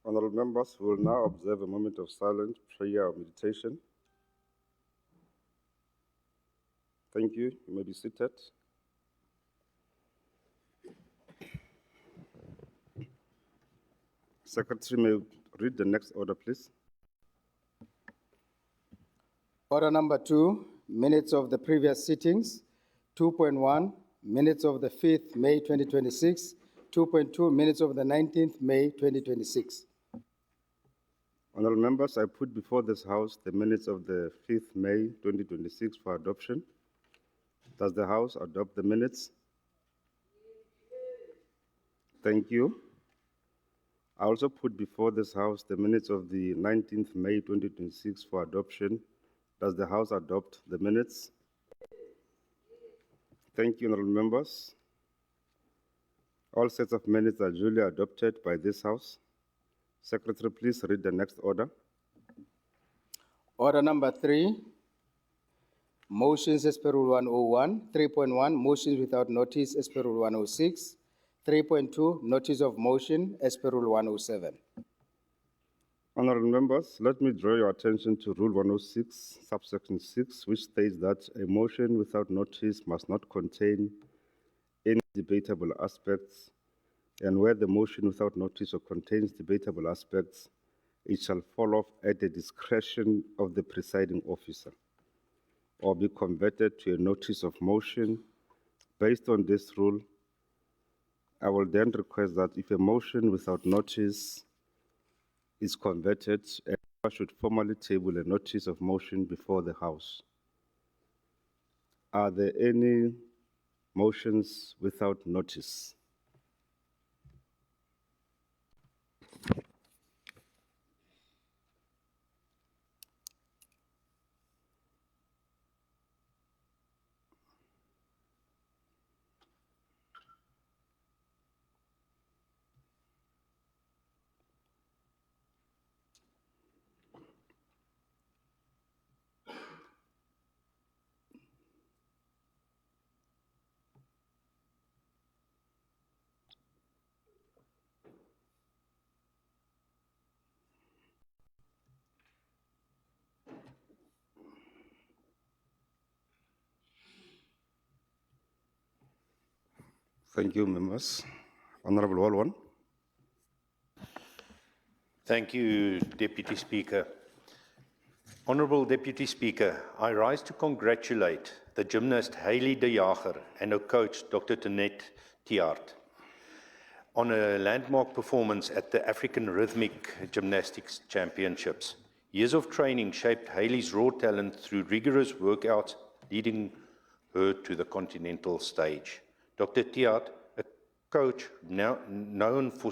Honorable members, we will now observe a moment of silent prayer or meditation. Thank you. You may be seated. Secretary, may you read the next order, please? Order number 2, minutes of the previous sittings. 2.1, minutes of the 5th May 2026. 2.2, minutes of the 19th May 2026. Honorable members, I put before this House the minutes of the 5th May 2026 for adoption. Does the House adopt the minutes? Thank you. I also put before this House the minutes of the 19th May 2026 for adoption. Does the House adopt the minutes? Thank you, honorable members. All sets of minutes are duly adopted by this House. Secretary, please read the next order. Order number 3, motions as per Rule 101. 3.1, motions without notice as per Rule 106. 3.2, notice of motion as per Rule 107. Honorable members, let me draw your attention to Rule 106, subsection 6, which states that a motion without notice must not contain any debatable aspects, and where the motion without notice or contains debatable aspects, it shall fall off at the discretion of the presiding officer, or be converted to a notice of motion. Based on this rule, I will then request that if a motion without notice is converted, I should formally table a notice of motion before the House. Are there any motions without notice? Thank you, members. Honorable Walwan. Thank you, Deputy Speaker. Honourable Deputy Speaker, I rise to congratulate the gymnast Hailey de Jager and her coach, Dr. Tenet Tiart, on a landmark performance at the African Rhythmic Gymnastics Championships. Years of training shaped Hailey's raw talent through rigorous workouts, leading her to the continental stage. Dr. Tiart, a coach now known for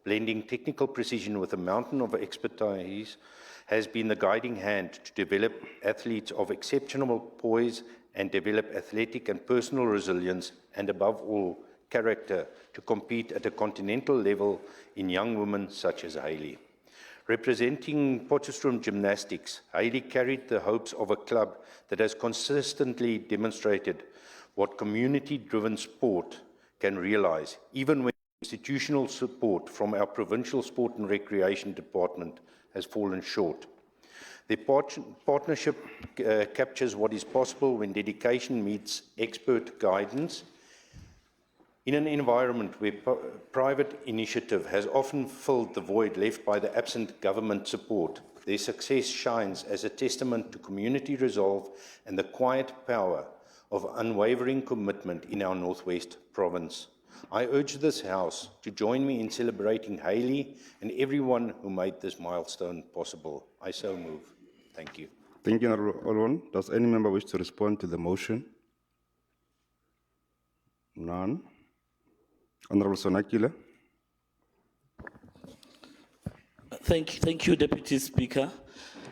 blending technical precision with a mountain of expertise, has been the guiding hand to develop athletes of exceptional poise and develop athletic and personal resilience, and above all, character to compete at a continental level in young women such as Hailey. Representing Potchefstroom Gymnastics, Hailey carried the hopes of a club that has consistently demonstrated what community-driven sport can realize, even when institutional support from our Provincial Sport and Recreation Department has fallen short. The partnership captures what is possible when dedication meets expert guidance. In an environment where private initiative has often filled the void left by the absent government support, their success shines as a testament to community resolve and the quiet power of unwavering commitment in our Northwest Province. I urge this House to join me in celebrating Hailey and everyone who made this milestone possible. I so move. Thank you. Thank you, Honorable Walwan. Does any member wish to respond to the motion? None. Honorable Sonakile. Thank you, Deputy Speaker.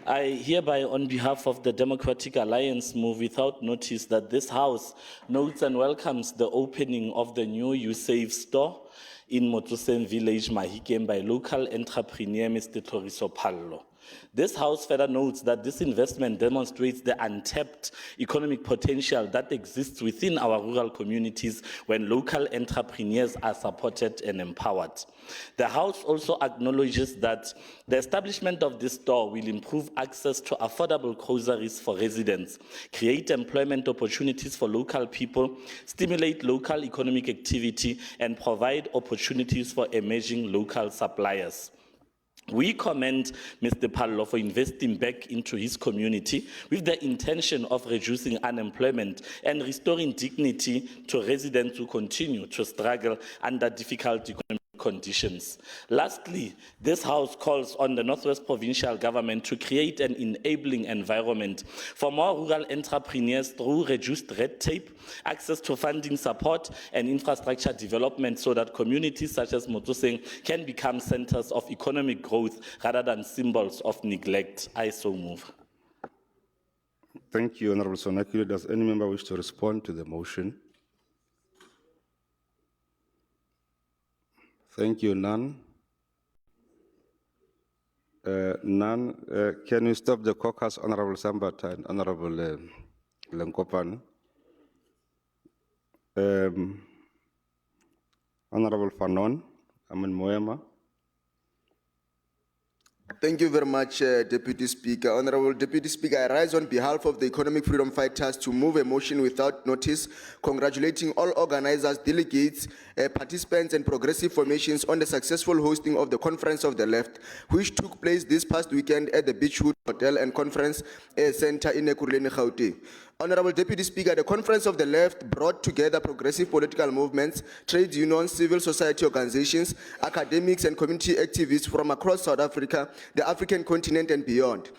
I hereby, on behalf of the Democratic Alliance, move without notice that this House notes and welcomes the opening of the new USAVE store in Motloseng Village, Mahikeng, by local entrepreneur Mr. Tlhoriso Pallo. This House further notes that this investment demonstrates the untapped economic potential that exists within our rural communities when local entrepreneurs are supported and empowered. The House also acknowledges that the establishment of this store will improve access to affordable groceries for residents, create employment opportunities for local people, stimulate local economic activity, and provide opportunities for emerging local suppliers. We commend Mr. Pallo for investing back into his community with the intention of reducing unemployment and restoring dignity to residents who continue to struggle under difficult economic conditions. Lastly, this House calls on the Northwest Provincial Government to create an enabling environment for more rural entrepreneurs through reduced red tape, access to funding support, and infrastructure development so that communities such as Motoseng can become centers of economic growth rather than symbols of neglect. I so move. Thank you, Honorable Sonakile. Does any member wish to respond to the motion? Thank you. None. None. Can we stop the caucus, Honorable Sambata and Honorable Lenkopan? Honorable Fanon, Amin Moema. Thank you very much, Deputy Speaker. Honorable Deputy Speaker, I rise on behalf of the economic freedom fighters to move a motion without notice, congratulating all organizers, delegates, participants, and progressive formations on the successful hosting of the Conference of the Left, which took place this past weekend at the Beachwood Hotel and Conference Center in Ekurhuleni, Gauteng. Honorable Deputy Speaker, the Conference of the Left brought together progressive political movements, trade unions, civil society organizations, academics, and community activists from across South Africa, the African continent, and beyond.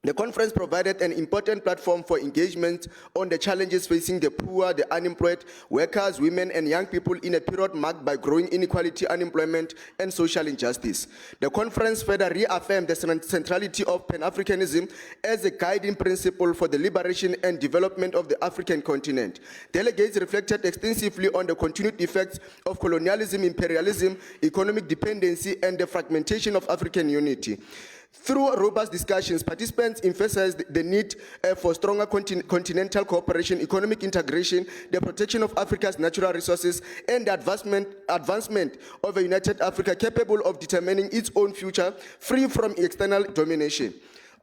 The conference provided an important platform for engagement on the challenges facing the poor, the unemployed, workers, women, and young people in a period marked by growing inequality, unemployment, and social injustice. The conference further reaffirmed the centrality of Pan-Africanism as a guiding principle for the liberation and development of the African continent. Delegates reflected extensively on the continued effects of colonialism, imperialism, economic dependency, and the fragmentation of African unity. Through robust discussions, participants emphasized the need for stronger continental cooperation, economic integration, the protection of Africa's natural resources, and the advancement of a united Africa capable of determining its own future, free from external domination.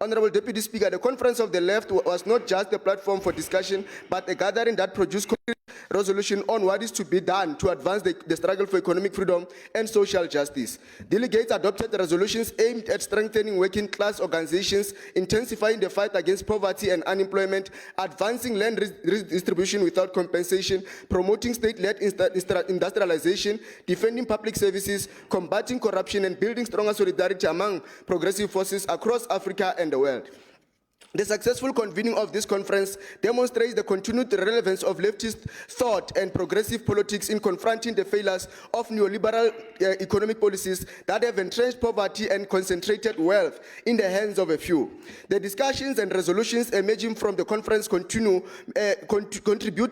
Honorable Deputy Speaker, the Conference of the Left was not just a platform for discussion, but a gathering that produced concrete resolution on what is to be done to advance the struggle for economic freedom and social justice. Delegates adopted resolutions aimed at strengthening working class organizations, intensifying the fight against poverty and unemployment, advancing land redistribution without compensation, promoting state-led industrialization, defending public services, combating corruption, and building stronger solidarity among progressive forces across Africa and the world. The successful convening of this conference demonstrates the continued relevance of leftist thought and progressive politics in confronting the failures of neoliberal economic policies that have entrenched poverty and concentrated wealth in the hands of a few. The discussions and resolutions emerging from the conference contribute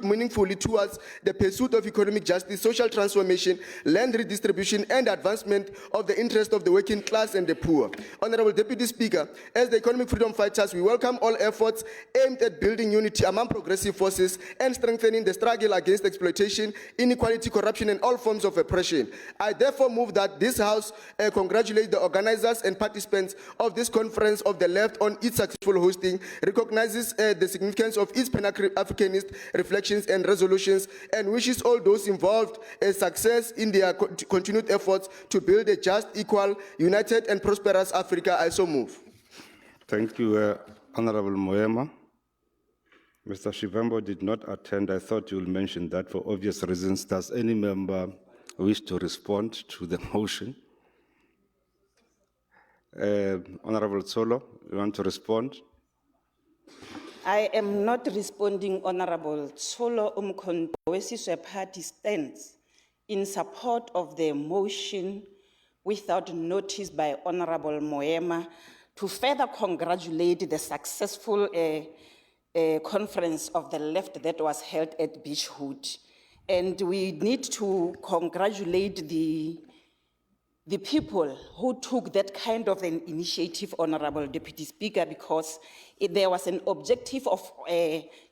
meaningfully towards the pursuit of economic justice, social transformation, land redistribution, and advancement of the interest of the working class and the poor. Honorable Deputy Speaker, as the economic freedom fighters, we welcome all efforts aimed at building unity among progressive forces and strengthening the struggle against exploitation, inequality, corruption, and all forms of oppression. I therefore move that this House congratulate the organizers and participants of this Conference of the Left on its successful hosting, recognizes the significance of its Pan-Africanist reflections and resolutions, and wishes all those involved a success in their continued efforts to build a just, equal, united, and prosperous Africa. I so move. Thank you, Honorable Moema. Mr. Shivambo did not attend. I thought you will mention that for obvious reasons. Does any member wish to respond to the motion? Honorable Tsolo, you want to respond? I am not responding, Honorable. Tsolo Umkhonto wesizwe party stands in support of the motion without notice by Honorable Moema to further congratulate the successful conference of the left that was held at Beachwood. And we need to congratulate the the people who took that kind of an initiative, Honorable Deputy Speaker, because there was an objective of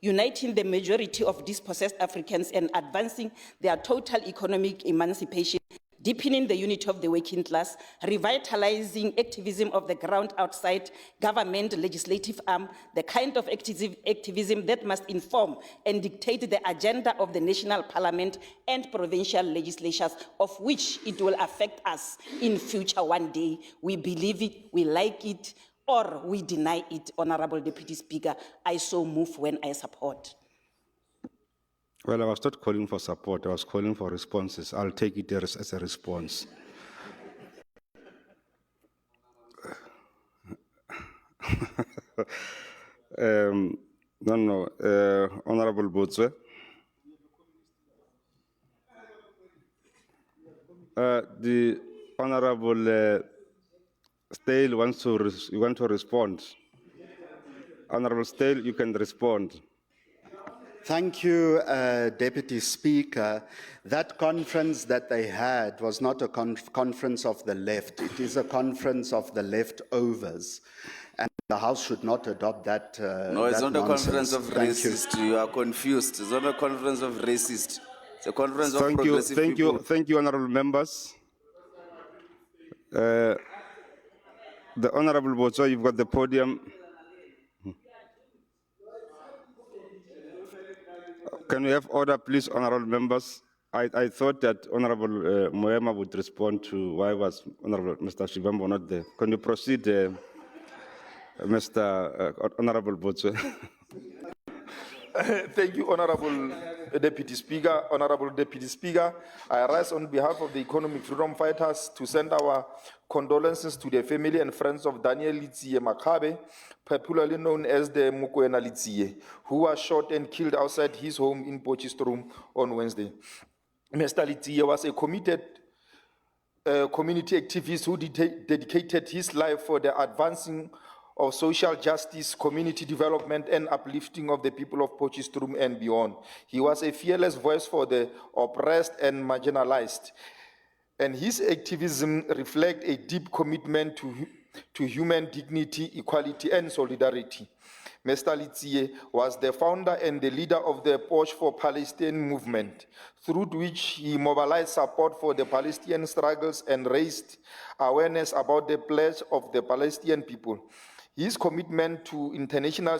uniting the majority of dispossessed Africans and advancing their total economic emancipation, deepening the unity of the working class, revitalizing activism of the ground outside government legislative arm, the kind of activism that must inform and dictate the agenda of the national parliament and provincial legislatures, of which it will affect us in future one day. We believe it, we like it, or we deny it, Honorable Deputy Speaker. I so move when I support. Well, I was not calling for support, I was calling for responses. I'll take it as a response. Honorable Botswe. The Honorable Stale wants to respond. Honorable Stale, you can respond. Thank you, Deputy Speaker. That conference that they had was not a conference of the left. It is a conference of the leftovers. And the House should not adopt that No, it's that not a nonsense. conference of Thank you. racist. You are confused. It's not a conference of racist. It's a conference of Thank you, progressive people. thank you, honorable members. The Honorable Botswe, you've got the podium. Can we have order, please, honorable members? I thought that Honorable Moema would respond to why was Honorable Mr. Shivambo not there. Can you proceed, Mr. Honorable Botswe? Thank you, Honorable Deputy Speaker. Honorable Deputy Speaker, I rise on behalf of the economic freedom fighters to send our condolences to the family and friends of Daniel Litsie Makabe, popularly known as the Mokoena Litsie, who was shot and killed outside his home in Potchefstroom on Wednesday. Mr. Litsie was a committed community activist who dedicated his life for the advancing of social justice, community development, and uplifting of the people of Potchefstroom and beyond. He was a fearless voice for the oppressed and marginalized, and his activism reflects a deep commitment to human dignity, equality, and solidarity. Mr. Litsie was the founder and the leader of the Push for Palestine movement, through which he mobilized support for the Palestinian struggles and raised awareness about the pledge of the Palestinian people. His commitment to international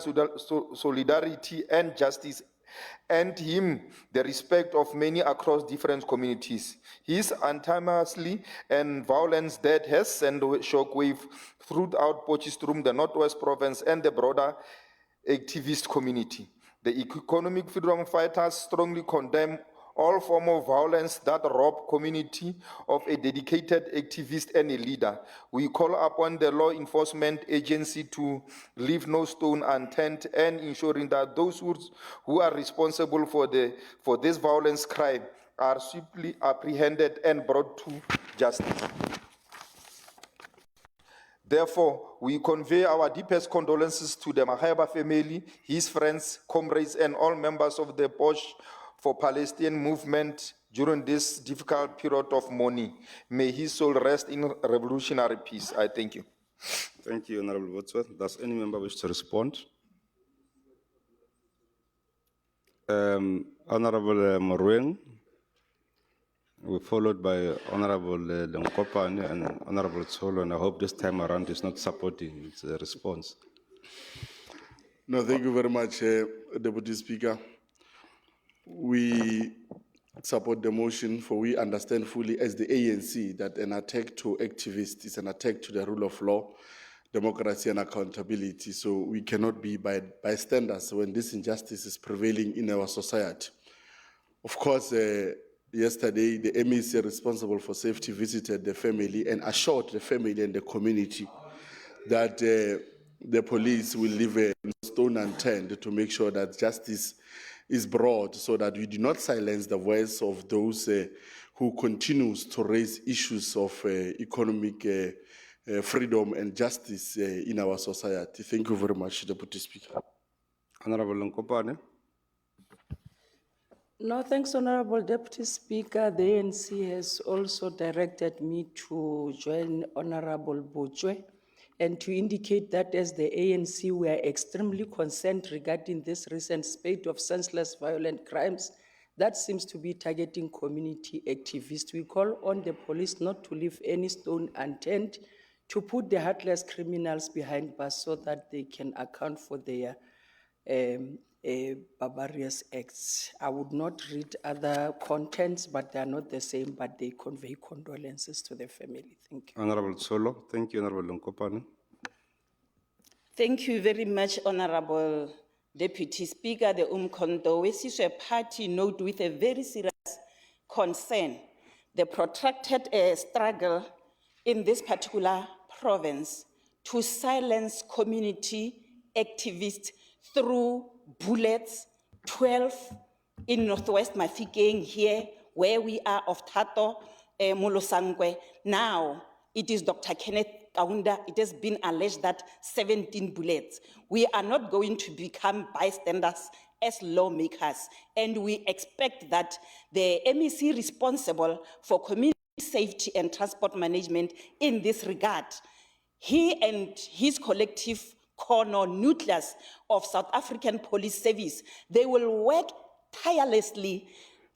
solidarity and justice earned him the respect of many across different communities. His anti-Muslim and violence that has sent a shockwave throughout Potchefstroom, the Northwest Province, and the broader activist community. The economic freedom fighters strongly condemn all forms of violence that rob community of a dedicated activist and a leader. We call upon the law enforcement agency to leave no stone unturned and ensuring that those who are responsible for this violence crime are swiftly apprehended and brought to justice. Therefore, we convey our deepest condolences to the Mahaiba family, his friends, comrades, and all members of the Push for Palestine movement during this difficult period of mourning. May his soul rest in revolutionary peace. I thank you. Thank you, Honorable Botswe. Does any member wish to respond? Honorable Morweng, followed by Honorable Lenkopane and Honorable Tsolo, and I hope this time around is not supporting its response. No, thank you very much, Deputy Speaker. We support the motion, for we understand fully as the ANC that an attack to activists is an attack to the rule of law, democracy, and accountability. So we cannot be bystanders when this injustice is prevailing in our society. Of course, yesterday, the MEC responsible for safety visited the family and assured the family and the community that the police will leave a stone unturned to make sure that justice is brought, so that we do not silence the voice of those who continues to raise issues of economic freedom and justice in our society. Thank you very much, Deputy Speaker. Honorable Lenkopane. No, thanks, Honorable Deputy Speaker. The ANC has also directed me to join Honorable Botjwe and to indicate that as the ANC, we are extremely concerned regarding this recent spate of senseless violent crimes that seems to be targeting community activists. We call on the police not to leave any stone unturned to put the heartless criminals behind bars so that they can account for their barbarous acts. I would not read other contents, but they are not the same, but they convey condolences to the family. Thank you. Honorable Solo. Thank you, Honorable Nkopane. Thank you very much, Honorable Deputy Speaker. The Umkhonto Party note with a very serious concern the protracted struggle in this particular province to silence community activists through bullets, 12 in Northwest Mahikeng here, where we are of Tato, Molosangwe. Now, it is Dr. Kenneth Kaunda. It has been alleged that 17 bullets. We are not going to become bystanders as lawmakers, and we expect that the MEC responsible for community safety and transport management in this regard, he and his collective corner nucleus of South African Police Service, they will work tirelessly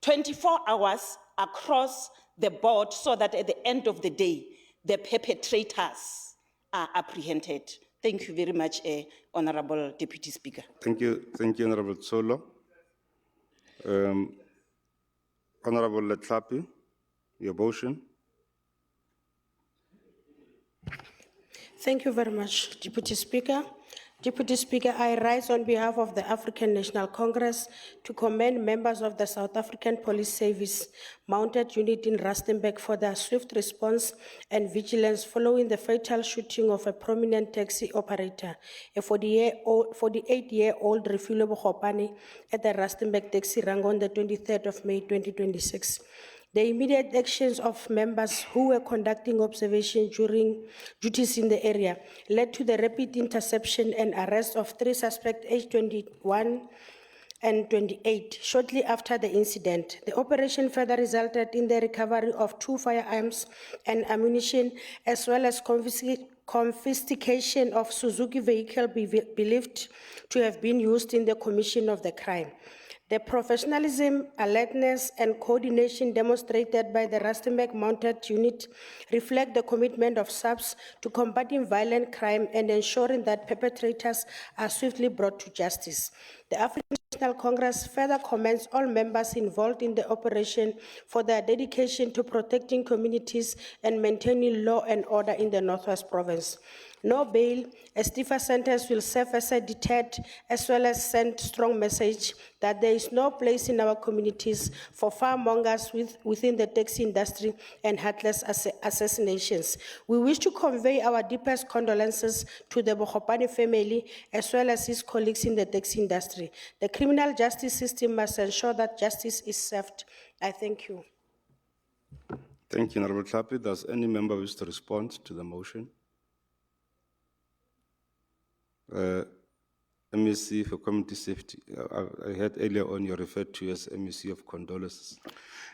24 hours across the board so that at the end of the day, the perpetrators are apprehended. Thank you very much, Honorable Deputy Speaker. Thank you, Honorable Solo. Honorable Letlapi, your motion. Thank you very much, Deputy Speaker. Deputy Speaker, I rise on behalf of the African National Congress to commend members of the South African Police Service Mounted Unit in Rustenburg for their swift response and vigilance following the fatal shooting of a prominent taxi operator, a 48-year-old Refilwe Bogopane at the Rustenburg taxi rank on the 23rd of May 2026. The immediate actions of members who were conducting observation during duties in the area led to the rapid interception and arrest of 3 suspects aged 21 and 28 shortly after the incident. The operation further resulted in the recovery of 2 firearms and ammunition, as well as confiscation of Suzuki vehicle believed to have been used in the commission of the crime. The professionalism, alertness, and coordination demonstrated by the Rustenburg Mounted Unit reflect the commitment of SAPS to combating violent crime and ensuring that perpetrators are swiftly brought to justice. The African National Congress further commends all members involved in the operation for their dedication to protecting communities and maintaining law and order in the Northwest Province. No bail, a stiffer sentence will serve as a deterrent, as well as send strong message that there is no place in our communities for farmongers within the taxi industry and heartless assassinations. We wish to convey our deepest condolences to the Bogopane family, as well as his colleagues in the taxi industry. The criminal justice system must ensure that justice is served. I thank you. Thank you, Honorable Tlhapi. Does any member wish to respond to the motion? MEC for Community Safety. I heard earlier on you referred to as MEC of condolences.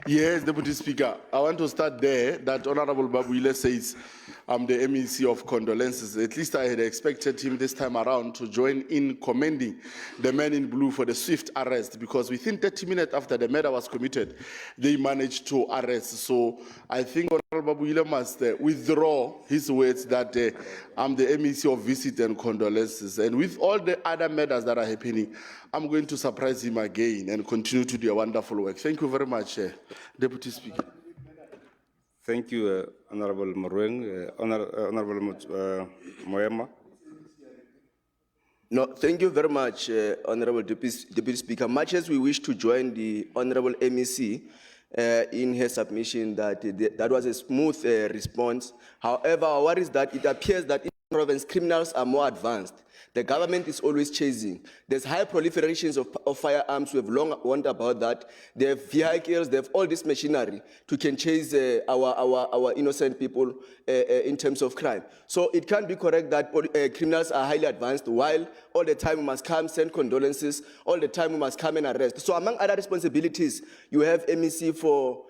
Yes, Deputy Speaker. I want to start there that Honorable Babuile says I'm the MEC of condolences. At least I had expected him this time around to join in commending the men in blue for the swift arrest, because within 30 minutes after the murder was committed, they managed to arrest. So I think Honorable Babuile must withdraw his words that I'm the MEC of visit and condolences. And with all the other matters that are happening, I'm going to surprise him again and continue to do a wonderful work. Thank you very much, Deputy Speaker. Thank you, Honorable Morueng. Honorable Moema. No, thank you very much, Honorable Deputy Speaker. Much as we wish to join the Honorable MEC in her submission that that was a smooth response. However, our worry is that it appears that province, criminals are more advanced. The government is always chasing. There's high proliferations of firearms. We have long wondered about that. They have vehicles, they have all this machinery to can chase our innocent people in terms of crime. So it can't be correct that criminals are highly advanced while all the time we must come send condolences, all the time we must come and arrest. So among other responsibilities, you have MEC for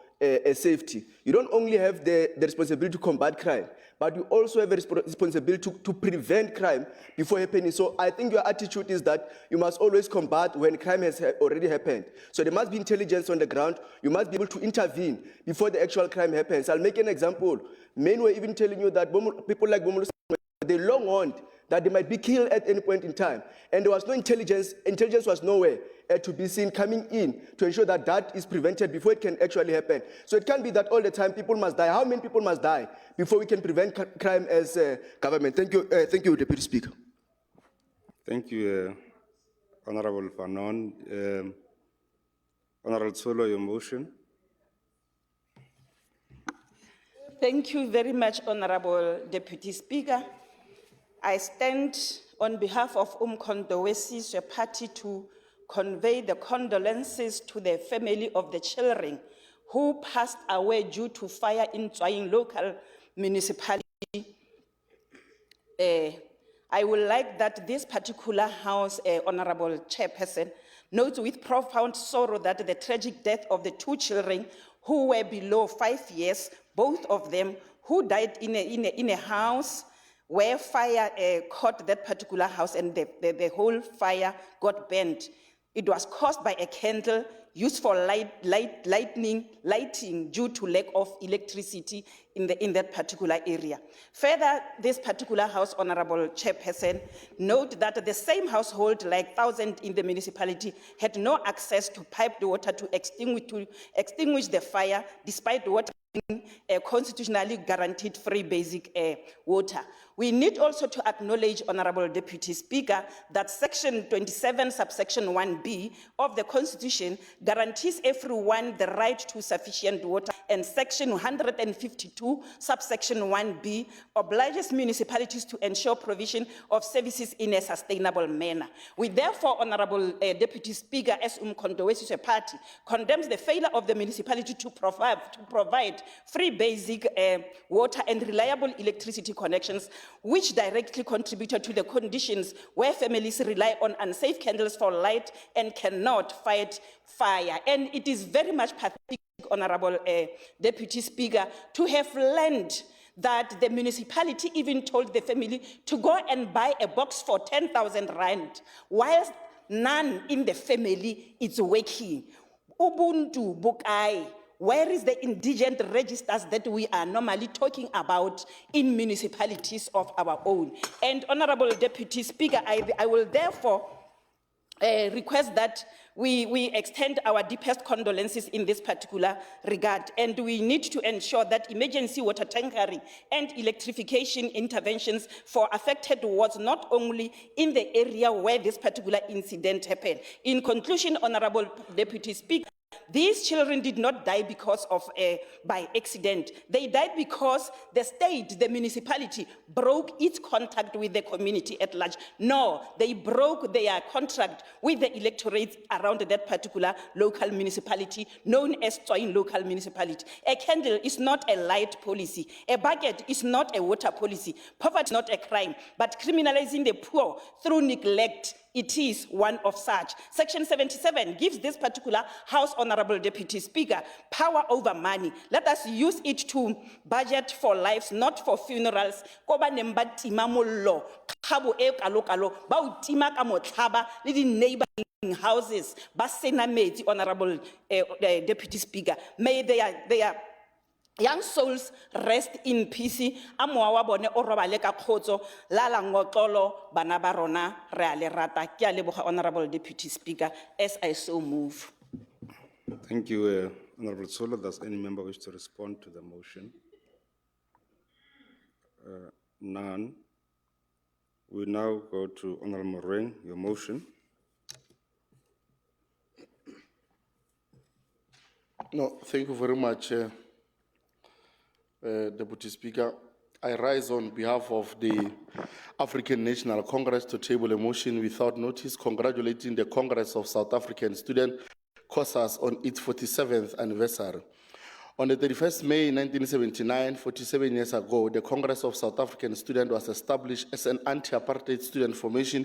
safety. You don't only have the responsibility to combat crime, but you also have a responsibility to prevent crime before happening. So I think your attitude is that you must always combat when crime has already happened. So there must be intelligence on the ground. You must be able to intervene before the actual crime happens. I'll make an example. Men were even telling you that people like Bomolo, they long warned that they might be killed at any point in time. And there was no intelligence. Intelligence was nowhere to be seen coming in to ensure that that is prevented before it can actually happen. So it can't be that all the time people must die. How many people must die before we can prevent crime as government? Thank you, Deputy Speaker. Thank you, Honorable Fanon. Honorable Tsolo, your motion. Thank you very much, Honorable Deputy Speaker. I stand on behalf of Umkhondowesizwe Party to convey the condolences to the family of the children who passed away due to fire in Tswaing local municipality. I would like that this particular house, Honorable Chairperson, notes with profound sorrow that the tragic death of the two children who were below 5 years, both of them, who died in a house where fire caught that particular house and the whole fire got burnt. It was caused by a candle used for lighting due to lack of electricity in that particular area. Further, this particular house, Honorable Chairperson, note that the same household, like thousands in the municipality, had no access to piped water to extinguish the fire, despite the water being constitutionally guaranteed free basic water. We need also to acknowledge, Honorable Deputy Speaker, that Section 27, subsection 1B of the Constitution guarantees everyone the right to sufficient water, and Section 152, subsection 1B, obliges municipalities to ensure provision of services in a sustainable manner. We therefore, Honorable Deputy Speaker, as Umkhondowesizwe Party, condemns the failure of the municipality to provide free basic water and reliable electricity connections, which directly contributed to the conditions where families rely on unsafe candles for light and cannot fight fire. And it is very much pathetic, Honorable Deputy Speaker, to have learned that the municipality even told the family to go and buy a box for 10,000 rand, whilst none in the family is working. Ubuntu bukai. Where is the indigent registers that we are normally talking about in municipalities of our own? And Honorable Deputy Speaker, I will therefore request that we extend our deepest condolences in this particular regard, and we need to ensure that emergency water tankering and electrification interventions for affected wards not only in the area where this particular incident happened. In conclusion, Honorable Deputy Speaker, these children did not die because of by accident. They died because the state, the municipality, broke its contact with the community at large. No, they broke their contract with the electorate around that particular local municipality, known as Tswaing local municipality. A candle is not a light policy. A bucket is not a water policy. Poverty is not a crime, but criminalizing the poor through neglect, it is one of such. Section 77 gives this particular House, Honorable Deputy Speaker, power over money. Let us use it to budget for lives, not for funerals. Koba nemba tima mollo, kabo e kalo kalo, ba utima ka motlhaba le di neighboring houses. Ba sena metsi, Honorable Deputy Speaker. May their young souls rest in peace. Amoa wa bone o robale ka khotso la la ngotlolo bana ba rona re a le rata. Ke a leboga, Honorable Deputy Speaker, as I so move. Thank you, Honorable Tsolo. Does any member wish to respond to the motion? None. We now go to Honorable Mahikeng, your motion. No, thank you very much, Deputy Speaker. I rise on behalf of the African National Congress to table a motion without notice congratulating the Congress of South African Students, COSAS, on its 47th anniversary. On the 31st May 1979, 47 years ago, the Congress of South African Students was established as an anti-apartheid student formation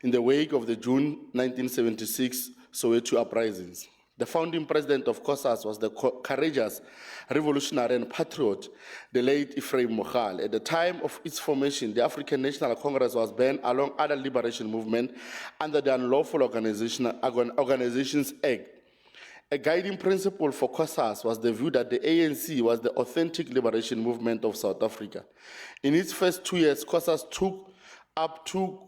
in the wake of the June 1976 Soweto uprisings. The founding president of COSAS was the courageous revolutionary and patriot, the late Ephraim Mogale. At the time of its formation, the African National Congress was banned along other liberation movements under the Unlawful Organizations Act. A guiding principle for COSAS was the view that the ANC was the authentic liberation movement of South Africa. In its first 2 years, COSAS took up 2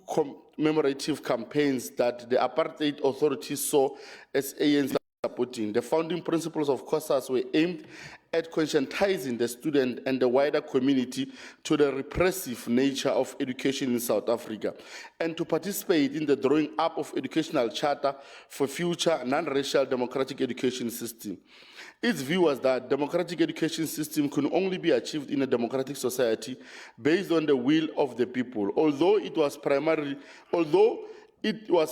commemorative campaigns that the apartheid authorities saw as ANC supporting. The founding principles of COSAS were aimed at conscientizing the student and the wider community to the repressive nature of education in South Africa and to participate in the drawing up of educational charter for future non-racial democratic education system. Its view was that democratic education system could only be achieved in a democratic society based on the will of the people. Although it was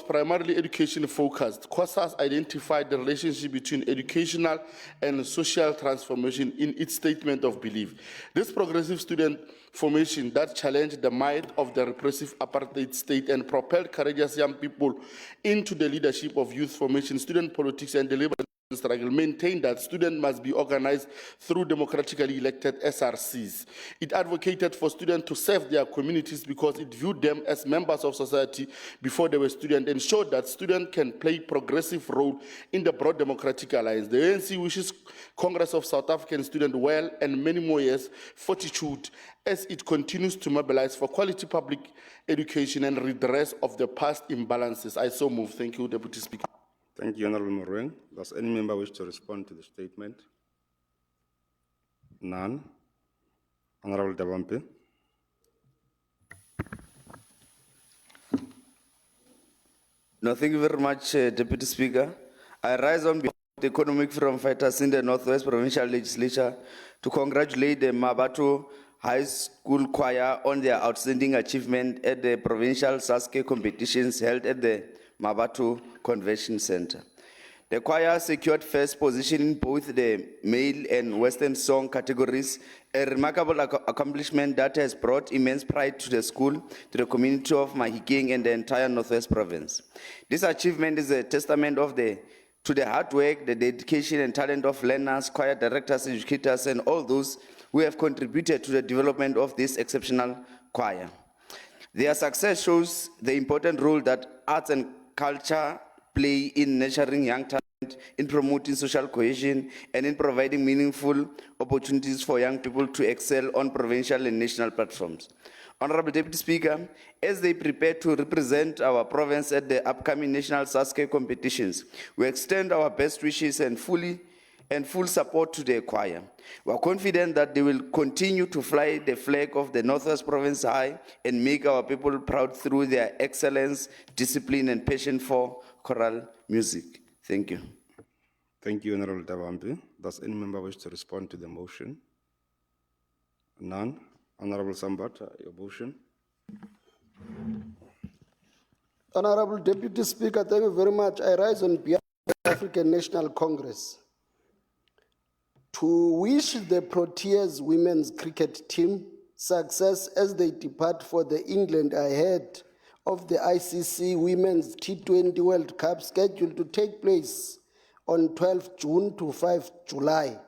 primarily education-focused, COSAS identified the relationship between educational and social transformation in its statement of belief. This progressive student formation that challenged the might of the repressive apartheid state and propelled courageous young people into the leadership of youth formation, student politics, and the labor struggle maintained that students must be organized through democratically elected SRCs. It advocated for students to serve their communities because it viewed them as members of society before they were students and showed that students can play a progressive role in the broad democratic alliance. The ANC wishes Congress of South African Students well and many more years fortitude as it continues to mobilize for quality public education and redress of the past imbalances. I so move. Thank you, Deputy Speaker. Thank you, Honorable Morueng. Does any member wish to respond to the statement? None. Honorable Davampe. No, thank you very much, Deputy Speaker. I rise on behalf of the economic freedom fighters in the Northwest Provincial Legislature to congratulate the Mmabatho High School Choir on their outstanding achievement at the Provincial Saske competitions held at the Mmabatho Convention Center. The choir secured first position in both the male and Western song categories, a remarkable accomplishment that has brought immense pride to the school, to the community of Mahikeng and the entire Northwest Province. This achievement is a testament to the hard work, the dedication and talent of learners, choir directors, educators, and all those who have contributed to the development of this exceptional choir. Their success shows the important role that arts and culture play in nurturing young talent, in promoting social cohesion, and in providing meaningful opportunities for young people to excel on provincial and national platforms. Honorable Deputy Speaker, as they prepare to represent our province at the upcoming national Saske competitions, we extend our best wishes and full support to the choir. We are confident that they will continue to fly the flag of the Northwest Province high and make our people proud through their excellence, discipline, and passion for choral music. Thank you. Thank you, Honorable Davampe. Does any member wish to respond to the motion? None. Honorable Sambata, your motion. Honorable Deputy Speaker, thank you very much. I rise on behalf of the African National Congress to wish the Proteas women's cricket team success as they depart for the England ahead of the ICC Women's T20 World Cup scheduled to take place on 12 June to 5 July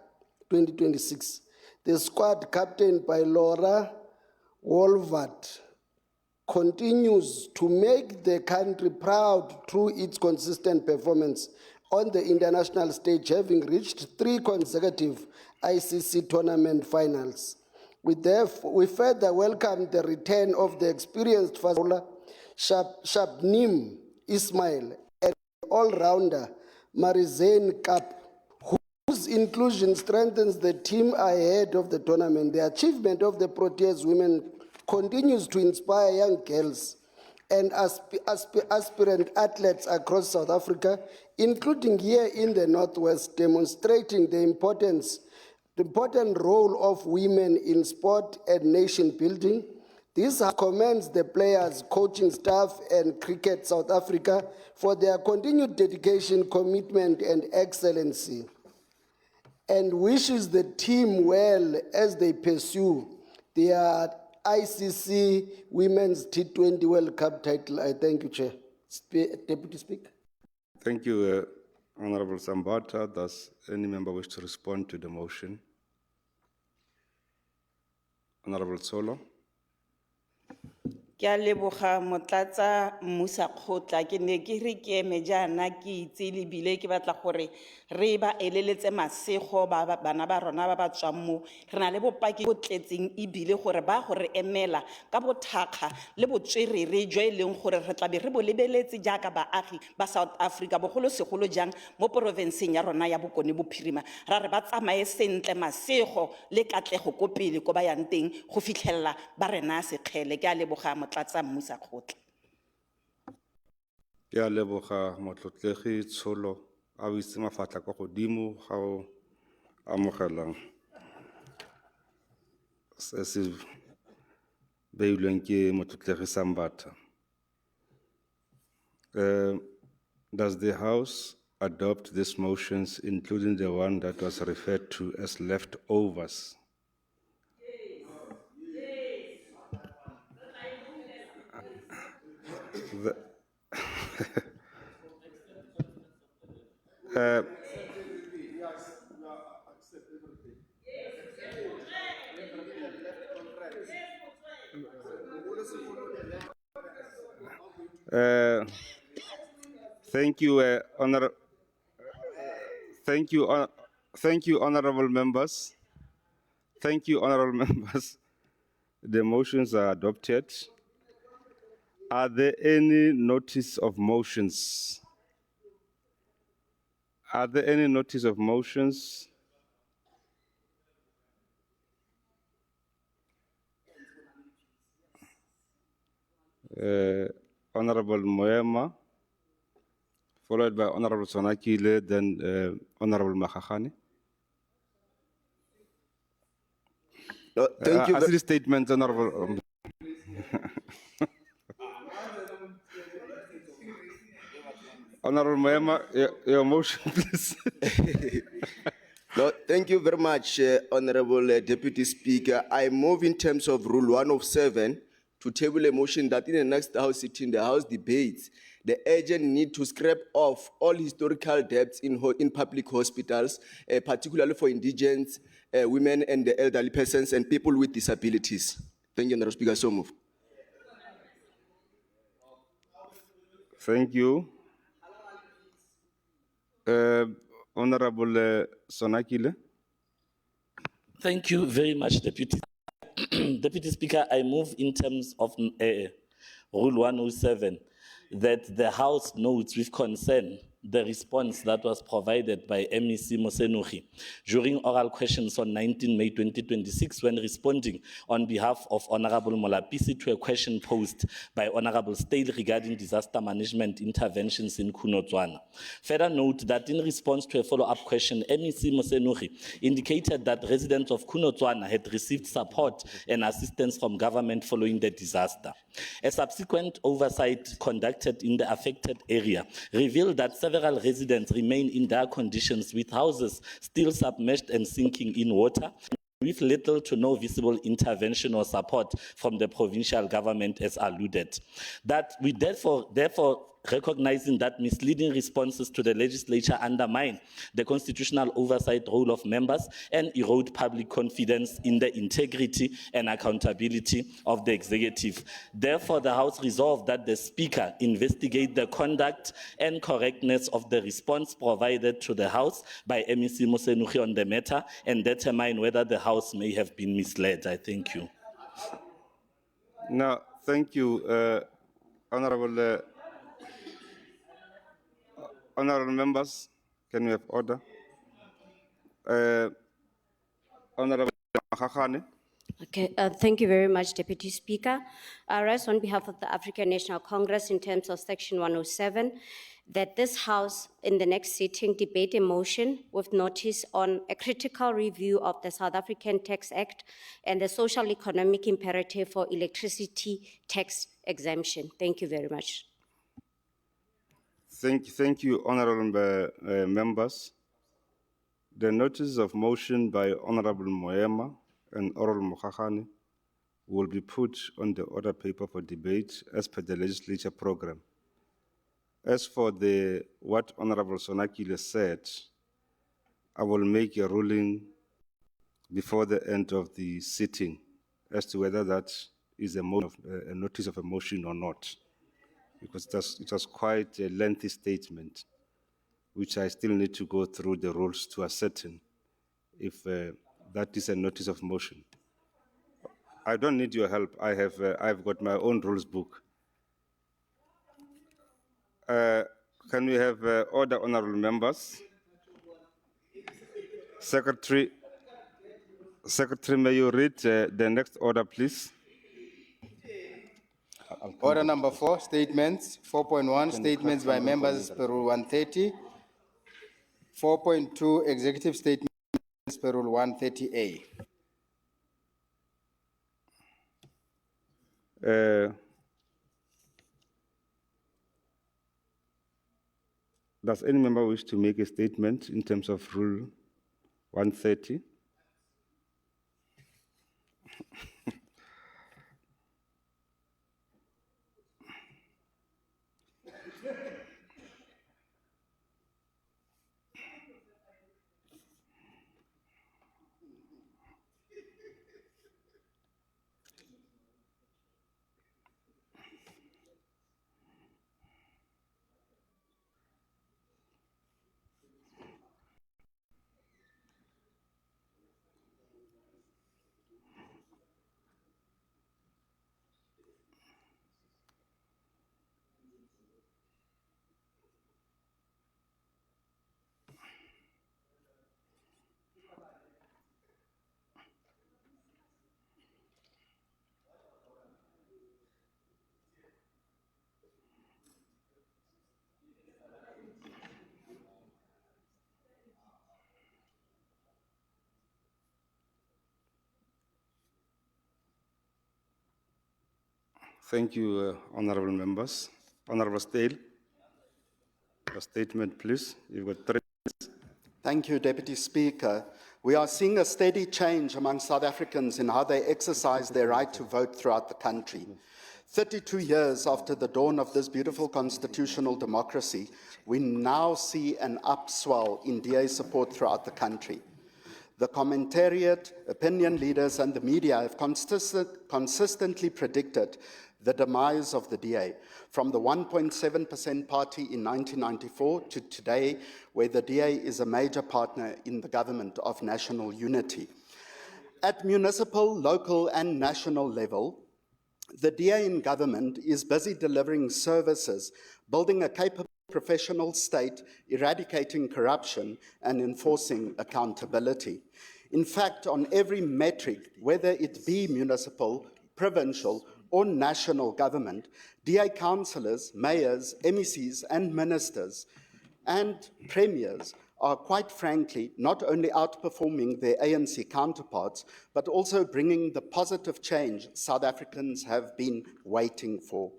2026. The squad, captained by Laura Wolvert, continues to make the country proud through its consistent performance on the international stage, having reached 3 consecutive ICC tournament finals. We further welcome the return of the experienced fast bowler Shabnim Ismail and all-rounder Marizane Kap, whose inclusion strengthens the team ahead of the tournament. The achievement of the Proteas women continues to inspire young girls and aspirant athletes across South Africa, including here in the Northwest, demonstrating the importance the important role of women in sport and nation building. This commends the players, coaching staff, and Cricket South Africa for their continued dedication, commitment, and excellency, and wishes the team well as they pursue their ICC Women's T20 World Cup title. I thank you, Chair. Deputy Speaker. Thank you, Honorable Mmabatho. Does any member wish to respond to the motion? Honorable Solo. Ke a leboga motlatsa mmusa kgotla ke ne ke re ke eme jaana ke itse le bile ke batla gore re ba eleletse masego bana ba rona ba ba tswang mo re na le bopaki bo tletseng e bile gore ba gore emela ka bothakga le botswerere jo e leng gore re tla be re bo lebeletse jaaka baagi ba South Africa bogolo segolo jang mo provinceng ya rona ya Bokone Bophirima ra re ba tsamaye sentle masego le katlego ko pele ko ba yang teng go fitlhella ba rena sekgele ke a leboga motlatsa mmusa kgotla. Ke a leboga motlotlegi Tsholo a o itse mafatla kwa godimo ga o amogelang se se beilweng ke motlotlegi Mmabatho. Does the House adopt these motions, including the one that was referred to as leftovers? Thank you, thank you, honorable members. Thank you, honorable members. The motions are adopted. Are there any notice of motions? Are there any notice of motions? Honorable Moema, followed by Honorable Sonakile, then Honorable Mahikeng. Thank you. I see the statement, Honorable. Honorable Moema, your motion, please. No, thank you very much, Honorable Deputy Speaker. I move in terms of Rule 107 to table a motion that in the next House sitting, the House debates the urgent need to scrap off all historical debts in public hospitals, particularly for indigents, women and the elderly persons and people with disabilities. Thank you, Honorable Speaker. So move. Thank you. Honorable Sonakile. Thank you very much, Deputy. Deputy Speaker, I move in terms of Rule 107 that the House notes with concern the response that was provided by MEC Mosenugi during oral questions on 19 May 2026 when responding on behalf of Honorable Molapisi to a question posed by Honorable Stale regarding disaster management interventions in Kunotswana. Further note that in response to a follow-up question, MEC Mosenugi indicated that residents of Kunotswana had received support and assistance from government following the disaster. A subsequent oversight conducted in the affected area revealed that several residents remain in dire conditions with houses still submerged and sinking in water, with little to no visible intervention or support from the provincial government as alluded. That we therefore recognizing that misleading responses to the legislature undermine the constitutional oversight role of members and erode public confidence in the integrity and accountability of the executive. Therefore, the House resolved that the Speaker investigate the conduct and correctness of the response provided to the House by MEC Mosenugi on the matter and determine whether the House may have been misled. I thank you. Now, thank you, Honorable members. Can we have order? Honorable Mahikeng. Okay, thank you very much, Deputy Speaker. I rise on behalf of the African National Congress in terms of Section 107 that this House, in the next sitting, debate a motion with notice on a critical review of the South African Tax Act and the social economic imperative for electricity tax exemption. Thank you very much. Thank you, honorable members. The notice of motion by Honorable Moema and Oral Mokgakane will be put on the order paper for debate as per the legislature program. As for what Honorable Sonakile said, I will make a ruling before the end of the sitting as to whether that is a notice of a motion or not, because it was quite a lengthy statement, which I still need to go through the rules to ascertain if that is a notice of motion. I don't need your help. I've got my own rules book. Can we have order, honorable members? Secretary, may you read the next order, please? Order number 4, statements. 4.1, statements by members per Rule 130. 4.2, executive statements per Rule 130A. Does any member wish to make a statement in terms of Rule 130? Thank you, honorable members. Honorable Stale, a statement, please. You've got 3 minutes. Thank you, Deputy Speaker. We are seeing a steady change among South Africans in how they exercise their right to vote throughout the country. 32 years after the dawn of this beautiful constitutional democracy, we now see an upswell in DA support throughout the country. The commentariat, opinion leaders, and the media have consistently predicted the demise of the DA, from the 1.7% party in 1994 to today, where the DA is a major partner in the government of national unity. At municipal, local, and national level, the DA in government is busy delivering services, building a capable professional state, eradicating corruption, and enforcing accountability. In fact, on every metric, whether it be municipal, provincial, or national government, DA councillors, mayors, MECs, and ministers, and premiers are quite frankly not only outperforming their ANC counterparts, but also bringing the positive change South Africans have been waiting for.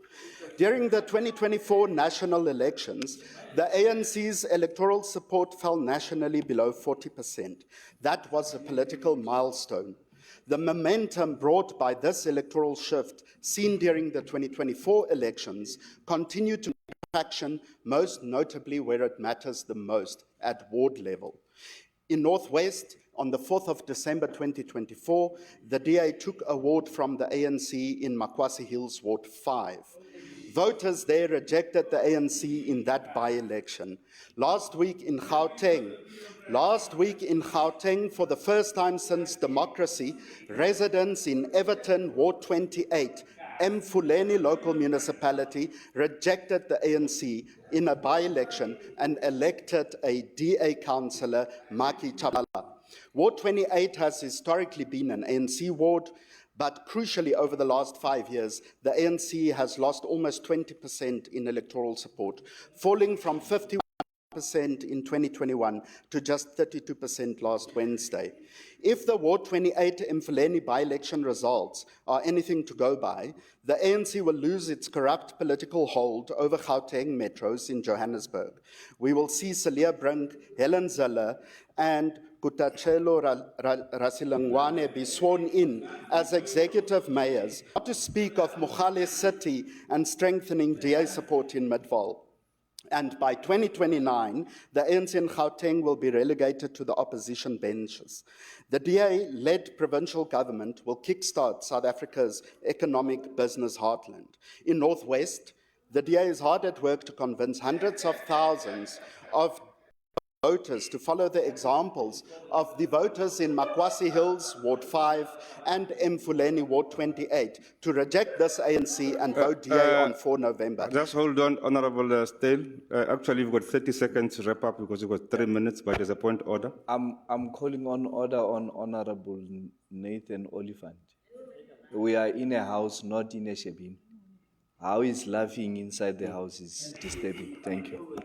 During the 2024 national elections, the ANC's electoral support fell nationally below 40%. That was a political milestone. The momentum brought by this electoral shift seen during the 2024 elections continued to make traction, most notably where it matters the most, at ward level. In Northwest, on the 4th of December 2024, the DA took a ward from the ANC in Makwasi Hills, Ward 5. Voters there rejected the ANC in that by-election. Last week in Gauteng, for the first time since democracy, residents in Everton, Ward 28, Mfuleni local municipality, rejected the ANC in a by-election and elected a DA councillor, Maki Chabala. Ward 28 has historically been an ANC ward, but crucially over the last 5 years, the ANC has lost almost 20% in electoral support, falling from 51% in 2021 to just 32% last Wednesday. If the Ward 28 Mfuleni by-election results are anything to go by, the ANC will lose its corrupt political hold over Gauteng metros in Johannesburg. We will see Celia Brink, Helen Zeller, and Kutachelo Rasilangwane be sworn in as executive mayors, not to speak of Mogale City and strengthening DA support in Midvaal. And by 2029, the ANC in Gauteng will be relegated to the opposition benches. The DA-led provincial government will kickstart South Africa's economic business heartland. In Northwest, the DA is hard at work to convince hundreds of thousands of voters to follow the examples of the voters in Makwasi Hills, Ward 5, and Mfuleni, Ward 28, to reject this ANC and vote DA on 4 November. Just hold on, Honorable Stale. Actually, we've got 30 seconds to wrap up because we've got 3 minutes, but there's a point order. I'm calling on order on Honorable Nathan Oliphant. We are in a house, not in a shebeen. How is laughing inside the house is disturbing. Thank you.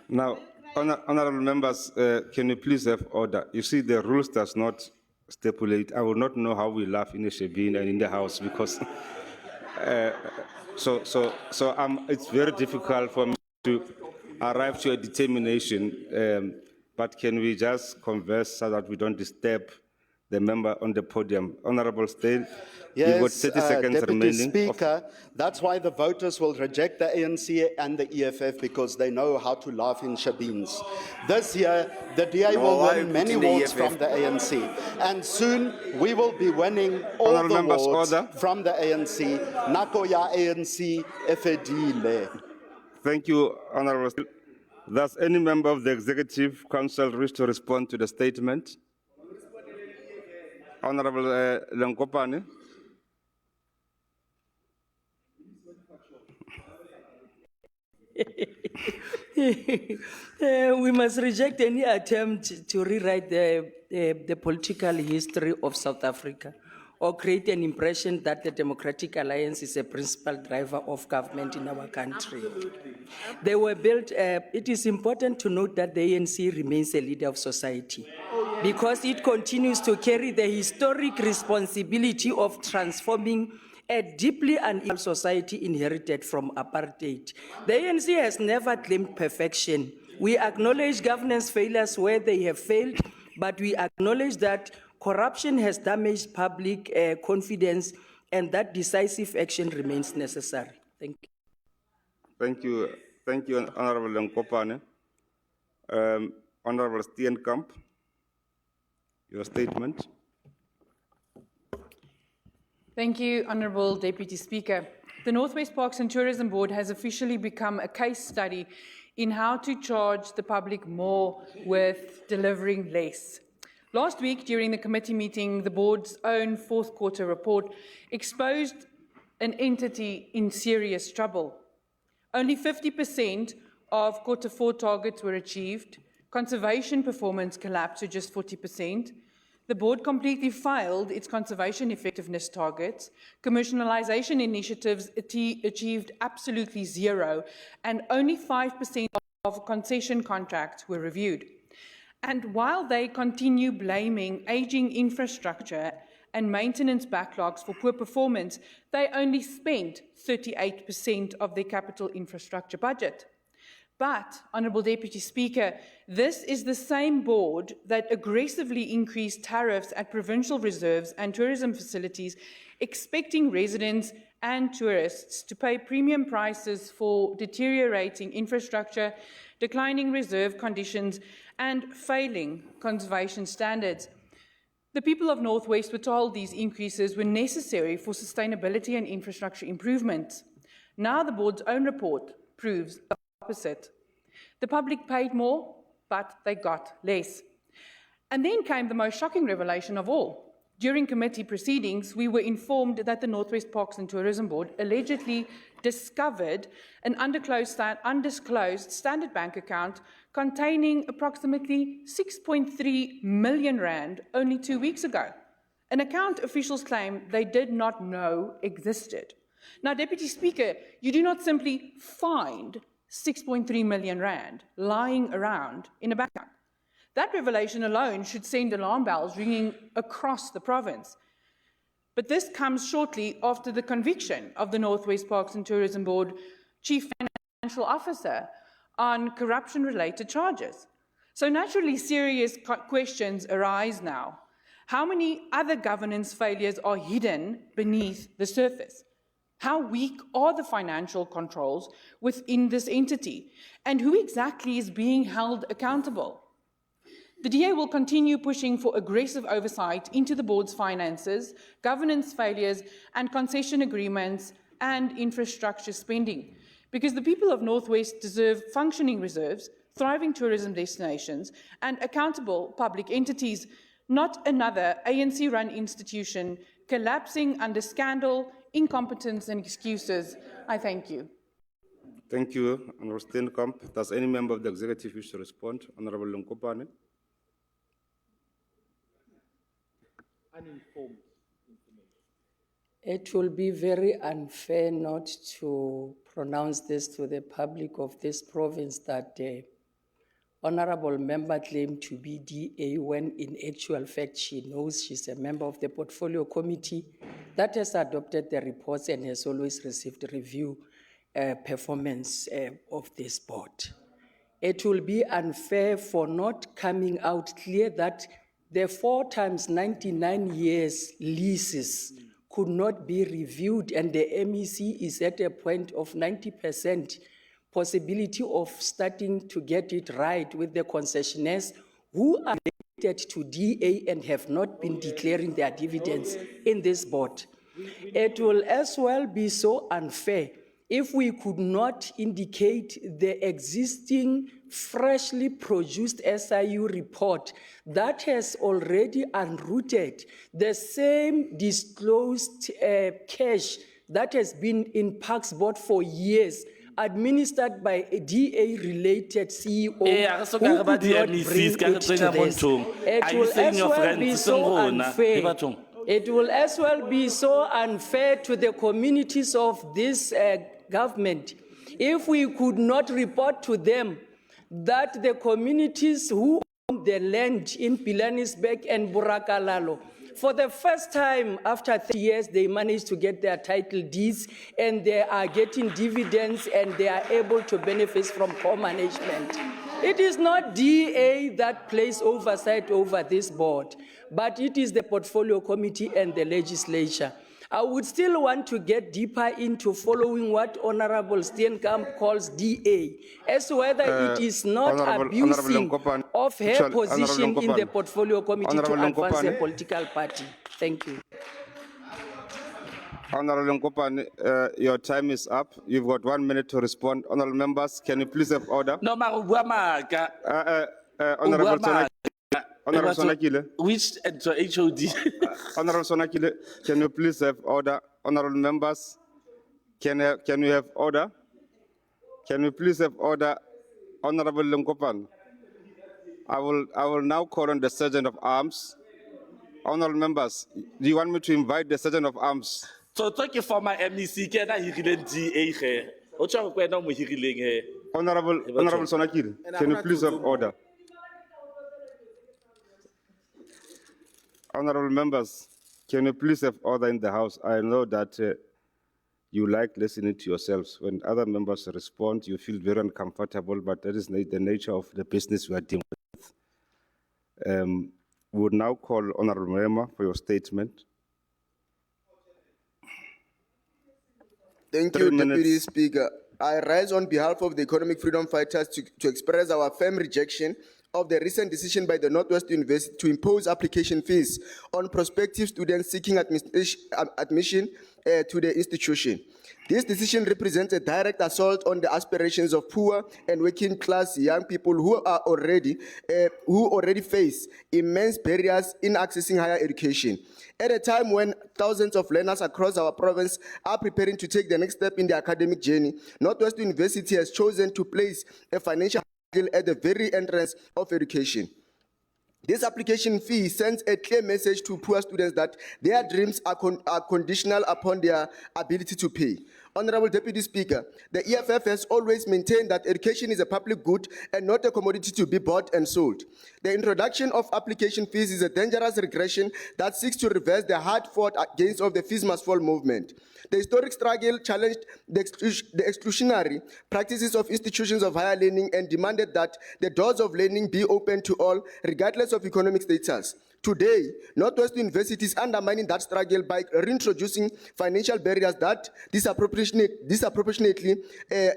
Now, honorable members, can you please have order? You see, the rules does not stipulate. I will not know how we laugh in a shebeen and in the house because it's very difficult for me to arrive to a determination. But can we just converse so that we don't disturb the member on the podium? Honorable Stale, you've got 30 seconds Deputy remaining. Speaker, that's why the voters will reject the ANC and the EFF, because they know how to laugh in shebeens. This year, the DA will win many wards from the ANC, and soon we will be winning all the wards from the ANC. Nako ya ANC efedile. Thank you, Honorable Stale. Does any member of the Executive Council wish to respond to the statement? Honorable Lenkopane. We must reject any attempt to rewrite the political history of South Africa or create an impression that the Democratic Alliance is a principal driver of government in our country. They were built, it is important to note that the ANC remains a leader of society because it continues to carry the historic responsibility of transforming a deeply unequal society inherited from apartheid. The ANC has never claimed perfection. We acknowledge governance failures where they have failed, but we acknowledge that corruption has damaged public confidence and that decisive action remains necessary. Thank you. Thank you. Thank you, Honorable Lenkopane. Honorable Steenkamp, your statement. Thank you, Honourable Deputy Speaker. The Northwest Parks and Tourism Board has officially become a case study in how to charge the public more with delivering less. Last week, during the committee meeting, the board's own fourth quarter report exposed an entity in serious trouble. Only 50% of quarter four targets were achieved. Conservation performance collapsed to just 40%. The board completely failed its conservation effectiveness targets. Commercialisation initiatives achieved absolutely zero, and only 5% of concession contracts were reviewed. And while they continue blaming ageing infrastructure and maintenance backlogs for poor performance, they only spent 38% of their capital infrastructure budget. But, Honourable Deputy Speaker, this is the same board that aggressively increased tariffs at provincial reserves and tourism facilities, expecting residents and tourists to pay premium prices for deteriorating infrastructure, declining reserve conditions, and failing conservation standards. The people of North West were told these increases were necessary for sustainability and infrastructure improvements. Now the board's own report proves the opposite. The public paid more, but they got less. And then came the most shocking revelation of all. During committee proceedings, we were informed that the Northwest Parks and Tourism Board allegedly discovered an undisclosed Standard Bank account containing approximately 6.3 million rand only 2 weeks ago. An account officials claim they did not know existed. Now, Deputy Speaker, you do not simply find 6.3 million rand lying around in a bank account. That revelation alone should send alarm bells ringing across the province. But this comes shortly after the conviction of the Northwest Parks and Tourism Board Chief Financial Officer on corruption-related charges. So naturally, serious questions arise now. How many other governance failures are hidden beneath the surface? How weak are the financial controls within this entity? And who exactly is being held accountable? The DA will continue pushing for aggressive oversight into the board's finances, governance failures, and concession agreements and infrastructure spending. Because the people of Northwest deserve functioning reserves, thriving tourism destinations, and accountable public entities, not another ANC-run institution collapsing under scandal, incompetence, and excuses. I thank you. Thank you, Honourable Steenkamp. Does any member of the executive wish to respond? Honourable Lenkopane. Uninformed information. It will be very unfair not to pronounce this to the public of this province that honourable member claimed to be DA when in actual fact she knows she's a member of the portfolio committee that has adopted the reports and has always received review performance of this board. It will be unfair for not coming out clear that the 4 times 99 years leases could not be reviewed, and the MEC is at a point of 90% possibility of starting to get it right with the concessionaires who are related to DA and have not been declaring their dividends in this board. It will as well be so unfair if we could not indicate the existing freshly produced SIU report that has already unrooted the same disclosed cash that has been in Parks Board for years, administered by a DA-related CEO who could not bring it to this. It will as well be so unfair. It will as well be so unfair to the communities of this government if we could not report to them that the communities who own the land in Pilanesberg and Burakalalo, for the first time after 30 years, they managed to get their title deeds and they are getting dividends and they are able to benefit from co-management. It is not DA that plays oversight over this board, but it is the portfolio committee and the legislature. I would still want to get deeper into following what Honourable Steenkamp calls DA, as to whether it is not abusing of her position in the portfolio committee to advance a political party. Thank you. Honourable Nkopane, your time is up. You've got 1 minute to respond. Honourable members, can you please have order? No, Marubamaka. Honourable Sonakile. Honourable Sonakile. Which HOD? Honourable Sonakile, can you please have order? Honourable members, can we have order? Can we please have order? Honourable Lenkopane. I will now call on the Sergeant of Arms. Honourable members, do you want me to invite the Sergeant of Arms? So thank you for my MEC. Can I hear the DA? Honourable Sonakile, can you please have order? Honourable members, can you please have order in the House? I know that you like listening to yourselves. When other members respond, you feel very uncomfortable, but that is the nature of the business we are dealing with. We would now call Honourable Mema for your statement. Thank you, Deputy Speaker. I rise on behalf of the economic freedom fighters to express our firm rejection of the recent decision by the Northwest University to impose application fees on prospective students seeking admission to the institution. This decision represents a direct assault on the aspirations of poor and working class young people who already face immense barriers in accessing higher education. At a time when thousands of learners across our province are preparing to take the next step in their academic journey, Northwest University has chosen to place a financial hurdle at the very entrance of education. This application fee sends a clear message to poor students that their dreams are conditional upon their ability to pay. Honorable Deputy Speaker, the EFF has always maintained that education is a public good and not a commodity to be bought and sold. The introduction of application fees is a dangerous regression that seeks to reverse the hard-fought gains of the fees must fall movement. The historic struggle challenged the exclusionary practices of institutions of higher learning and demanded that the doors of learning be open to all, regardless of economic status. Today, Northwest University is undermining that struggle by reintroducing financial barriers that disproportionately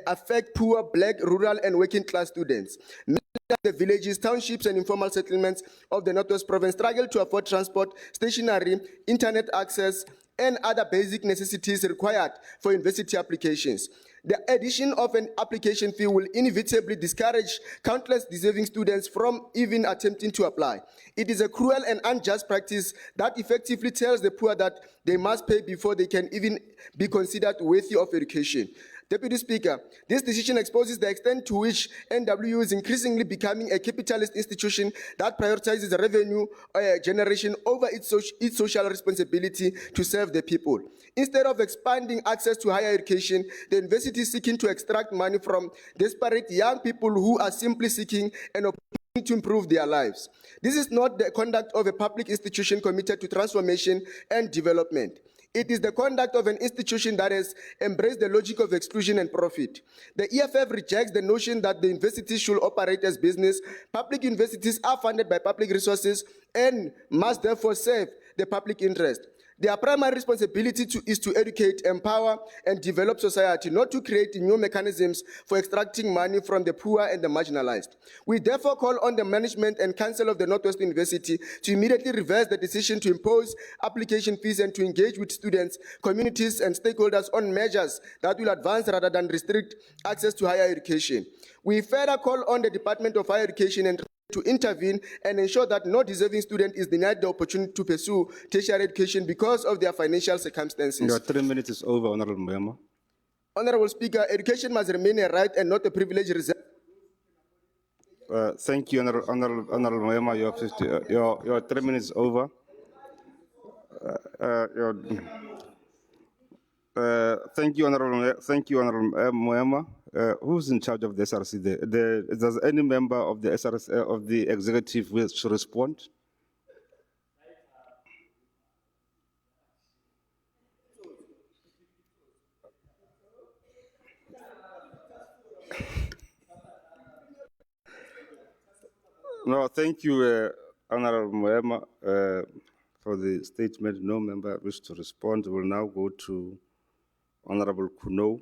affect poor, black, rural, and working class students. Many of the villages, townships, and informal settlements of the Northwest Province struggle to afford transport, stationery, internet access, and other basic necessities required for university applications. The addition of an application fee will inevitably discourage countless deserving students from even attempting to apply. It is a cruel and unjust practice that effectively tells the poor that they must pay before they can even be considered worthy of education. Deputy Speaker, this decision exposes the extent to which NW is increasingly becoming a capitalist institution that prioritizes revenue generation over its social responsibility to serve the people. Instead of expanding access to higher education, the university is seeking to extract money from desperate young people who are simply seeking an opportunity to improve their lives. This is not the conduct of a public institution committed to transformation and development. It is the conduct of an institution that has embraced the logic of exclusion and profit. The EFF rejects the notion that the universities should operate as business. Public universities are funded by public resources and must therefore serve the public interest. Their primary responsibility is to educate, empower, and develop society, not to create new mechanisms for extracting money from the poor and the marginalized. We therefore call on the management and council of the Northwest University to immediately reverse the decision to impose application fees and to engage with students, communities, and stakeholders on measures that will advance rather than restrict access to higher education. We further call on the Department of Higher Education and to intervene and ensure that no deserving student is denied the opportunity to pursue tertiary education because of their financial circumstances. Your 3 minutes is over, Honorable Mmabatho. Honorable Speaker, education must remain a right and not a privilege reserved. Thank you, Honorable Mmabatho. Your 3 minutes is over. Thank you, Honorable Mmabatho. Who's in charge of the SRC there? Does any member of the SRC of the executive wish to respond? No, thank you, Honorable Mmabatho, for the statement. No member wish to respond. We'll now go to Honorable Kuno.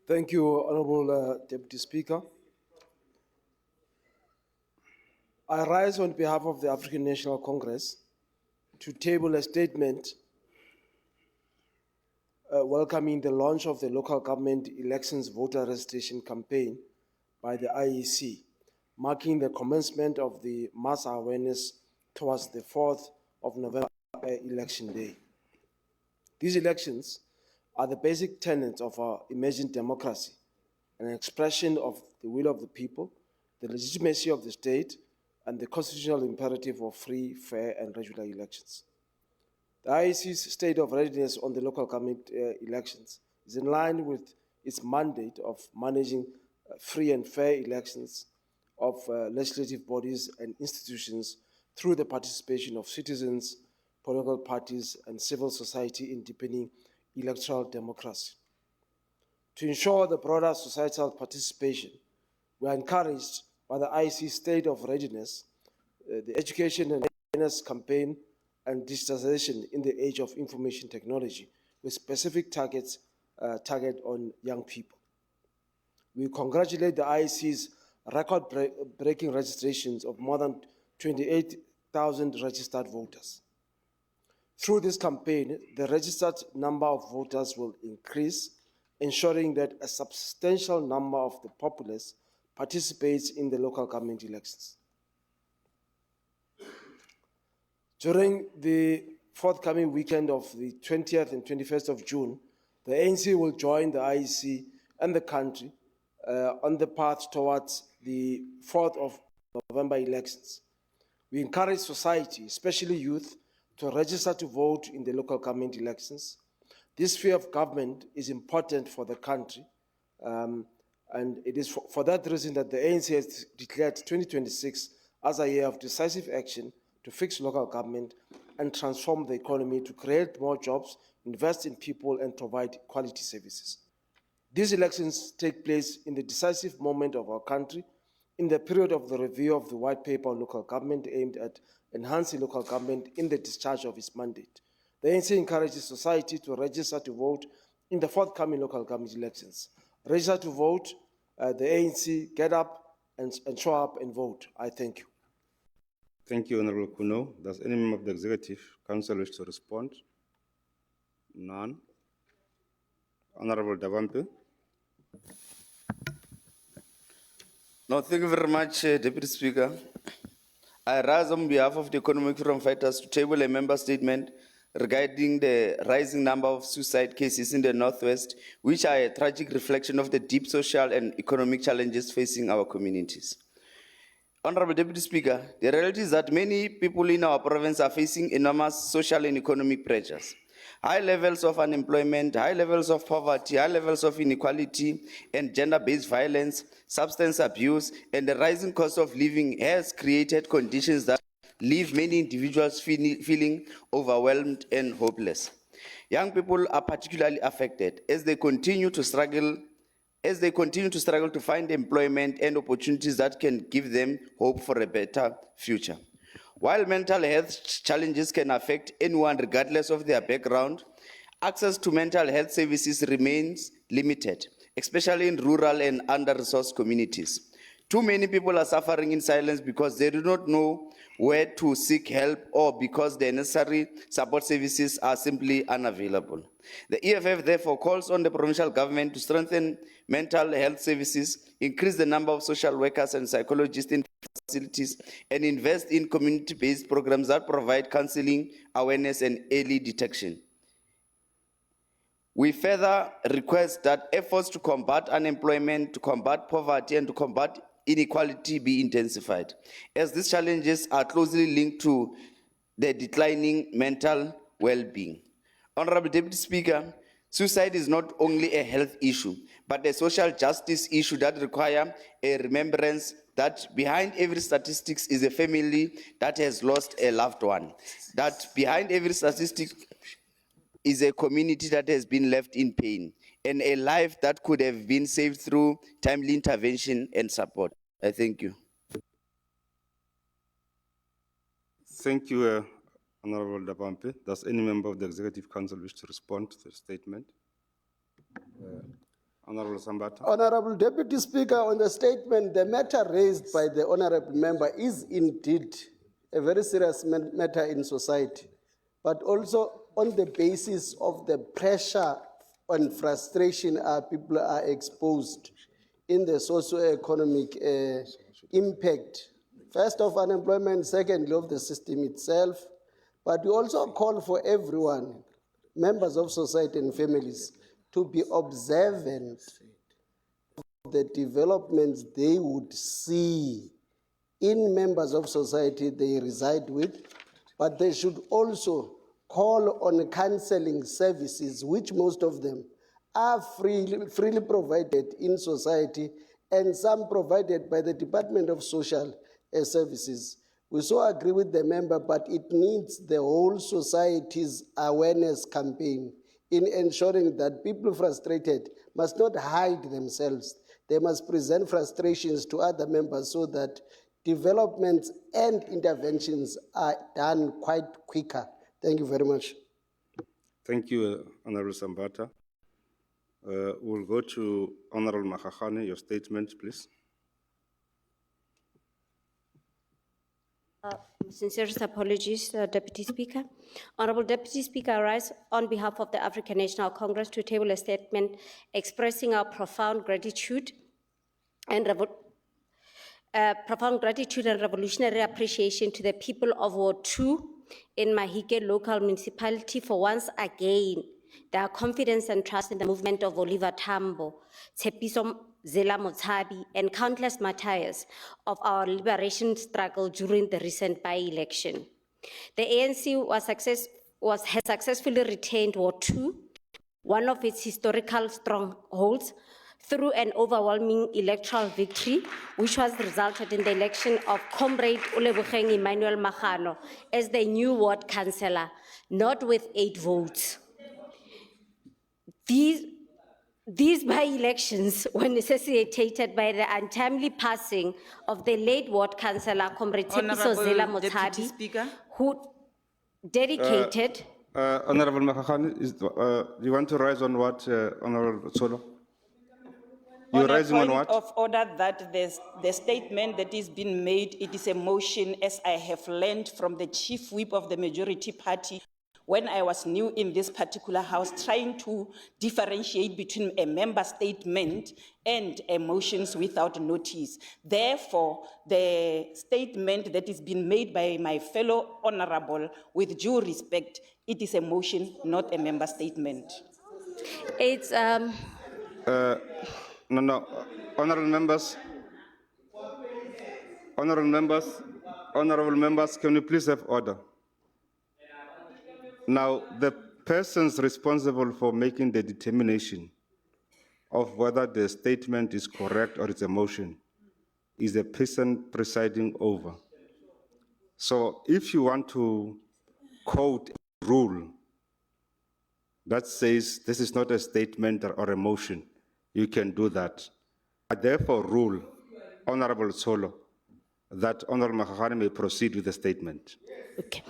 Thank you, Honorable Deputy Speaker. I rise on behalf of the African National Congress to table a statement welcoming the launch of the local government elections voter registration campaign by the IEC, marking the commencement of the mass awareness towards the 4th of November election day. These elections are the basic tenets of our emerging democracy, an expression of the will of the people, the legitimacy of the state, and the constitutional imperative of free, fair, and regular elections. The IEC's state of readiness on the local government elections is in line with its mandate of managing free and fair elections of legislative bodies and institutions through the participation of citizens, political parties, and civil society in deepening electoral democracy. To ensure the broader societal participation, we are encouraged by the IEC state of readiness, the education and awareness campaign, and digitization in the age of information technology, with specific target on young people. We congratulate the IEC's record-breaking registrations of more than 28,000 registered voters. Through this campaign, the registered number of voters will increase, ensuring that a substantial number of the populace participates in the local government elections. During the forthcoming weekend of the 20th and 21st of June, the ANC will join the IEC and the country on the path towards the 4th of November elections. We encourage society, especially youth, to register to vote in the local government elections. This sphere of government is important for the country, and it is for that reason that the ANC has declared 2026 as a year of decisive action to fix local government and transform the economy to create more jobs, invest in people, and provide quality services. These elections take place in the decisive moment of our country, in the period of the review of the white paper on local government aimed at enhancing local government in the discharge of its mandate. The ANC encourages society to register to vote in the forthcoming local government elections. Register to vote, the ANC, get up and show up and vote. I thank you. Thank you, Honorable Kuno. Does any member of the Executive Council wish to respond? None. Honorable Davampe. No, thank you very much, Deputy Speaker. I rise on behalf of the Economic Freedom Fighters to table a member statement regarding the rising number of suicide cases in the Northwest, which are a tragic reflection of the deep social and economic challenges facing our communities. Honorable Deputy Speaker, the reality is that many people in our province are facing enormous social and economic pressures. High levels of unemployment, high levels of poverty, high levels of inequality and gender-based violence, substance abuse, and the rising cost of living has created conditions that leave many individuals feeling overwhelmed and hopeless. Young people are particularly affected as they continue to struggle to find employment and opportunities that can give them hope for a better future. While mental health challenges can affect anyone regardless of their background, access to mental health services remains limited, especially in rural and under-resourced communities. Too many people are suffering in silence because they do not know where to seek help or because the necessary support services are simply unavailable. The EFF therefore calls on the provincial government to strengthen mental health services, increase the number of social workers and psychologists in facilities, and invest in community-based programs that provide counseling, awareness, and early detection. We further request that efforts to combat unemployment, to combat poverty, and to combat inequality be intensified, as these challenges are closely linked to the declining mental well-being. Honorable Deputy Speaker, suicide is not only a health issue, but a social justice issue that requires a remembrance that behind every statistics is a family that has lost a loved one, that behind every statistic is a community that has been left in pain, and a life that could have been saved through timely intervention and support. I thank you. Thank you, Honorable Davampe. Does any member of the Executive Council wish to respond to the statement? Honorable Mmabatho. Honorable Deputy Speaker, on the statement, the matter raised by the honorable member is indeed a very serious matter in society, but also on the basis of the pressure and frustration people are exposed in the socio-economic impact, first of unemployment, secondly of the system itself, but we also call for everyone, members of society and families, to be observant of the developments they would see in members of society they reside with, but they should also call on counseling services, which most of them are freely provided in society, and some provided by the Department of Social Services. We so agree with the member, but it needs the whole society's awareness campaign in ensuring that people frustrated must not hide themselves. They must present frustrations to other members so that developments and interventions are done quite quicker. Thank you very much. Thank you, Honorable Mmabatho. We'll go to Honorable Mahikeng. Your statement, please. Sincerest apologies, Deputy Speaker. Honorable Deputy Speaker, I rise on behalf of the African National Congress to table a statement expressing our profound gratitude and revolutionary appreciation to the people of Ward 2 in Mahikeng local municipality for once again their confidence and trust in the movement of Oliver Tambo, Tshepiso Zela Motsabi, and countless martyrs of our liberation struggle during the recent by-election. The ANC has successfully retained Ward 2, one of its historical strongholds, through an overwhelming electoral victory, which was resulted in the election of Comrade Olebogeng Emmanuel Magano as the new ward councillor, not with 8 votes. These by-elections were necessitated by the untimely passing of the late ward councillor, Comrade Tshepiso Zela Motsabi, who dedicated... Honorable Mahikeng, you want to rise on what, Honorable Solo? You're rising on what? Of order that the statement that is being made, it is a motion, as I have learned from the chief whip of the majority party when I was new in this particular house, trying to differentiate between a member statement and motions without notice. Therefore, the statement that is being made by my fellow honorable, with due respect, it is a motion, not a member statement. It's... No, honorable members, can you please have order? Now, the persons responsible for making the determination of whether the statement is correct or it's a motion is the person presiding over. So if you want to quote a rule that says this is not a statement or a motion, you can do that. I therefore rule, Honorable Solo, that Honorable Mahikeng may proceed with the statement. Okay.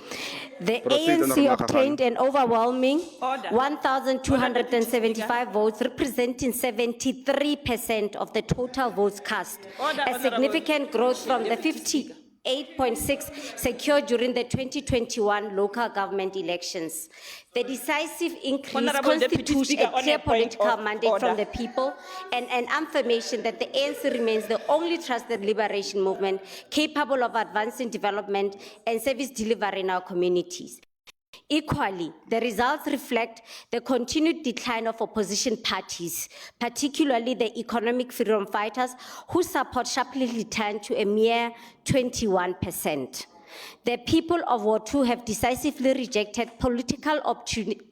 The ANC obtained an overwhelming 1,275 votes, representing 73% of the total votes cast, a significant growth from the 58.6 secured during the 2021 local government elections. The decisive increase constitutes a clear political mandate from the people and an affirmation that the ANC remains the only trusted liberation movement capable of advancing development and service delivery in our communities. Equally, the results reflect the continued decline of opposition parties, particularly the economic freedom fighters, whose support sharply returned to a mere 21%. The people of Ward 2 have decisively rejected political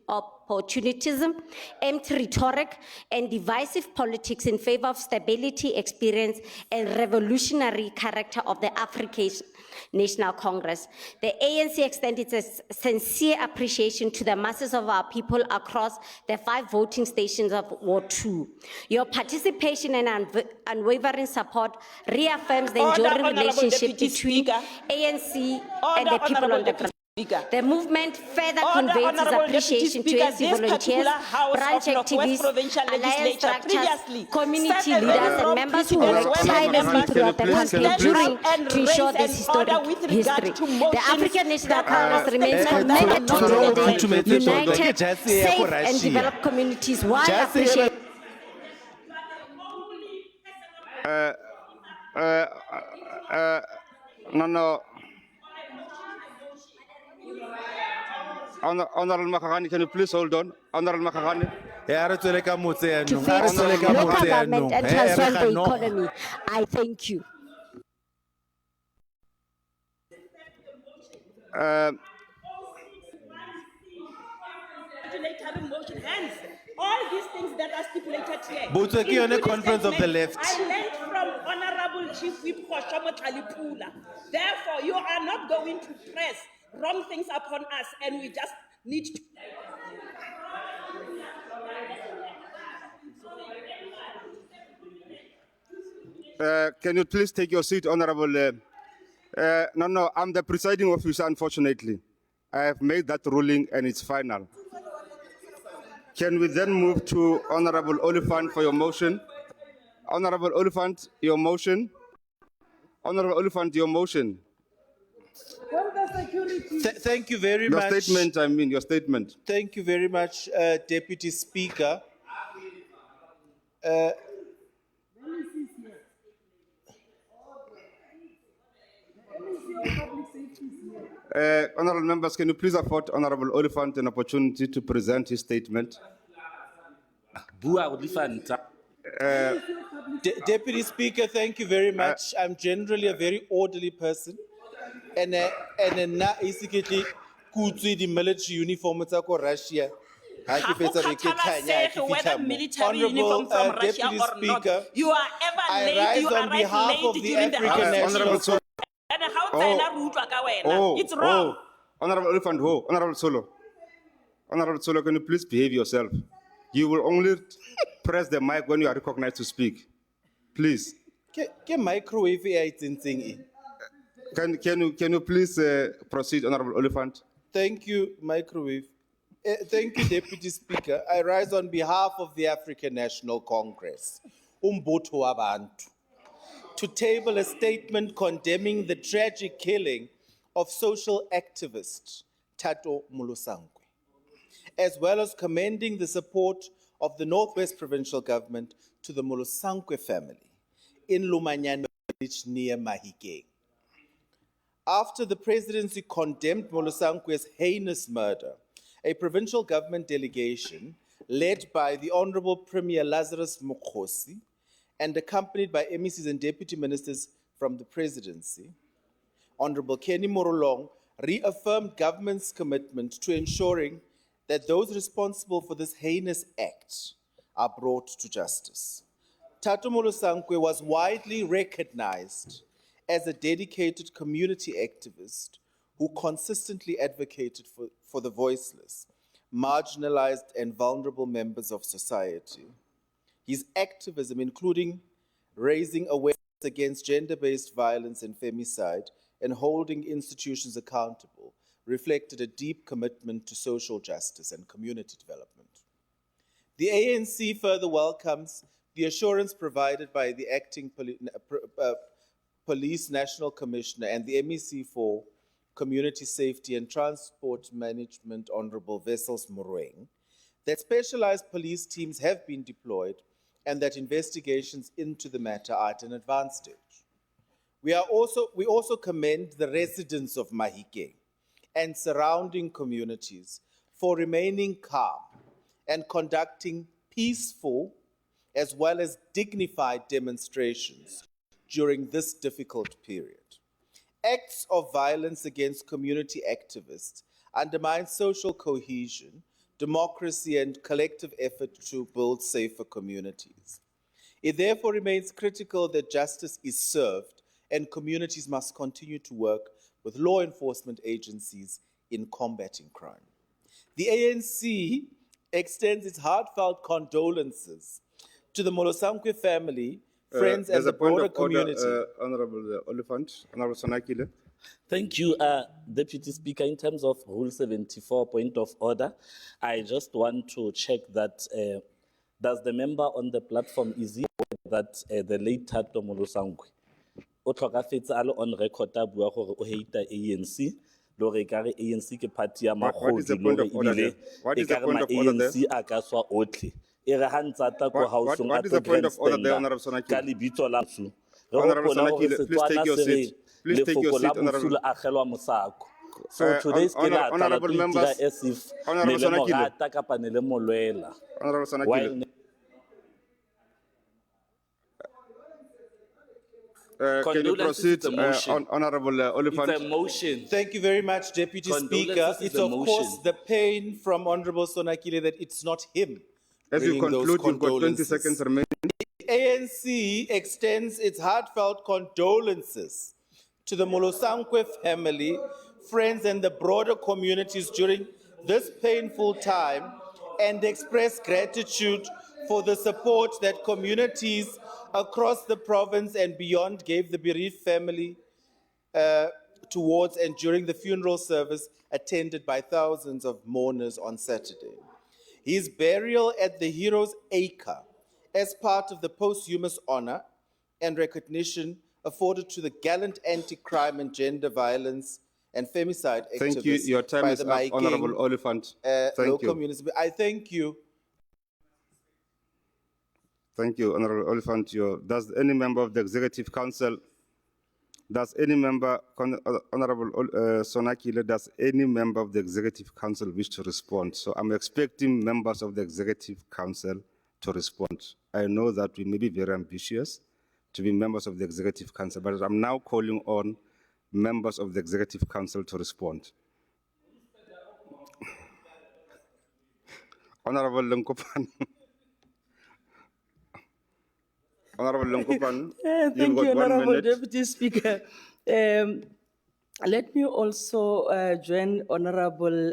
opportunism, empty rhetoric, and divisive politics in favor of stability, experience, and revolutionary character of the African National Congress. The ANC extends its sincere appreciation to the masses of our people across the 5 voting stations of Ward 2. Your participation and unwavering support reaffirms the enduring relationship between ANC and the people on the ground. The movement further conveys its appreciation to ANC volunteers, branch activists, alliance structures, community leaders, and members who work tirelessly throughout the campaign to ensure this historic history. The African National Congress remains committed to building united, safe, and developed communities while appreciating. No. Honorable Mahikeng, can you please hold on? Honorable Mahikeng. To fix local government and transform the economy. I thank you. All these things that are stipulated here. Butsweki on a conference of the left. I learned from Honorable Chief Whip Khoshomo Tlalipula. Therefore, you are not going to press wrong things upon us, and we just need to. Can you please take your seat, Honorable? No, I'm the presiding officer, unfortunately. I have made that ruling and it's final. Can we then move to Honorable Oliphant for your motion? Honorable Oliphant, your motion. Honorable Oliphant, your motion. Thank you very Your much. statement, I mean, your statement. Thank you very much, Deputy Speaker. Honorable members, can you please afford Honorable Oliphant an opportunity to present his statement? Bua Olifanta. Deputy Speaker, thank you very much. I'm generally a very orderly person. And na isikitli kutswi di military uniform tsa ko Russia. Ha ke fetsa be ke tlhanya, ha ke fihla mo. Honorable Deputy Speaker, You are ever I late. rise You on arrive behalf late of the during the African House National sessions. And how tsena re utlwa ka wena. It's wrong. Honorable Oliphant, Honorable Solo. Honorable Solo, can you please behave yourself? You will only press the mic when you are recognized to speak. Please. Ke microwave e a itsentseng e. Can you please proceed, Honorable Oliphant? Thank you, microwave. Thank you, Deputy Speaker. I rise on behalf of the African National Congress, Umbutho wabantu, to table a statement condemning the tragic killing of social activist Tato Mulusankwe, as well as commending the support of the Northwest Provincial Government to the Mulusankwe family in Lumanyana village near Mahikeng. After the presidency condemned Molusankwe's heinous murder, a provincial government delegation led by the Honorable Premier Lazarus Mokhosi and accompanied by MECs and deputy ministers from the presidency, Honorable Kenny Morolong reaffirmed government's commitment to ensuring that those responsible for this heinous act are brought to justice. Tato Molusankwe was widely recognized as a dedicated community activist who consistently advocated for the voiceless, marginalized, and vulnerable members of society. His activism, including raising awareness against gender-based violence and femicide and holding institutions accountable, reflected a deep commitment to social justice and community development. The ANC further welcomes the assurance provided by the acting Police National Commissioner and the MEC for Community Safety and Transport Management, Honorable Wessels Morueng, that specialized police teams have been deployed and that investigations into the matter are at an advanced stage. We also commend the residents of Mahikeng and surrounding communities for remaining calm and conducting peaceful as well as dignified demonstrations during this difficult period. Acts of violence against community activists undermine social cohesion, democracy, and collective effort to build safer communities. It therefore remains critical that justice is served and communities must continue to work with law enforcement agencies in combating crime. The ANC extends its heartfelt condolences to the Molosankwe family, friends, and the broader community. Honorable Oliphant, Honorable Sonakile. Thank you, Deputy Speaker. In terms of Rule 74, point of order, I just want to check that does the member on the platform is he aware that the late Tato Molosankwe o tlhokafetse a le on record a bua gore o hate ANC lo re ka re ANC ke party ya magodu lo re ebile e ka re ma ANC a ka swa otlhe e re ha ntsa ta ko hausong a to grandstand ka lebitso la msu re gopola gore Setswana se re lefoko la mosula a gelwa mosako. So today's kela tla la tira as if ne le mo rata kapa ne le mo lwela. Can you proceed, Honorable Oliphant? It's a motion. Thank you very much, Deputy Speaker. It's of course the pain from Honorable Sonakile that it's not him. As you conclude, you've got 20 seconds remaining. The ANC extends its heartfelt condolences to the Molosankwe family, friends, and the broader communities during this painful time and express gratitude for the support that communities across the province and beyond gave the bereaved family towards and during the funeral service attended by thousands of mourners on Saturday. His burial at the Heroes' Acre as part of the posthumous honor and recognition afforded to the gallant anti-crime and gender violence and femicide Thank you. activists Your time by is the up, Mahikeng, Honorable Oliphant. Thank local you. municipality. I thank you. Thank you, Honorable Oliphant. Does any member of the Executive Council, Honorable Sonakile, does any member of the Executive Council wish to respond? So I'm expecting members of the Executive Council to respond. I know that we may be very ambitious to be members of the Executive Council, but I'm now calling on members of the Executive Council to respond. Honorable Lenkopan. Honorable Lenkopan, you've Thank got you, 1 Honorable minute. Deputy Speaker. Let me also join Honorable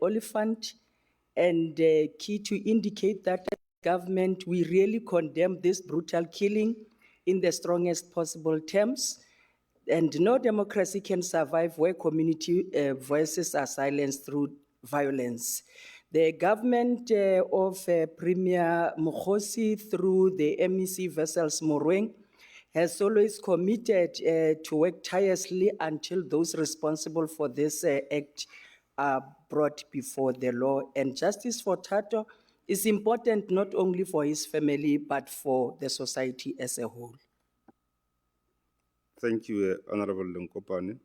Oliphant and Key to indicate that as government, we really condemn this brutal killing in the strongest possible terms. And no democracy can survive where community voices are silenced through violence. The government of Premier Mokhosi through the MEC Vessels Morweng has always committed to work tirelessly until those responsible for this act are brought before the law. And justice for Tato is important not only for his family, but for the society as a whole. Thank you, Honorable Lenkopane.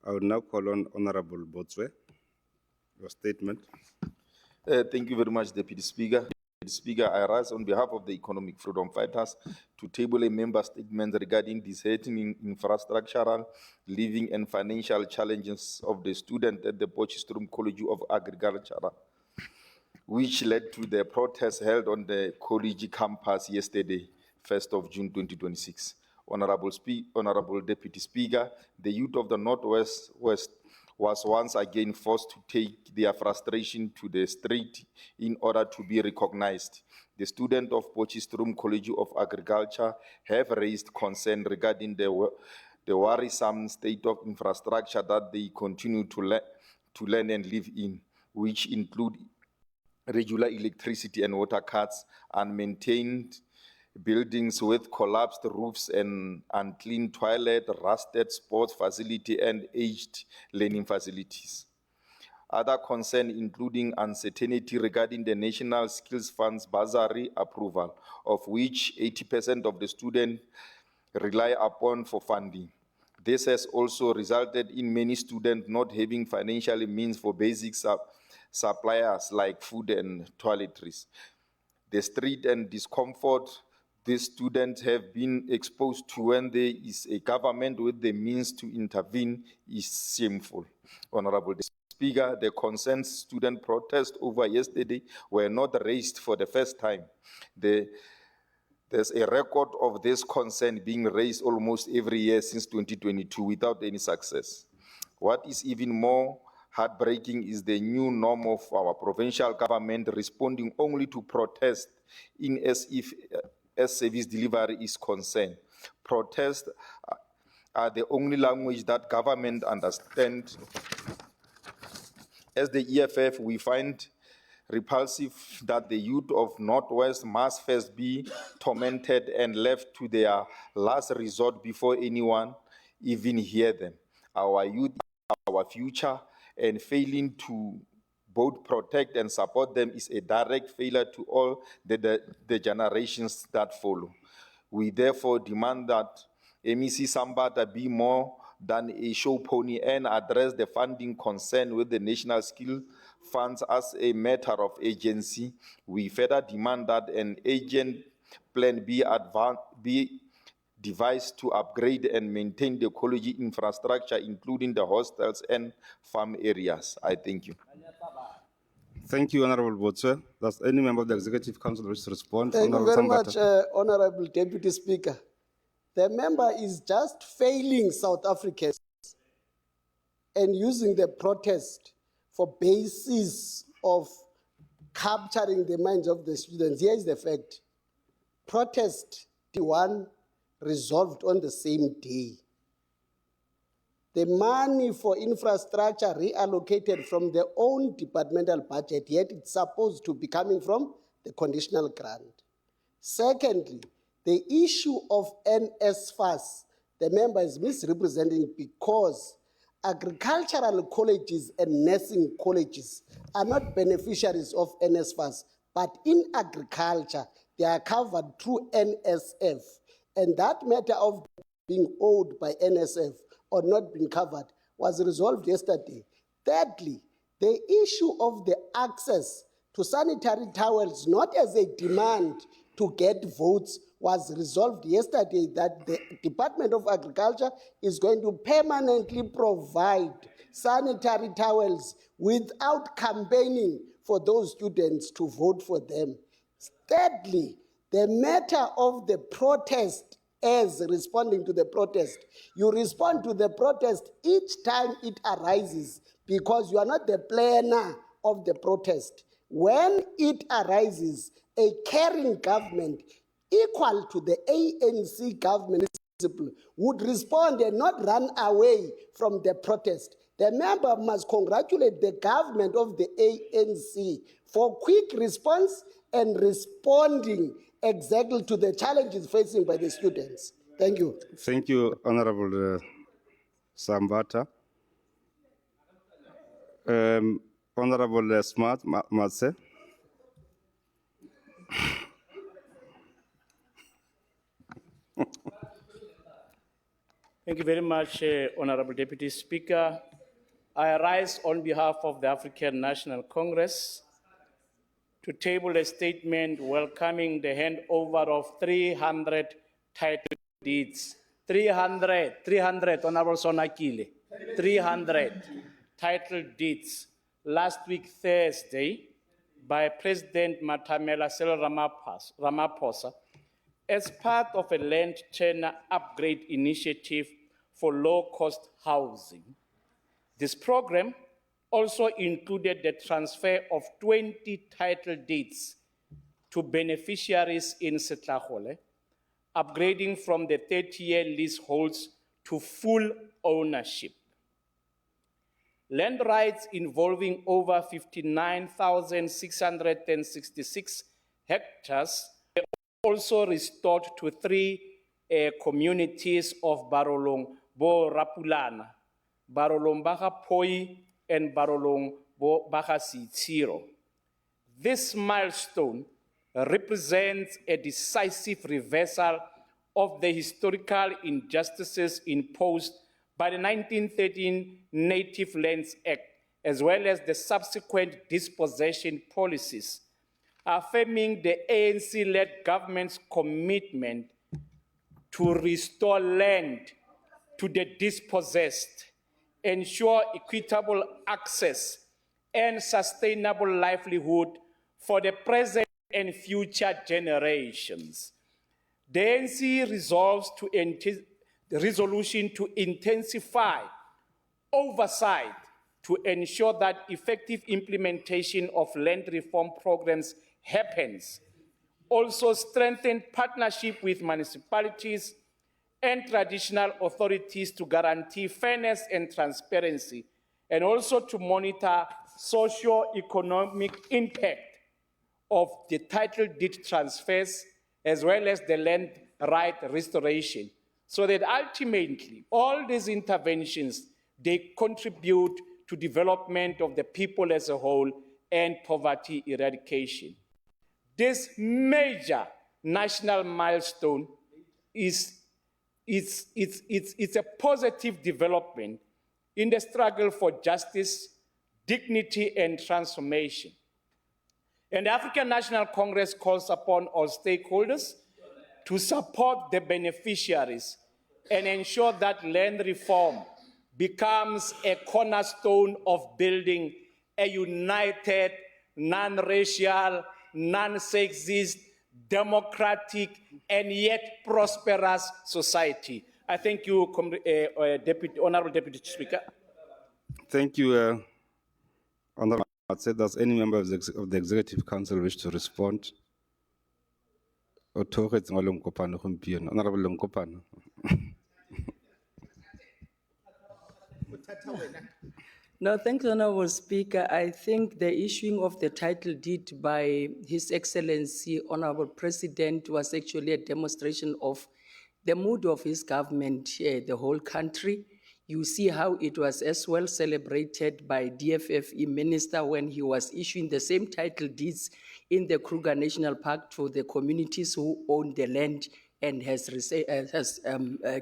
I will now call on Honorable Botswe. Your statement. Thank you very much, Deputy Speaker. Deputy Speaker, I rise on behalf of the economic freedom fighters to table a member statement regarding disheartening infrastructural, living and financial challenges of the student at the Potchefstroom College of Agriculture, which led to the protest held on the college campus yesterday, 1st of June 2026. Honorable Deputy Speaker, the youth of the Northwest was once again forced to take their frustration to the street in order to be recognized. The students of Potchefstroom College of Agriculture have raised concern regarding the worrisome state of infrastructure that they continue to learn and live in, which include regular electricity and water cuts, unmaintained buildings with collapsed roofs and unclean toilet, rusted sports facility, and aged learning facilities. Other concerns including uncertainty regarding the National Skills Fund's bursary approval, of which 80% of the students rely upon for funding. This has also resulted in many students not having financial means for basic suppliers like food and toiletries. The street and discomfort these students have been exposed to when there is a government with the means to intervene is shameful. Honorable Speaker, the concerned student protests over yesterday were not raised for the first time. There's a record of this concern being raised almost every year since 2022 without any success. What is even more heartbreaking is the new norm of our provincial government responding only to protest in as service delivery is concerned. Protests are the only language that government understands. As the EFF, we find repulsive that the youth of Northwest must first be tormented and left to their last resort before anyone even hear them. Our youth is our future, and failing to both protect and support them is a direct failure to all the generations that follow. We therefore demand that MEC Mmabatho be more than a show pony and address the funding concern with the National Skill Funds as a matter of agency. We further demand that an agent plan be devised to upgrade and maintain the college infrastructure, including the hostels and farm areas. I thank you. Thank you, Honorable Botswe. Does any member of the Executive Council wish to respond? Thank you Honorable very Mmabatho. much, Honorable Deputy Speaker. The member is just failing South Africans and using the protest for basis of capturing the minds of the students. Here is the fact. Protest T1 resolved on the same day. The money for infrastructure reallocated from their own departmental budget, yet it's supposed to be coming from the conditional grant. Secondly, the issue of NSFAS, the member is misrepresenting because agricultural colleges and nursing colleges are not beneficiaries of NSFAS, but in agriculture, they are covered through NSF. And that matter of being owed by NSF or not being covered was resolved yesterday. Thirdly, the issue of the access to sanitary towels, not as a demand to get votes, was resolved yesterday that the Department of Agriculture is going to permanently provide sanitary towels without campaigning for those students to vote for them. Thirdly, the matter of the protest as responding to the protest. You respond to the protest each time it arises because you are not the planner of the protest. When it arises, a caring government equal to the ANC government would respond and not run away from the protest. The member must congratulate the government of the ANC for quick response and responding exactly to the challenges facing by the students. Thank you. Thank you, Honorable Sambata. Honorable Smart Matse. Thank you very much, Honorable Deputy Speaker. I rise on behalf of the African National Congress to table a statement welcoming the handover of 300 title deeds. 300, Honorable Sonakile, 300 title deeds last week, Thursday, by President Matamela Cyril Ramaphosa as part of a land tenure upgrade initiative for low-cost housing. This program also included the transfer of 20 title deeds to beneficiaries in Setlagole, upgrading from the 30-year leaseholds to full ownership. Land rights involving over 59,666 hectares were also restored to 3 communities of Barolong Bo Rapulana, Barolong Baga Poi, and Barolong Bo Baga Sitiro. This milestone represents a decisive reversal of the historical injustices imposed by the 1913 Native Lands Act, as well as the subsequent dispossession policies, affirming the ANC-led government's commitment to restore land to the dispossessed, ensure equitable access and sustainable livelihood for the present and future generations. The ANC resolves to the resolution to intensify oversight to ensure that effective implementation of land reform programs happens. Also strengthen partnership with municipalities and traditional authorities to guarantee fairness and transparency, and also to monitor socio-economic impact of the title deed transfers as well as the land right restoration, so that ultimately all these interventions, they contribute to development of the people as a whole and poverty eradication. This major national milestone is a positive development in the struggle for justice, dignity, and transformation. And the African National Congress calls upon all stakeholders to support the beneficiaries and ensure that land reform becomes a cornerstone of building a united, non-racial, non-sexist, democratic, and yet prosperous society. I thank you, Honorable Deputy Speaker. Thank you, Honorable Matse. Does any member of the Executive Council wish to respond? Honorable Longkopane. No, thanks, Honorable Speaker. I think the issuing of the title deed by His Excellency, Honorable President, was actually a demonstration of the mood of his government, the whole country. You see how it was as well celebrated by DFFE Minister when he was issuing the same title deeds in the Kruger National Park to the communities who own the land and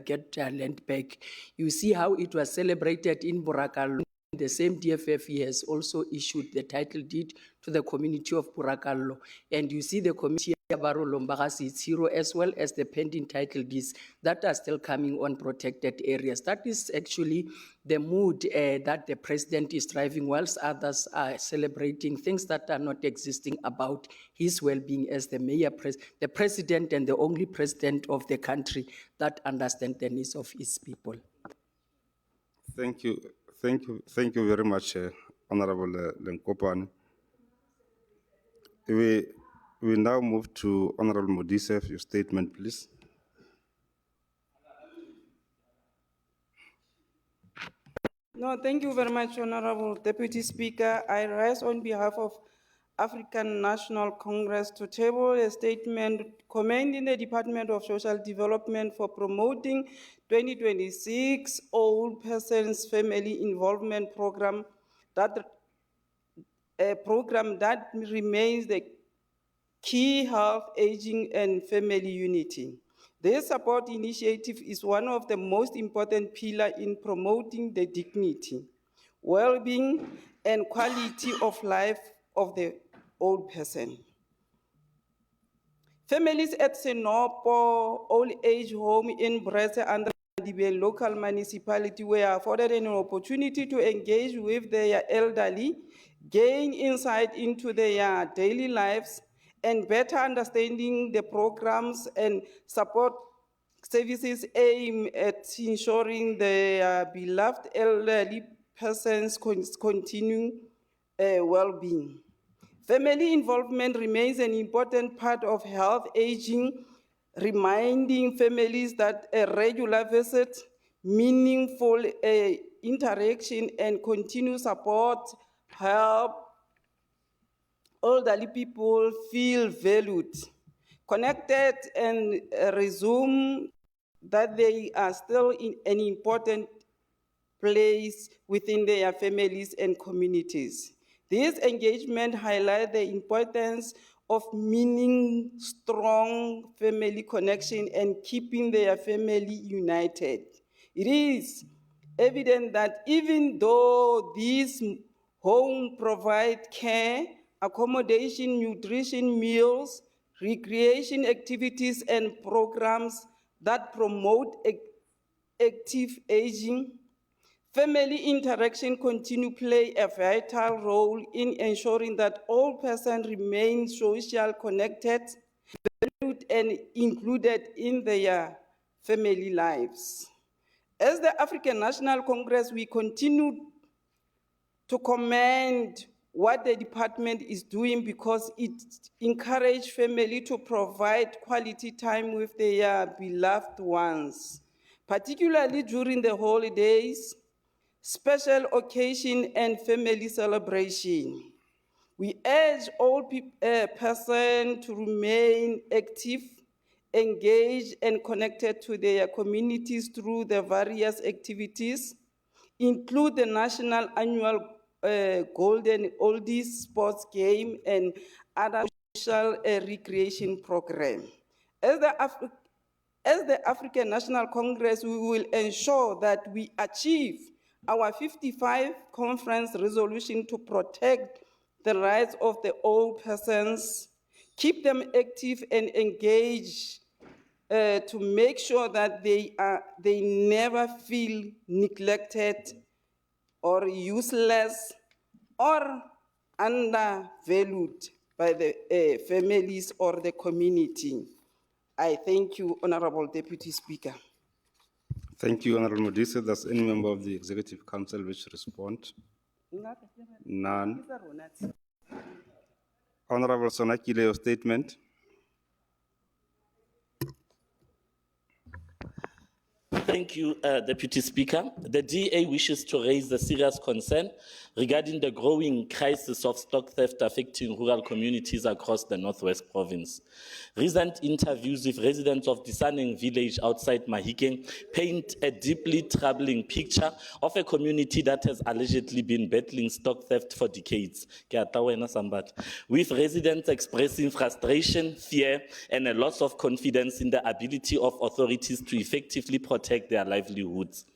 get their land back. You see how it was celebrated in Burakalo. The same DFFE has also issued the title deed to the community of Burakallo. And you see the community of Baro Lombagasi Tsiro as well as the pending title deeds that are still coming on protected areas. That is actually the mood that the president is driving, whilst others are celebrating things that are not existing about his well-being as the the president and the only president of the country that understands the needs of his people. Thank you. Thank you very much, Honorable Lenkopane. We now move to Honorable Modise. Your statement, please. No, thank you very much, Honorable Deputy Speaker. I rise on behalf of African National Congress to table a statement commending the Department of Social Development for promoting 2026 Old Persons Family Involvement Program, a program that remains the key health, aging, and family unity. This support initiative is one of the most important pillars in promoting the dignity, well-being, and quality of life of the old person. Families at Senopo Old Age Home in Brese and the local municipality were afforded an opportunity to engage with their elderly, gain insight into their daily lives, and better understanding the programs and support services aim at ensuring their beloved elderly persons continuing well-being. Family involvement remains an important part of health aging, reminding families that a regular visit, meaningful interaction, and continued support help elderly people feel valued, connected, and resume that they are still in an important place within their families and communities. This engagement highlights the importance of meaning strong family connection and keeping their family united. It is evident that even though these homes provide care, accommodation, nutrition, meals, recreation activities, and programs that promote active aging, family interaction continue to play a vital role in ensuring that all persons remain socially connected, valued, and included in their family lives. As the African National Congress, we continue to commend what the department is doing because it encourages family to provide quality time with their beloved ones, particularly during the holidays, special occasion, and family celebration. We urge all persons to remain active, engaged, and connected to their communities through the various activities, include the National Annual Golden Oldies Sports Game and other social recreation program. As the African National Congress, we will ensure that we achieve our 55 conference resolution to protect the rights of the old persons, keep them active and engaged to make sure that they never feel neglected or useless or undervalued by the families or the community. I thank you, Honorable Deputy Speaker. Thank you, Honorable Modise. Does any member of the Executive Council wish to respond? None. Honorable Sonakile, your statement. Thank you, Deputy Speaker. The DA wishes to raise a serious concern regarding the growing crisis of stock theft affecting rural communities across the Northwest Province. Recent interviews with residents of Disaneng village outside Mahikeng paint a deeply troubling picture of a community that has allegedly been battling stock theft for decades. With residents expressing frustration, fear, and a loss of confidence in the ability of authorities to effectively protect their livelihoods.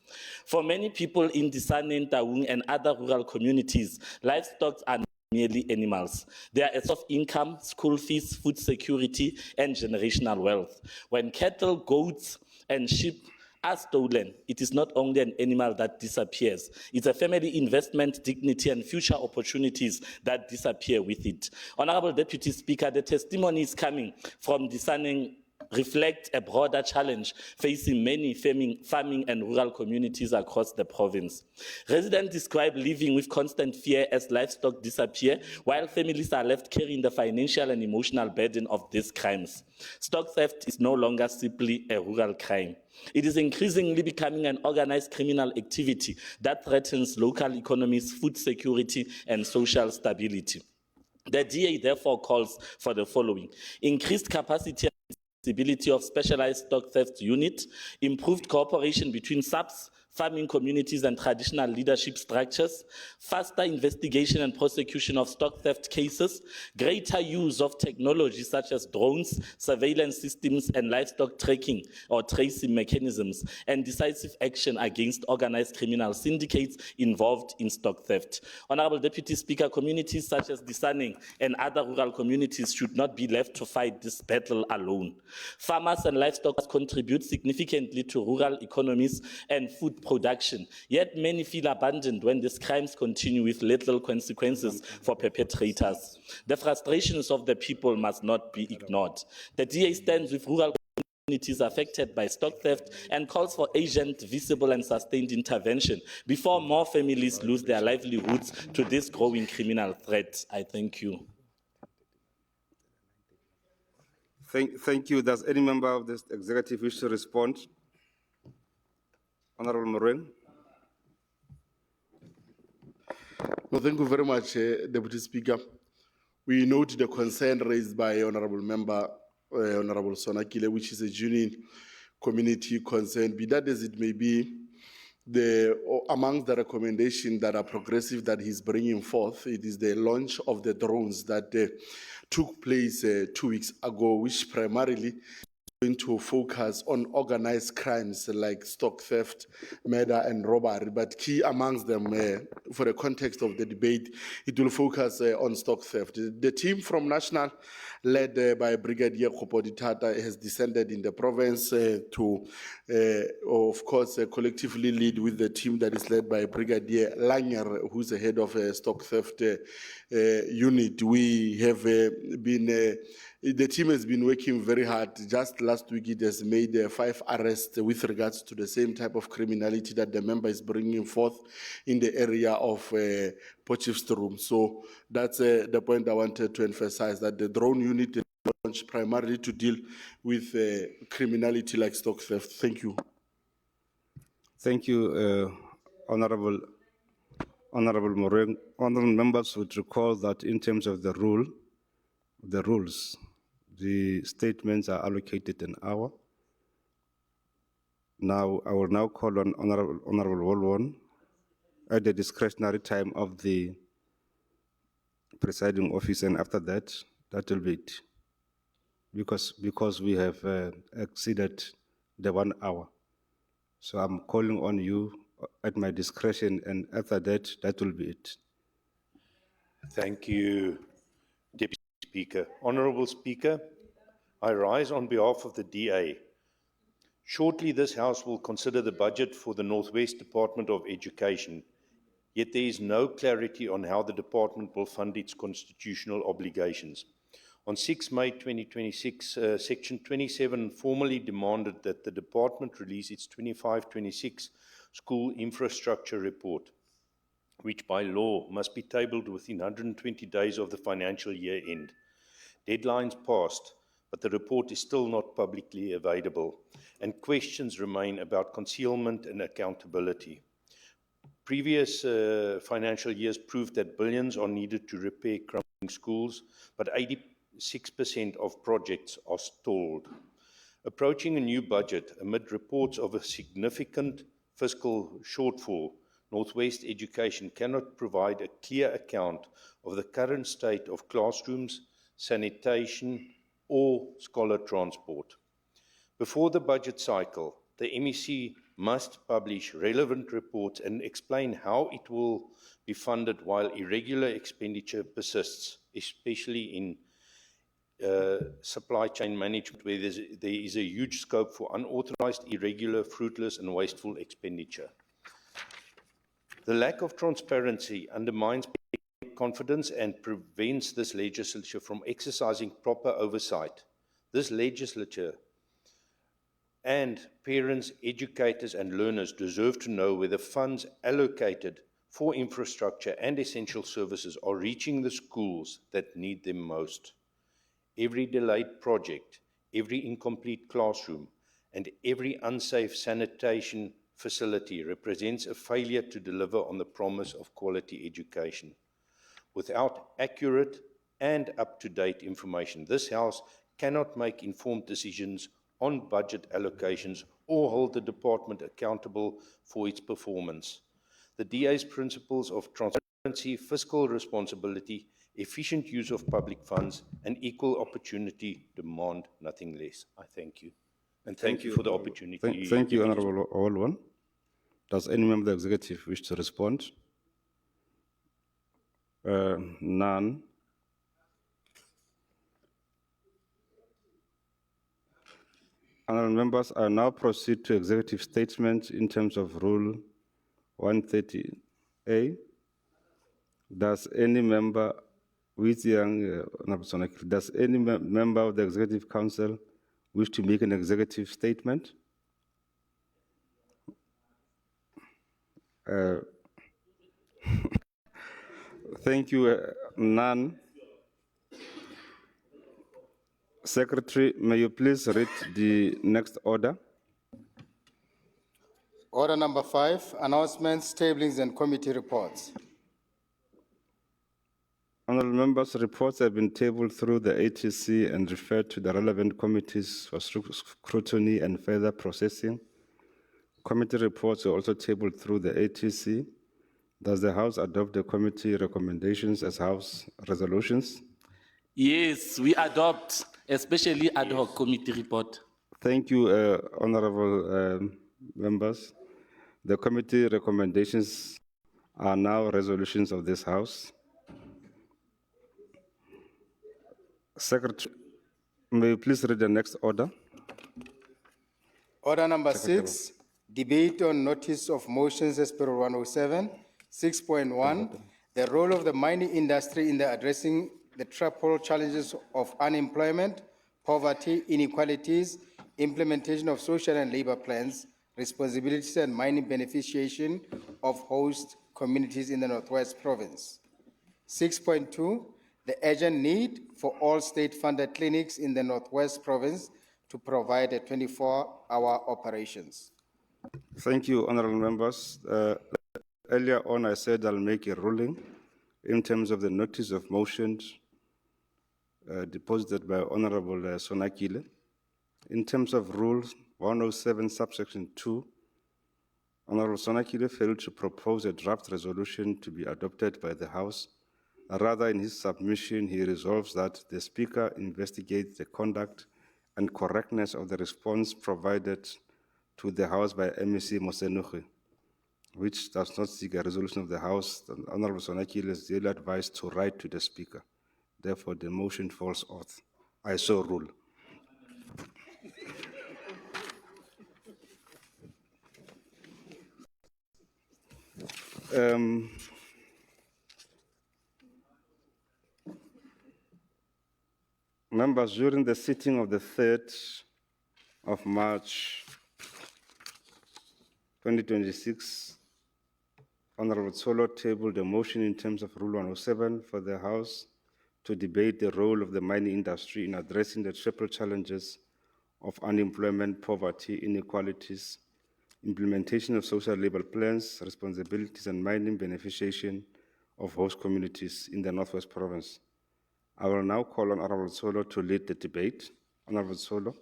For many people in Disaneng, Taung, and other rural communities, livestock are not merely animals. They are a source of income, school fees, food security, and generational wealth. When cattle, goats, and sheep are stolen, it is not only an animal that disappears, it's a family investment, dignity, and future opportunities that disappear with it. Honorable Deputy Speaker, the testimonies coming from Disaneng reflect a broader challenge facing many farming and rural communities across the province. Residents describe living with constant fear as livestock disappear, while families are left carrying the financial and emotional burden of these crimes. Stock theft is no longer simply a rural crime. It is increasingly becoming an organized criminal activity that threatens local economies, food security, and social stability. The DA therefore calls for the following: increased capacity and flexibility of specialized stock theft unit, improved cooperation between SAPs, farming communities, and traditional leadership structures, faster investigation and prosecution of stock theft cases, greater use of technology such as drones, surveillance systems, and livestock tracking or tracing mechanisms, and decisive action against organized criminal syndicates involved in stock theft. Honorable Deputy Speaker, communities such as Disaneng and other rural communities should not be left to fight this battle alone. Farmers and livestock contribute significantly to rural economies and food production, yet many feel abandoned when these crimes continue with little consequences for perpetrators. The frustrations of the people must not be ignored. The DA stands with rural communities affected by stock theft and calls for urgent, visible, and sustained intervention before more families lose their livelihoods to this growing criminal threat. I thank you. Thank you. Does any member of this executive wish to respond? Honorable Moren. No, thank you very much, Deputy Speaker. We note the concern raised by Honorable Member, Honorable Sonakile, which is a genuine community concern. Be that as it may be, among the recommendations that are progressive that he's bringing forth, it is the launch of the drones that took place 2 weeks ago, which primarily going to focus on organized crimes like stock theft, murder, and robbery. But key amongst them, for the context of the debate, it will focus on stock theft. The team from National, led by Brigadier Kopoditata, has descended in the province to, of course, collectively lead with the team that is led by Brigadier Langer, who's the head of a stock theft unit. We have the team has been working very hard. Just last week, it has made 5 arrests with regards to the same type of criminality that the member is bringing forth in the area of Potchefstroom. So that's the point I wanted to emphasize, that the drone unit is launched primarily to deal with criminality like stock theft. Thank you. Thank you, Honorable Moren. Honorable members would recall that in terms of the rules, the statements are allocated an hour. Now, I will now call on Honorable Wolwon at the discretionary time of the presiding officer, and after that, that will be it. Because we have exceeded the 1 hour. So I'm calling on you at my discretion, and after that, that will be it. Thank you, Deputy Speaker. Honourable Speaker, I rise on behalf of the DA. Shortly, this House will consider the budget for the Northwest Department of Education, yet there is no clarity on how the department will fund its constitutional obligations. On 6 May 2026, Section 27 formally demanded that the department release its 25-26 school infrastructure report, which by law must be tabled within 120 days of the financial year end. Deadlines passed, but the report is still not publicly available, and questions remain about concealment and accountability. Previous financial years proved that billions are needed to repair crumbling schools, but 86% of projects are stalled. Approaching a new budget amid reports of a significant fiscal shortfall, Northwest Education cannot provide a clear account of the current state of classrooms, sanitation, or scholar transport. Before the budget cycle, the MEC must publish relevant reports and explain how it will be funded while irregular expenditure persists, especially in supply chain management, where there is a huge scope for unauthorized, irregular, fruitless, and wasteful expenditure. The lack of transparency undermines public confidence and prevents this legislature from exercising proper oversight. This legislature and parents, educators, and learners deserve to know whether funds allocated for infrastructure and essential services are reaching the schools that need them most. Every delayed project, every incomplete classroom, and every unsafe sanitation facility represents a failure to deliver on the promise of quality education. Without accurate and up-to-date information, this House cannot make informed decisions on budget allocations or hold the department accountable for its performance. The DA's principles of transparency, fiscal responsibility, efficient use of public funds, and equal opportunity demand nothing less. I thank you. And thank you for the opportunity. Thank you, Honorable Allwan. Does any member of the executive wish to respond? None. Honorable members, I now proceed to executive statement in terms of Rule 130A. Does any member does any member of the Executive Council wish to make an executive statement? Thank you. None. Secretary, may you please read the next order? Order number 5, announcements, tablings, and committee reports. Honorable members, reports have been tabled through the ATC and referred to the relevant committees for scrutiny and further processing. Committee reports are also tabled through the ATC. Does the House adopt the committee recommendations as House resolutions? Yes, we adopt, especially ad hoc committee report. Thank you, honorable members. The committee recommendations are now resolutions of this House. Secretary, may you please read the next order? Order number 6, debate on notice of motions as per 107. 6.1, the role of the mining industry in the addressing the triple challenges of unemployment, poverty, inequalities, implementation of social and labor plans, responsibilities and mining beneficiation of host communities in the Northwest Province. 6.2, the urgent need for all state-funded clinics in the Northwest Province to provide a 24-hour operations. Thank you, honorable members. Earlier on, I said I'll make a ruling in terms of the notice of motions deposited by Honorable Sonakile. In terms of Rule 107, subsection 2, Honorable Sonakile failed to propose a draft resolution to be adopted by the House. Rather, in his submission, he resolves that the Speaker investigates the conduct and correctness of the response provided to the House by MEC Mosenuche, which does not seek a resolution of the House. The Honorable Sonakile is duly advised to write to the Speaker. Therefore, the motion falls off. I so rule. Members, during the sitting of the 3rd of March 2026, Honorable Tsolo tabled a motion in terms of Rule 107 for the House to debate the role of the mining industry in addressing the triple challenges of unemployment, poverty, inequalities, implementation of social labor plans, responsibilities, and mining beneficiation of host communities in the Northwest Province. I will now call on Honorable Solo to lead the debate. Honorable Solo.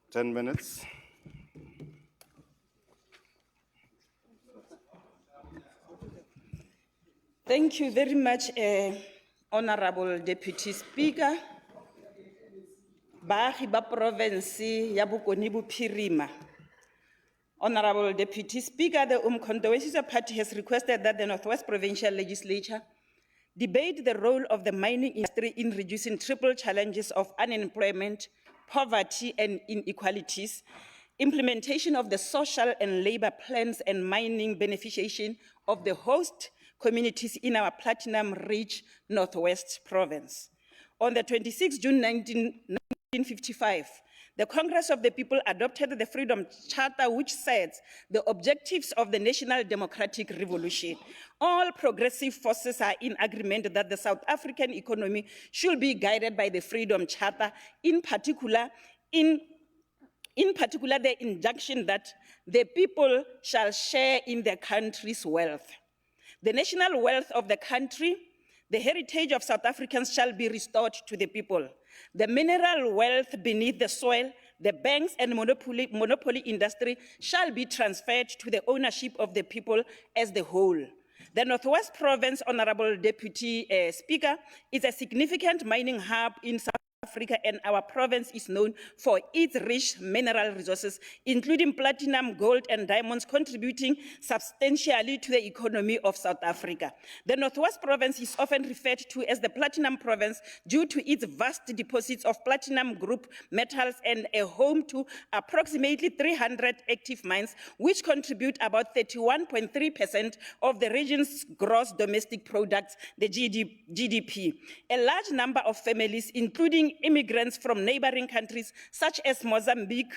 10 minutes. Thank you very much, Honorable Deputy Speaker. Baagi ba province ya Bokone Bophirima. Honorable Deputy Speaker, the Umkhonto Party has requested that the Northwest Provincial Legislature debate the role of the mining industry in reducing triple challenges of unemployment, poverty, and inequalities, implementation of the social and labor plans, and mining beneficiation of the host communities in our platinum-rich Northwest Province. On the 26th June 1955, the Congress of the People adopted the Freedom Charter, which sets the objectives of the National Democratic Revolution. All progressive forces are in agreement that the South African economy should be guided by the Freedom Charter, in particular, the injunction that the people shall share in the country's wealth. The national wealth of the country, the heritage of South Africans, shall be restored to the people. The mineral wealth beneath the soil, the banks and monopoly industry shall be transferred to the ownership of the people as the whole. The Northwest Province, Honorable Deputy Speaker, is a significant mining hub in South Africa, and our province is known for its rich mineral resources, including platinum, gold, and diamonds, contributing substantially to the economy of South Africa. The Northwest Province is often referred to as the Platinum Province due to its vast deposits of platinum group metals and a home to approximately 300 active mines, which contribute about 31.3% of the region's gross domestic product, the GDP. A large number of families, including immigrants from neighboring countries such as Mozambique,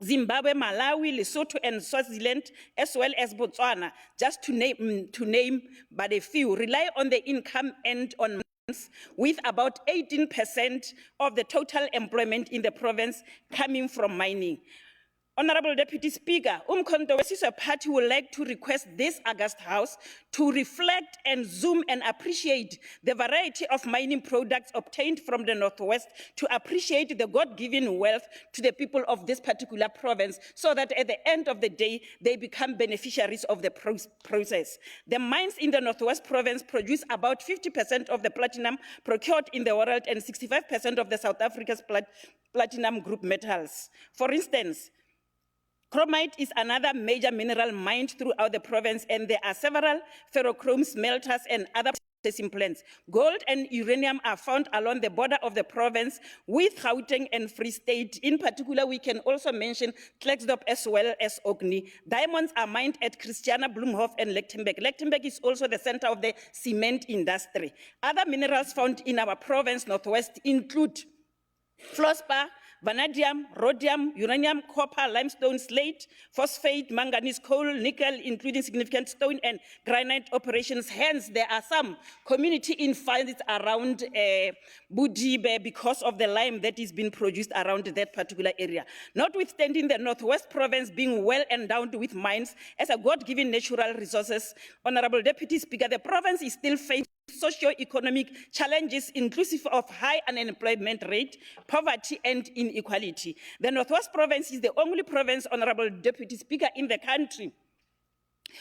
Zimbabwe, Malawi, Lesotho, and Swaziland, as well as Botswana, just to name but a few, rely on the income earned on mines, with about 18% of the total employment in the province coming from mining. Honorable Deputy Speaker, Umkhonto Party would like to request this August House to reflect and zoom and appreciate the variety of mining products obtained from the Northwest, to appreciate the God-given wealth to the people of this particular province, so that at the end of the day, they become beneficiaries of the process. The mines in the Northwest Province produce about 50% of the platinum procured in the world and 65% of the South Africa's platinum group metals. For instance, chromite is another major mineral mined throughout the province, and there are several ferrochrome smelters and other processing plants. Gold and uranium are found along the border of the province with Gauteng and Free State. In particular, we can also mention Klerksdorp as well as Orkney. Diamonds are mined at Christiana, Bloemhof, and Lichtenburg. Lichtenburg is also the center of the cement industry. Other minerals found in our province, Northwest, include fluorspar, vanadium, rhodium, uranium, copper, limestone, slate, phosphate, manganese, coal, nickel, including significant stone and granite operations. Hence, there are some community infights around Budibe because of the lime that is being produced around that particular area. Notwithstanding the Northwest Province being well endowed with mines as a God-given natural resources, Honorable Deputy Speaker, the province is still facing socio-economic challenges inclusive of high unemployment rate, poverty, and inequality. The Northwest Province is the only province, Honorable Deputy Speaker, in the country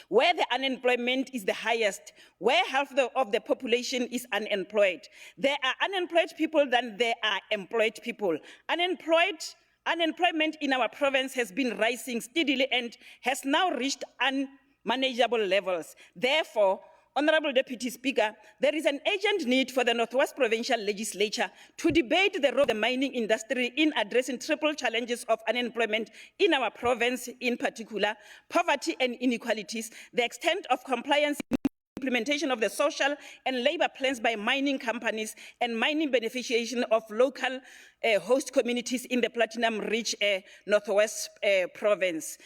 where the unemployment is the highest, where half of the population is unemployed. There are unemployed people than there are employed people. Unemployment in our province has been rising steadily and has now reached unmanageable levels. Therefore, Honorable Deputy Speaker, there is an urgent need for the Northwest Provincial Legislature to debate the role of the mining industry in addressing triple challenges of unemployment in our province, in particular, poverty and inequalities, the extent of compliance, implementation of the social and labor plans by mining companies, and mining beneficiation of local host communities in the platinum-rich Northwest Province.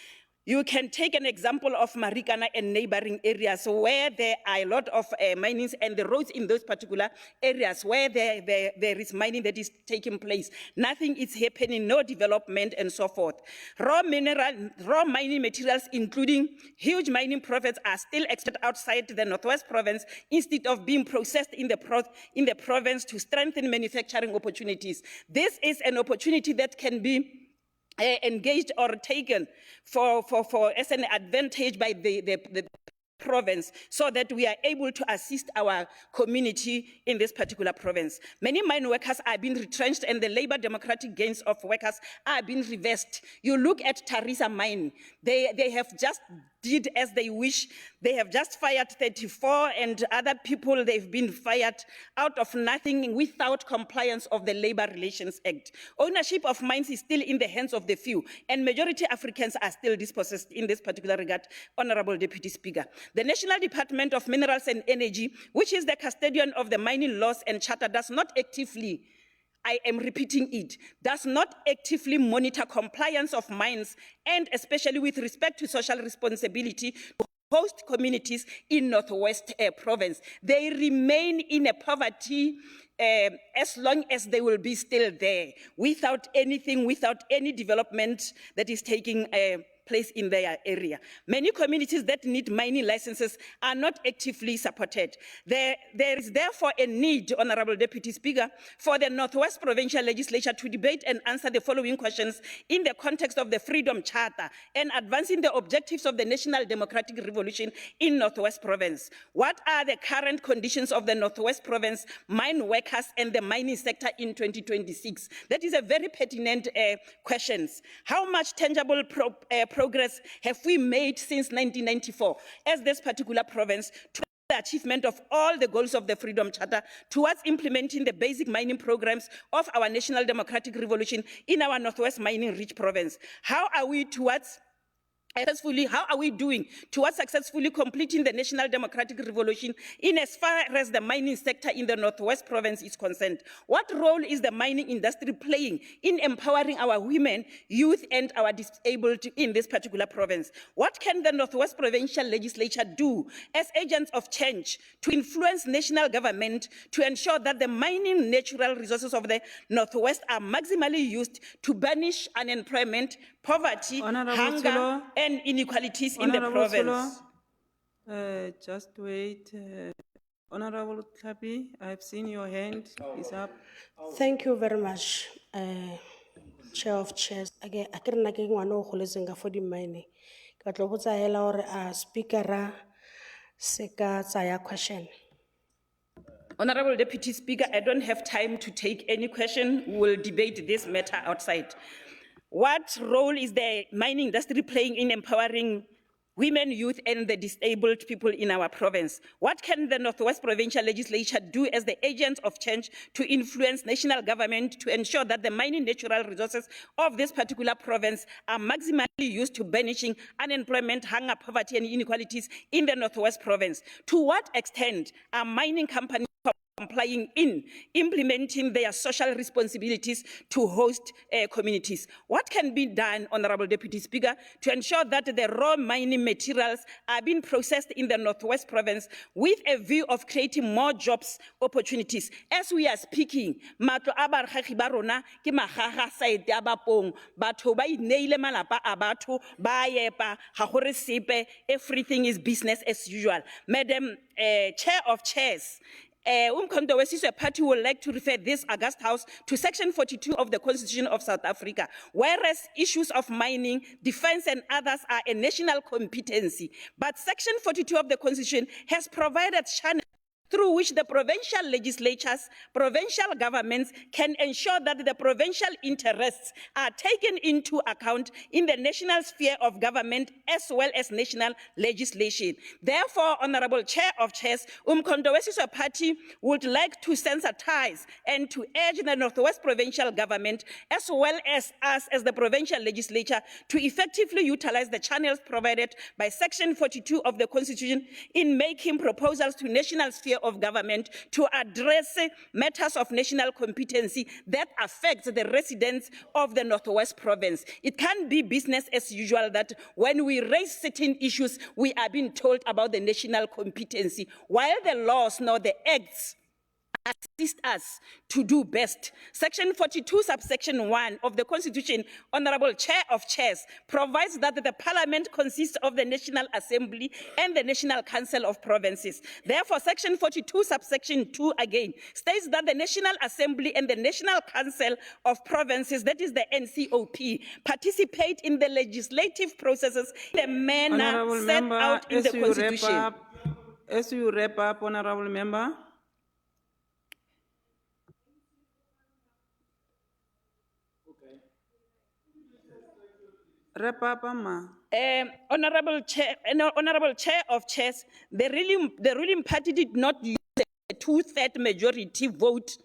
You can take an example of Marikana and neighboring areas where there are a lot of minings and the roads in those particular areas where there is mining that is taking place. Nothing is happening, no development and so forth. Raw mining materials, including huge mining profits, are still extracted outside the Northwest Province instead of being processed in the province to strengthen manufacturing opportunities. This is an opportunity that can be engaged or taken as an advantage by the province so that we are able to assist our community in this particular province. Many mine workers are being retrenched and the labor democratic gains of workers are being reversed. You look at Tarisa mine, they have just did as they wish. They have just fired 34 and other people, they've been fired out of nothing without compliance of the Labor Relations Act. Ownership of mines is still in the hands of the few and majority Africans are still dispossessed in this particular regard, Honorable Deputy Speaker. The National Department of Minerals and Energy, which is the custodian of the mining laws and charter, does not actively, I am repeating it, does not actively monitor compliance of mines and especially with respect to social responsibility to host communities in Northwest Province. They remain in a poverty as long as they will be still there, without anything, without any development that is taking place in their area. Many communities that need mining licenses are not actively supported. There is therefore a need, Honorable Deputy Speaker, for the Northwest Provincial Legislature to debate and answer the following questions in the context of the Freedom Charter and advancing the objectives of the National Democratic Revolution in Northwest Province. What are the current conditions of the Northwest Province mine workers and the mining sector in 2026? That is a very pertinent question. How much tangible progress have we made since 1994 as this particular province to the achievement of all the goals of the Freedom Charter towards implementing the basic mining programs of our National Democratic Revolution in our Northwest Mining Rich Province? How are we doing towards successfully completing the National Democratic Revolution in as far as the mining sector in the Northwest Province is concerned? What role is the mining industry playing in empowering our women, youth, and our disabled in this particular province? What can the Northwest Provincial Legislature do as agents of change to influence national government to ensure that the mining natural resources of the Northwest are maximally used to banish unemployment, poverty, hunger, and inequalities in the province? Just wait. Honorable Klapi, I've seen your hand is up. Thank you very much, Chair of Chairs. Again, I can't get one of the for the mining. But what's a hell or speaker seka question. Honorable Deputy Speaker, I don't have time to take any question. We will debate this matter outside. What role is the mining industry playing in empowering women, youth, and the disabled people in our province? What can the Northwest Provincial Legislature do as the agents of change to influence national government to ensure that the mining natural resources of this particular province are maximally used to banishing unemployment, hunger, poverty, and inequalities in the Northwest Province? To what extent are mining companies complying in implementing their social responsibilities to host communities? What can be done, Honorable Deputy Speaker, to ensure that the raw mining materials are being processed in the Northwest Province with a view of creating more jobs opportunities? As we are speaking, matlo a baragagi ba rona ke magaga side ya Bapong, batho ba ineile malapa a batho ba yepa ga gore sepe, everything is business as usual. Madam Chair of Chairs, Umkhonto Wesizwe Party would like to refer this August House to Section 42 of the Constitution of South Africa, whereas issues of mining, defense, and others are a national competency. But Section 42 of the Constitution has provided channels through which the provincial legislatures, provincial governments can ensure that the provincial interests are taken into account in the national sphere of government as well as national legislation. Therefore, Honorable Chair of Chairs, Umkhonto Wesizwe Party would like to sensitize and to urge the Northwest Provincial Government as well as us as the provincial legislature to effectively utilize the channels provided by Section 42 of the Constitution in making proposals to national sphere of government to address matters of national competency that affects the residents of the Northwest Province. It can't be business as usual that when we raise certain issues, we are being told about the national competency, while the laws nor the acts assist us to do best. Section 42, subsection 1 of the Constitution, Honorable Chair of Chairs, provides that the Parliament consists of the National Assembly and the National Council of Provinces. Therefore, Section 42, subsection 2 again states that the National Assembly and the National Council of Provinces, that is the NCOP, participate in the legislative processes in the manner Honorable set Member, out in the Constitution. As you wrap up, Honorable Member. Wrap up, Amma. Honorable Chair of Chairs, the ruling party did not use a two-thirds majority vote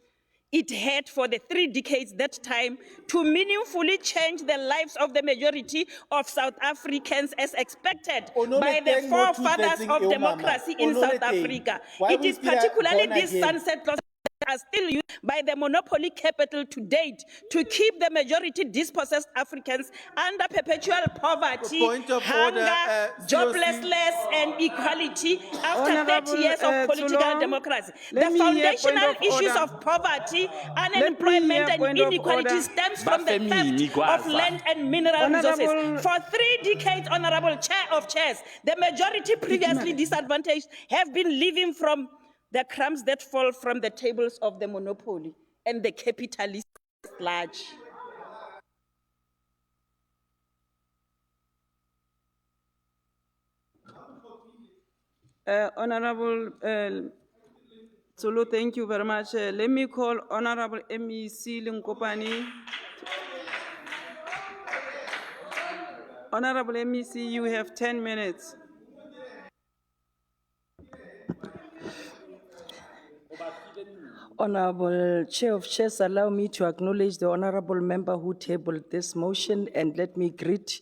it had for the 3 decades that time to meaningfully change the lives of the majority of South Africans as expected by the forefathers of democracy in South Africa. It is particularly this sunset clause are still used by the monopoly capital to date to keep the majority dispossessed Africans under perpetual poverty, hunger, joblessness, and equality after 30 years of political democracy. The foundational issues of poverty, unemployment, and inequality stems from the theft of land and mineral resources. For 3 decades, Honorable Chair of Chairs, the majority previously disadvantaged have been living from the crumbs that fall from the tables of the monopoly and the capitalist large. Honorable Zulu, thank you very much. Let me call Honorable MEC Linkopani. Honorable MEC, you have 10 minutes. Honorable Chair of Chairs, allow me to acknowledge the honorable member who tabled this motion, and let me greet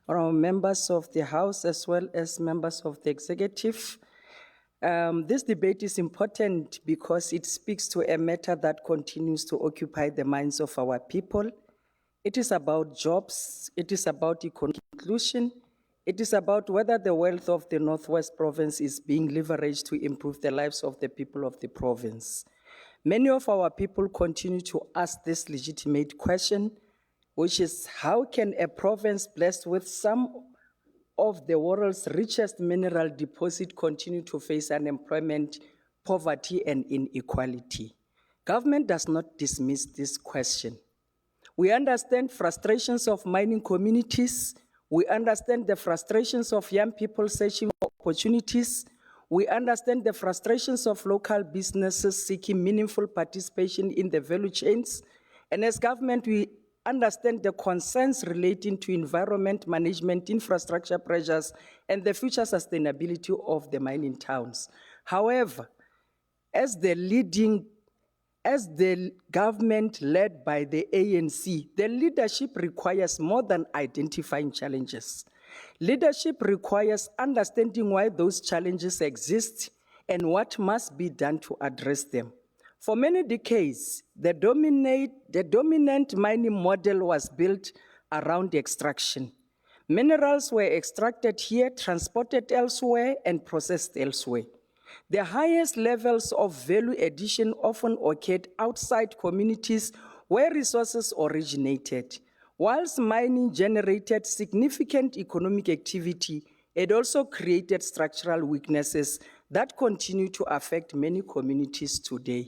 our members of the House as well as members of the Executive. This debate is important because it speaks to a matter that continues to occupy the minds of our people. It is about jobs, it is about economic inclusion, it is about whether the wealth of the Northwest Province is being leveraged to improve the lives of the people of the province. Many of our people continue to ask this legitimate question, which is how can a province blessed with some of the world's richest mineral deposit continue to face unemployment, poverty, and inequality? Government does not dismiss this question. We understand frustrations of mining communities. We understand the frustrations of young people searching for opportunities. We understand the frustrations of local businesses seeking meaningful participation in the value chains. And as government, we understand the concerns relating to environment management, infrastructure pressures, and the future sustainability of the mining towns. However, as the government led by the ANC, the leadership requires more than identifying challenges. Leadership requires understanding why those challenges exist and what must be done to address them. For many decades, the dominant mining model was built around extraction. Minerals were extracted here, transported elsewhere, and processed elsewhere. The highest levels of value addition often occurred outside communities where resources originated. Whilst mining generated significant economic activity, it also created structural weaknesses that continue to affect many communities today.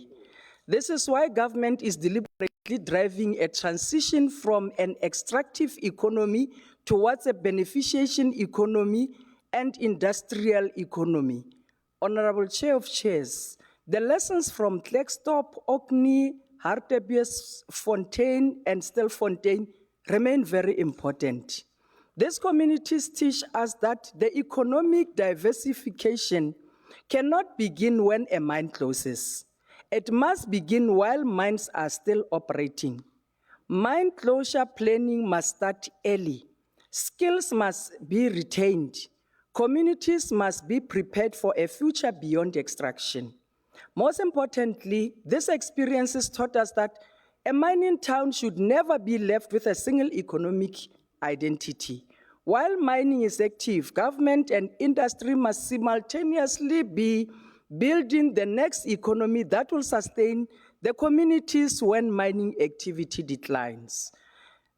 This is why government is deliberately driving a transition from an extractive economy towards a beneficiation economy and industrial economy. Honorable Chair of Chairs, the lessons from Klerksdorp, Orkney, Hartebees, Fontaine, and Stilfontein remain very important. These communities teach us that the economic diversification cannot begin when a mine closes. It must begin while mines are still operating. Mine closure planning must start early. Skills must be retained. Communities must be prepared for a future beyond extraction. Most importantly, this experience has taught us that a mining town should never be left with a single economic identity. While mining is active, government and industry must simultaneously be building the next economy that will sustain the communities when mining activity declines.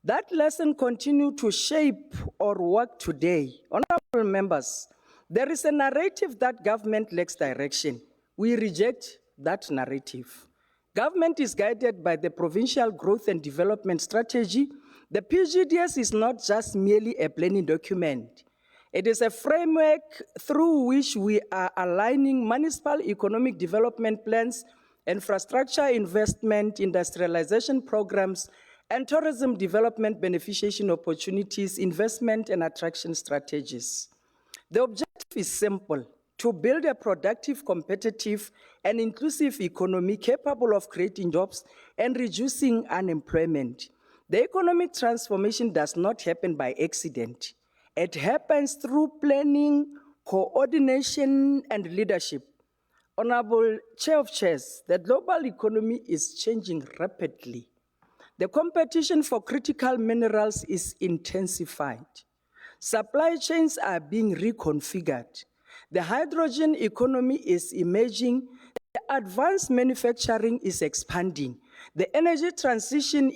That lesson continues to shape our work today. Honorable members, there is a narrative that government lacks direction. We reject that narrative. Government is guided by the Provincial Growth and Development Strategy. The PGDS is not just merely a planning document. It is a framework through which we are aligning municipal economic development plans, infrastructure investment, industrialization programs, and tourism development beneficiation opportunities, investment and attraction strategies. The objective is simple: to build a productive, competitive, and inclusive economy capable of creating jobs and reducing unemployment. The economic transformation does not happen by accident. It happens through planning, coordination, and leadership. Honorable Chair of Chairs, the global economy is changing rapidly. The competition for critical minerals is intensified. Supply chains are being reconfigured. The hydrogen economy is emerging. The advanced manufacturing is expanding. The energy transition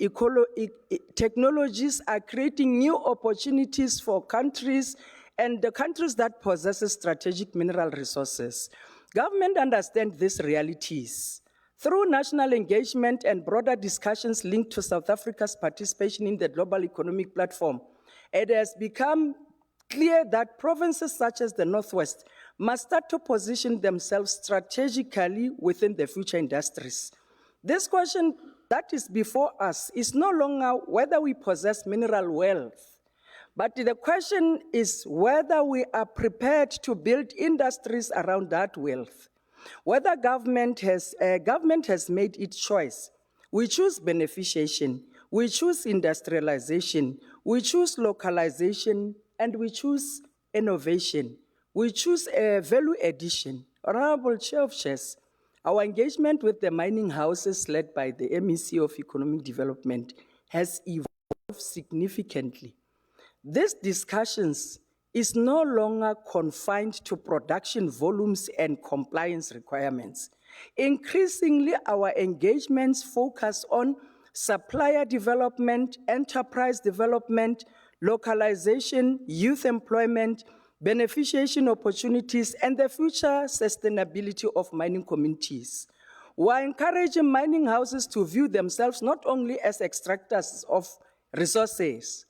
technologies are creating new opportunities for countries and the countries that possess strategic mineral resources. Government understands these realities. Through national engagement and broader discussions linked to South Africa's participation in the global economic platform, it has become clear that provinces such as the Northwest must start to position themselves strategically within the future industries. This question that is before us is no longer whether we possess mineral wealth, but the question is whether we are prepared to build industries around that wealth. Whether government has made its choice. We choose beneficiation, we choose industrialization, we choose localization, and we choose innovation. We choose a value addition. Honorable Chair of Chairs, our engagement with the mining houses led by the MEC of Economic Development has evolved significantly. These discussions is no longer confined to production volumes and compliance requirements. Increasingly, our engagements focus on supplier development, enterprise development, localization, youth employment, beneficiation opportunities, and the future sustainability of mining communities. We're encouraging mining houses to view themselves not only as extractors of resources,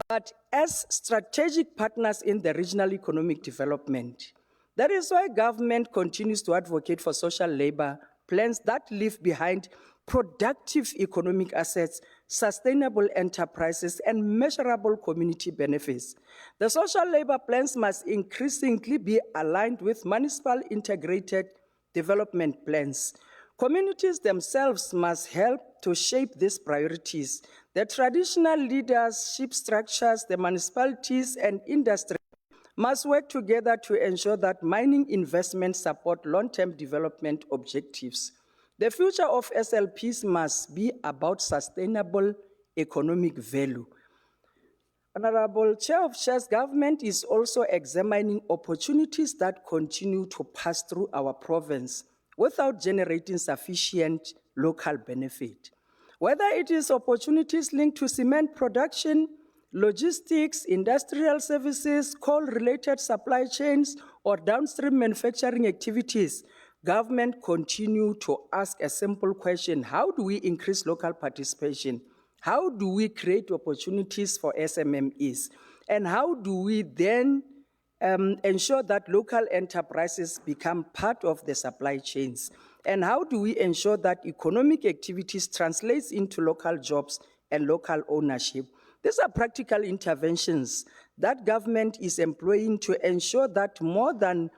but as strategic partners in the regional economic development. That is why government continues to advocate for social labor plans that leave behind productive economic assets, sustainable enterprises, and measurable community benefits. The social labor plans must increasingly be aligned with municipal integrated development plans. Communities themselves must help to shape these priorities. The traditional leadership structures, the municipalities, and industry must work together to ensure that mining investments support long-term development objectives. The future of SLPs must be about sustainable economic value. Honorable Chair of Chairs, government is also examining opportunities that continue to pass through our province without generating sufficient local benefit. Whether it is opportunities linked to cement production, logistics, industrial services, coal-related supply chains, or downstream manufacturing activities, government continue to ask a simple question: how do we increase local participation? How do we create opportunities for SMMEs? And how do we then ensure that local enterprises become part of the supply chains? And how do we ensure that economic activities translates into local jobs and local ownership? These are practical interventions that government is employing to ensure that more than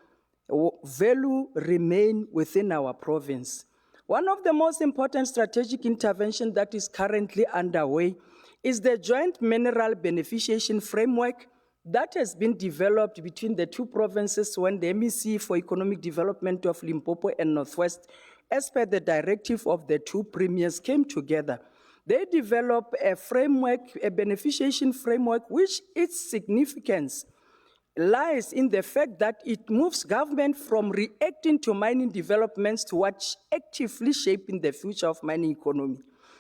value remain within our province. One of the most important strategic interventions that is currently underway is the Joint Mineral Beneficiation Framework that has been developed between the two provinces when the MEC for Economic Development of Limpopo and Northwest, as per the directive of the two premiers, came together. They developed a framework, a beneficiation framework, which its significance lies in the fact that it moves government from reacting to mining developments towards actively shaping the future of mining economy.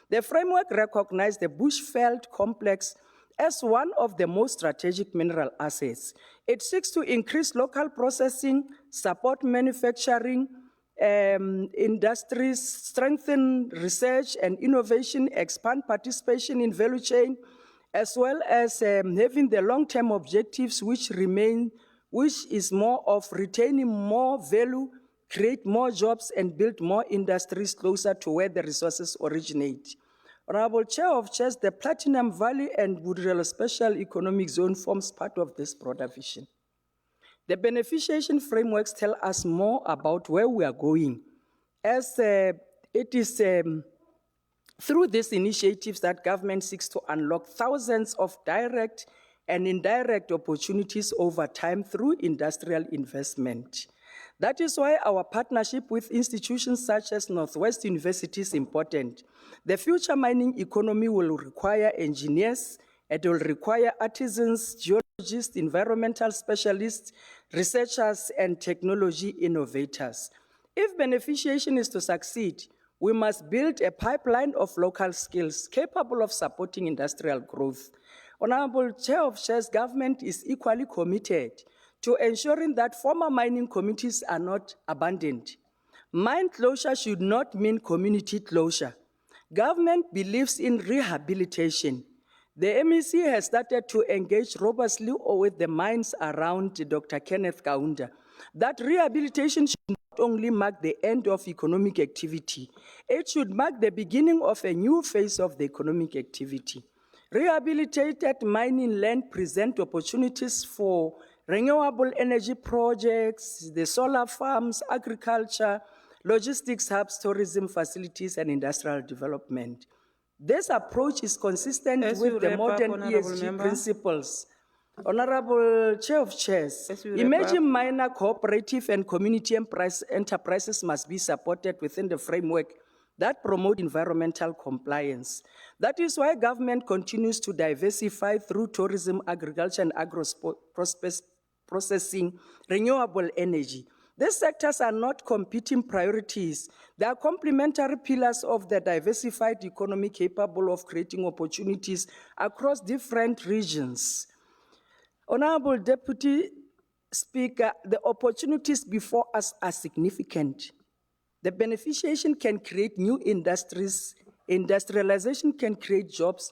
The framework recognized the Bushveld complex as one of the most strategic mineral assets. It seeks to increase local processing, support manufacturing, industries, strengthen research and innovation, expand participation in value chain, as well as having the long-term objectives which is more of retaining more value, create more jobs, and build more industries closer to where the resources originate. Honorable Chair of Chairs, the Platinum Valley and Woodrell Special Economic Zone forms part of this broader vision. The beneficiation frameworks tell us more about where we are going, as it is through these initiatives that government seeks to unlock thousands of direct and indirect opportunities over time through industrial investment. That is why our partnership with institutions such as Northwest University is important. The future mining economy will require engineers, it will require artisans, geologists, environmental specialists, researchers, and technology innovators. If beneficiation is to succeed, we must build a pipeline of local skills capable of supporting industrial growth. Honorable Chair of Chairs, government is equally committed to ensuring that former mining communities are not abandoned. Mine closure should not mean community closure. Government believes in rehabilitation. The MEC has started to engage robustly with the mines around Dr. Kenneth Kaunda. That rehabilitation should not only mark the end of economic activity, it should mark the beginning of a new phase of the economic activity. Rehabilitated mining land present opportunities for renewable energy projects, the solar farms, agriculture, logistics hubs, tourism facilities, and industrial development. This approach is consistent with the modern ESG principles. Honorable Chair of Chairs, emerging minor cooperative and community enterprises must be supported within the framework that promote environmental compliance. That is why government continues to diversify through tourism, agriculture, and processing renewable energy. These sectors are not competing priorities. They are complementary pillars of the diversified economy capable of creating opportunities across different regions. Honorable Deputy Speaker, the opportunities before us are significant. The beneficiation can create new industries, industrialization can create jobs,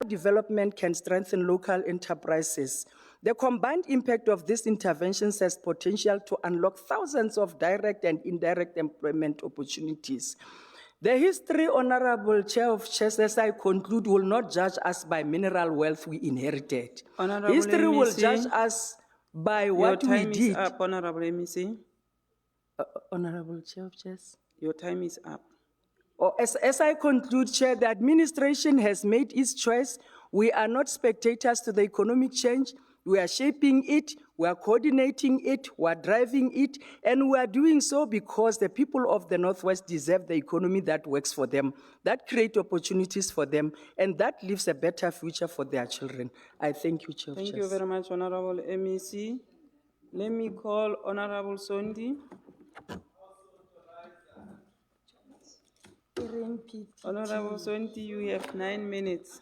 development can strengthen local enterprises. The combined impact of these interventions has potential to unlock thousands of direct and indirect employment opportunities. The history, Honorable Chair of Chairs, as I conclude, will not judge us by mineral wealth we inherited. Honorable History will MEC, judge us by what we Your time did. is up, Honorable MEC. Honorable Chair of Chairs. Your time is up. As I conclude, Chair, the administration has made its choice. We are not spectators to the economic change. We are shaping it, we are coordinating it, we are driving it, and we are doing so because the people of the Northwest deserve the economy that works for them, that creates opportunities for them, and that leaves a better future for their children. I thank you, Chair of Thank Chairs. you very much, Honorable MEC. Let me call Honorable Sondi. Honorable Sondi, you have 9 minutes.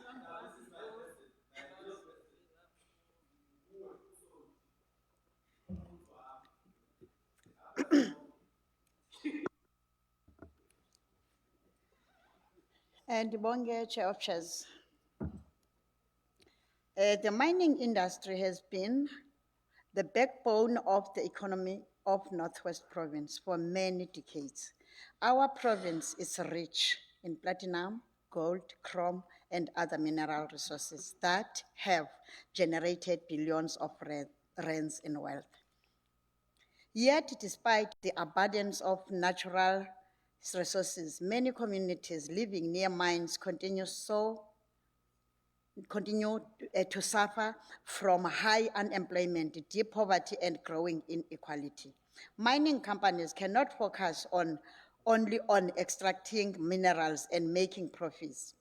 And Bonge, Chair of Chairs. The mining industry has been the backbone of the economy of Northwest Province for many decades. Our province is rich in platinum, gold, chrome, and other mineral resources that have generated billions of rands in wealth. Yet, despite the abundance of natural resources, many communities living near mines continue so continue to suffer from high unemployment, deep poverty, and growing inequality. Mining companies cannot focus only on extracting minerals and making profits.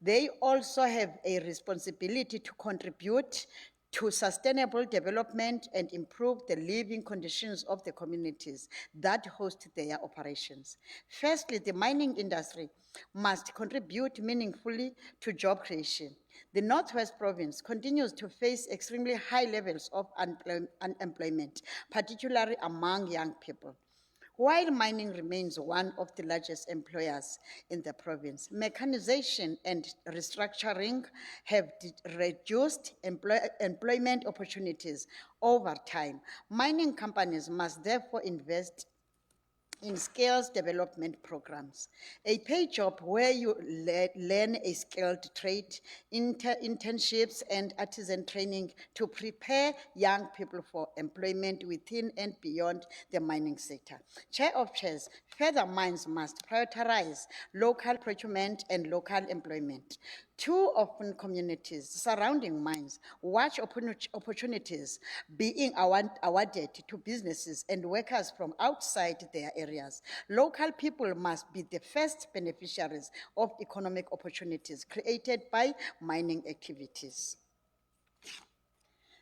They also have a responsibility to contribute to sustainable development and improve the living conditions of the communities that host their operations. Firstly, the mining industry must contribute meaningfully to job creation. The Northwest Province continues to face extremely high levels of unemployment, particularly among young people. While mining remains one of the largest employers in the province, mechanization and restructuring have reduced employment opportunities over time. Mining companies must therefore invest in skills development programs. A paid job where you learn a skilled trade, internships, and artisan training to prepare young people for employment within and beyond the mining sector. Chair of Chairs, further mines must prioritize local procurement and local employment. Too often communities surrounding mines watch opportunities being awarded to businesses and workers from outside their areas. Local people must be the first beneficiaries of economic opportunities created by mining activities.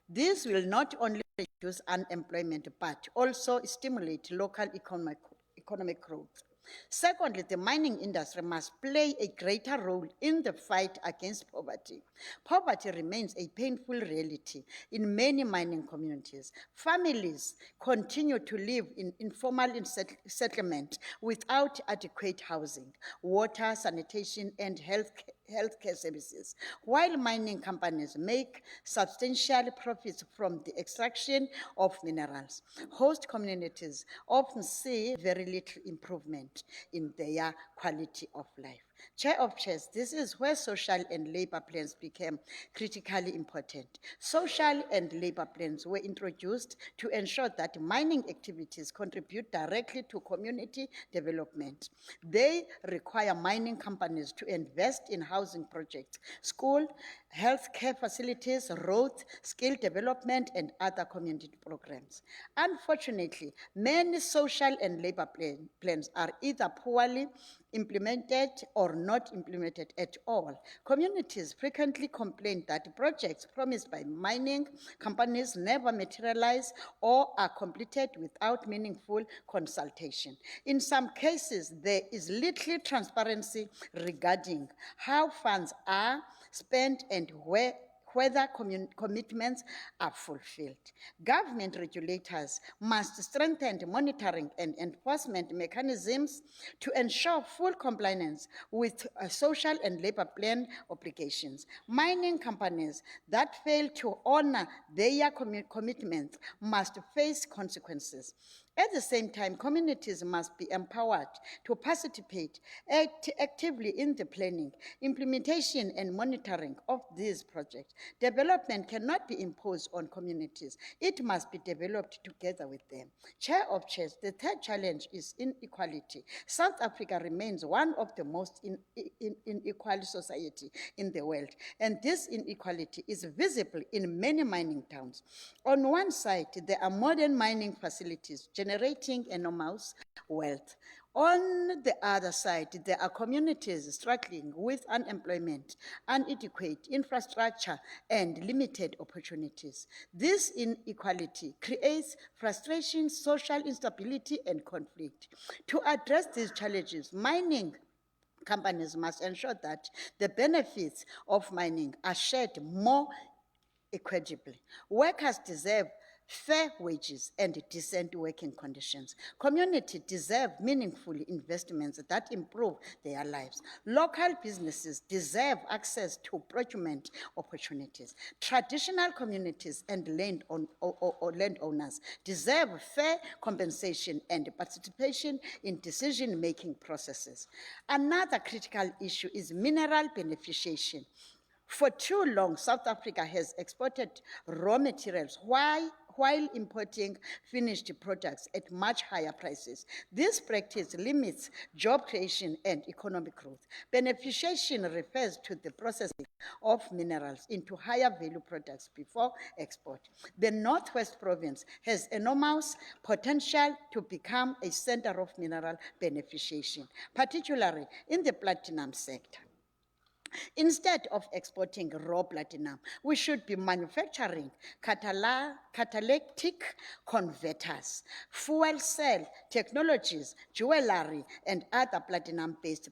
This will not only reduce unemployment, but also stimulate local economic growth. Secondly, the mining industry must play a greater role in the fight against poverty. Poverty remains a painful reality in many mining communities. Families continue to live in informal settlement without adequate housing, water, sanitation, and healthcare services. While mining companies make substantial profits from the extraction of minerals, host communities often see very little improvement in their quality of life. Chair of Chairs, this is where social and labor plans became critically important. Social and labor plans were introduced to ensure that mining activities contribute directly to community development. They require mining companies to invest in housing projects, school, healthcare facilities, roads, skill development, and other community programs. Unfortunately, many social and labor plans are either poorly implemented or not implemented at all. Communities frequently complain that projects promised by mining companies never materialize or are completed without meaningful consultation. In some cases, there is little transparency regarding how funds are spent and whether commitments are fulfilled. Government regulators must strengthen monitoring and enforcement mechanisms to ensure full compliance with social and labor plan obligations. Mining companies that fail to honor their commitments must face consequences. At the same time, communities must be empowered to participate actively in the planning, implementation, and monitoring of these projects. Development cannot be imposed on communities. It must be developed together with them. Chair of Chairs, the third challenge is inequality. South Africa remains one of the most unequal societies in the world, and this inequality is visible in many mining towns. On one side, there are modern mining facilities generating enormous wealth. On the other side, there are communities struggling with unemployment, inadequate infrastructure, and limited opportunities. This inequality creates frustration, social instability, and conflict. To address these challenges, mining companies must ensure that the benefits of mining are shared more equitably. Workers deserve fair wages and decent working conditions. Communities deserve meaningful investments that improve their lives. Local businesses deserve access to procurement opportunities. Traditional communities and landowners deserve fair compensation and participation in decision-making processes. Another critical issue is mineral beneficiation. For too long, South Africa has exported raw materials while importing finished products at much higher prices. This practice limits job creation and economic growth. Beneficiation refers to the processing of minerals into higher value products before export. The Northwest Province has enormous potential to become a center of mineral beneficiation, particularly in the platinum sector. Instead of exporting raw platinum, we should be manufacturing catalytic converters, fuel cell technologies, jewelry, and other platinum-based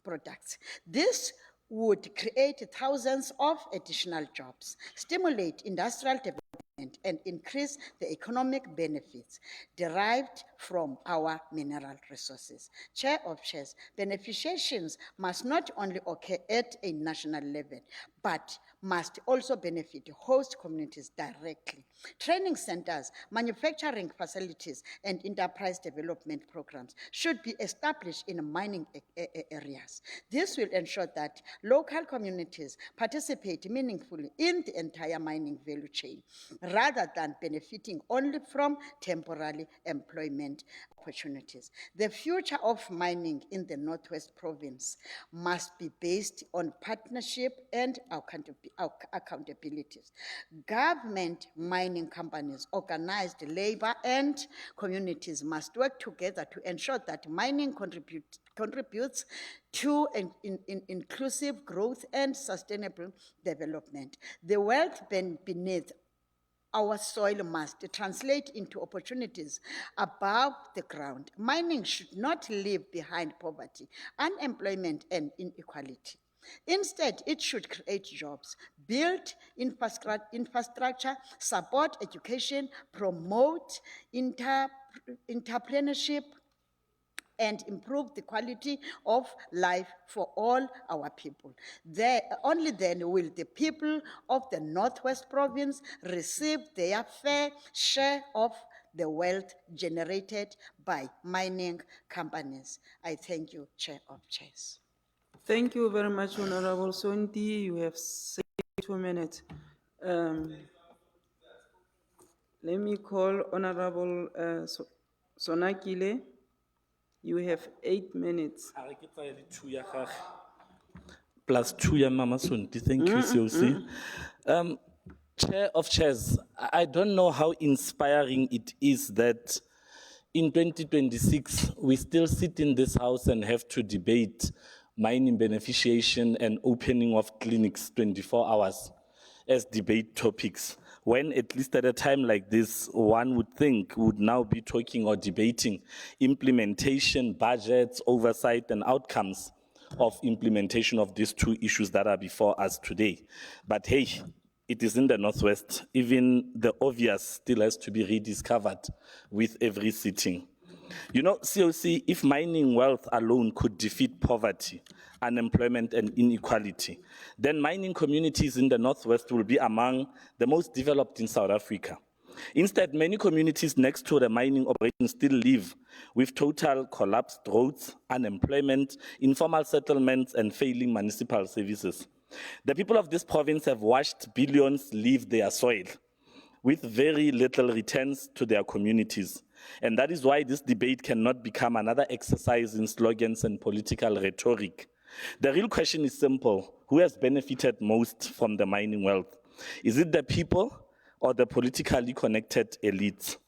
products. This would create thousands of additional jobs, stimulate industrial development, and increase the economic benefits derived from our mineral resources. Chair of Chairs, beneficiations must not only occur at a national level, but must also benefit host communities directly. Training centers, manufacturing facilities, and enterprise development programs should be established in mining areas. This will ensure that local communities participate meaningfully in the entire mining value chain, rather than benefiting only from temporary employment opportunities. The future of mining in the Northwest Province must be based on partnership and accountabilities. Government mining companies, organized labor, and communities must work together to ensure that mining contributes to inclusive growth and sustainable development. The wealth beneath our soil must translate into opportunities above the ground. Mining should not leave behind poverty, unemployment, and inequality. Instead, it should create jobs, build infrastructure, support education, promote entrepreneurship, and improve the quality of life for all our people. Only then will the people of the Northwest Province receive their fair share of the wealth generated by mining companies. I thank you, Chair of Chairs. Thank you very much, Honorable Sondi. You have 2 minutes. Let me call Honorable Sonakile. You have 8 minutes. Plus 2, yeah, Mama Sunti. Thank you, COC. Chair of Chairs, I don't know how inspiring it is that in 2026, we still sit in this house and have to debate mining beneficiation and opening of clinics 24 hours as debate topics, when at least at a time like this, one would think would now be talking or debating implementation, budgets, oversight, and outcomes of implementation of these two issues that are before us today. But hey, it is in the Northwest. Even the obvious still has to be rediscovered with every sitting. You know, COC, if mining wealth alone could defeat poverty, unemployment, and inequality, then mining communities in the Northwest will be among the most developed in South Africa. Instead, many communities next to the mining operations still live with total collapsed roads, unemployment, informal settlements, and failing municipal services. The people of this province have watched billions leave their soil with very little returns to their communities. And that is why this debate cannot become another exercise in slogans and political rhetoric. The real question is simple: who has benefited most from the mining wealth? Is it the people or the politically connected elites?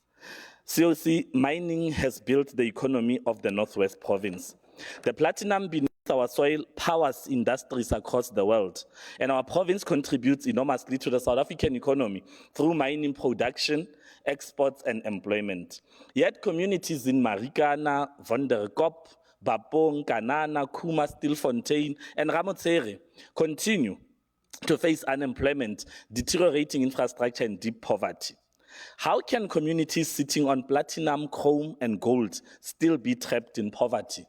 COC, mining has built the economy of the Northwest Province. The platinum beneath our soil powers industries across the world, and our province contributes enormously to the South African economy through mining production, exports, and employment. Yet communities in Marikana, Vonderkop, Bapong, Kanana, Kuma, Stilfontein, and Ramotsere continue to face unemployment, deteriorating infrastructure, and deep poverty. How can communities sitting on platinum, chrome, and gold still be trapped in poverty?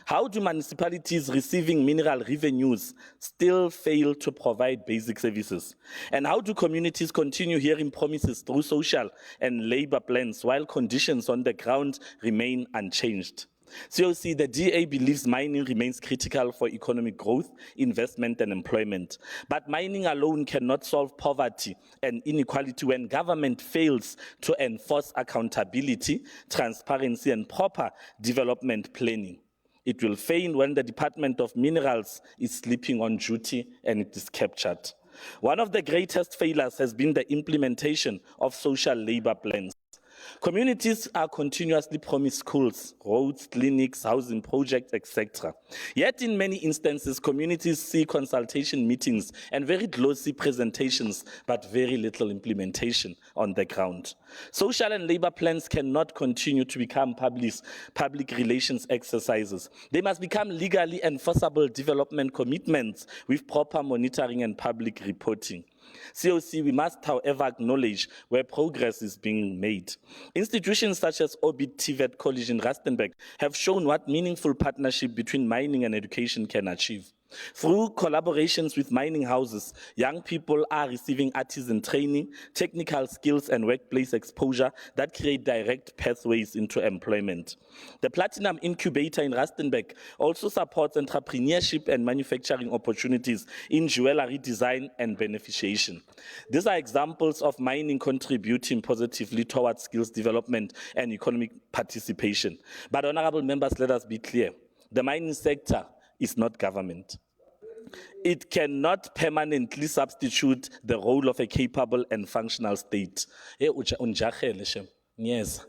How do municipalities receiving mineral revenues still fail to provide basic services? And how do communities continue hearing promises through social and labor plans while conditions on the ground remain unchanged? COC, the DA believes mining remains critical for economic growth, investment, and employment. But mining alone cannot solve poverty and inequality when government fails to enforce accountability, transparency, and proper development planning. It will fail when the Department of Minerals is sleeping on duty and it is captured. One of the greatest failures has been the implementation of social labor plans. Communities are continuously promised schools, roads, clinics, housing projects, etc. Yet in many instances, communities see consultation meetings and very glossy presentations, but very little implementation on the ground. Social and labor plans cannot continue to become public relations exercises. They must become legally enforceable development commitments with proper monitoring and public reporting. COC, we must, however, acknowledge where progress is being made. Institutions such as Orbit TVET College in Rustenburg have shown what meaningful partnership between mining and education can achieve. Through collaborations with mining houses, young people are receiving artisan training, technical skills, and workplace exposure that create direct pathways into employment. The Platinum Incubator in Rustenburg also supports entrepreneurship and manufacturing opportunities in jewelry design and beneficiation. These are examples of mining contributing positively towards skills development and economic participation. But, honorable members, let us be clear. The mining sector is not government. It cannot permanently substitute the role of a capable and functional state. Yes.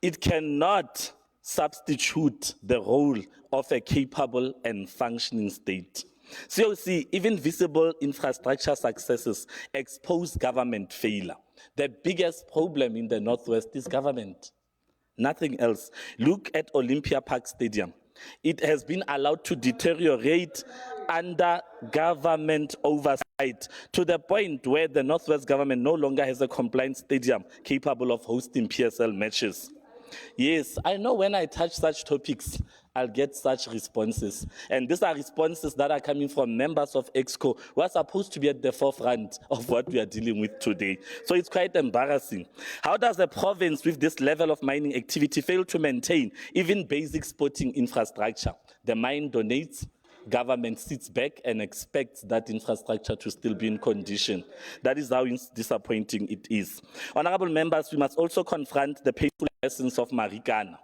It cannot substitute the role of a capable and functioning state. COC, even visible infrastructure successes expose government failure. The biggest problem in the Northwest is government. Nothing else. Look at Olympia Park Stadium. It has been allowed to deteriorate under government oversight to the point where the Northwest government no longer has a compliant stadium capable of hosting PSL matches. Yes, I know when I touch such topics, I'll get such responses. And these are responses that are coming from members of EXCO who are supposed to be at the forefront of what we are dealing with today. So it's quite embarrassing. How does a province with this level of mining activity fail to maintain even basic sporting infrastructure? The mine donates, government sits back and expects that infrastructure to still be in condition. That is how disappointing it is. Honorable members, we must also confront the painful essence of Mahikeng.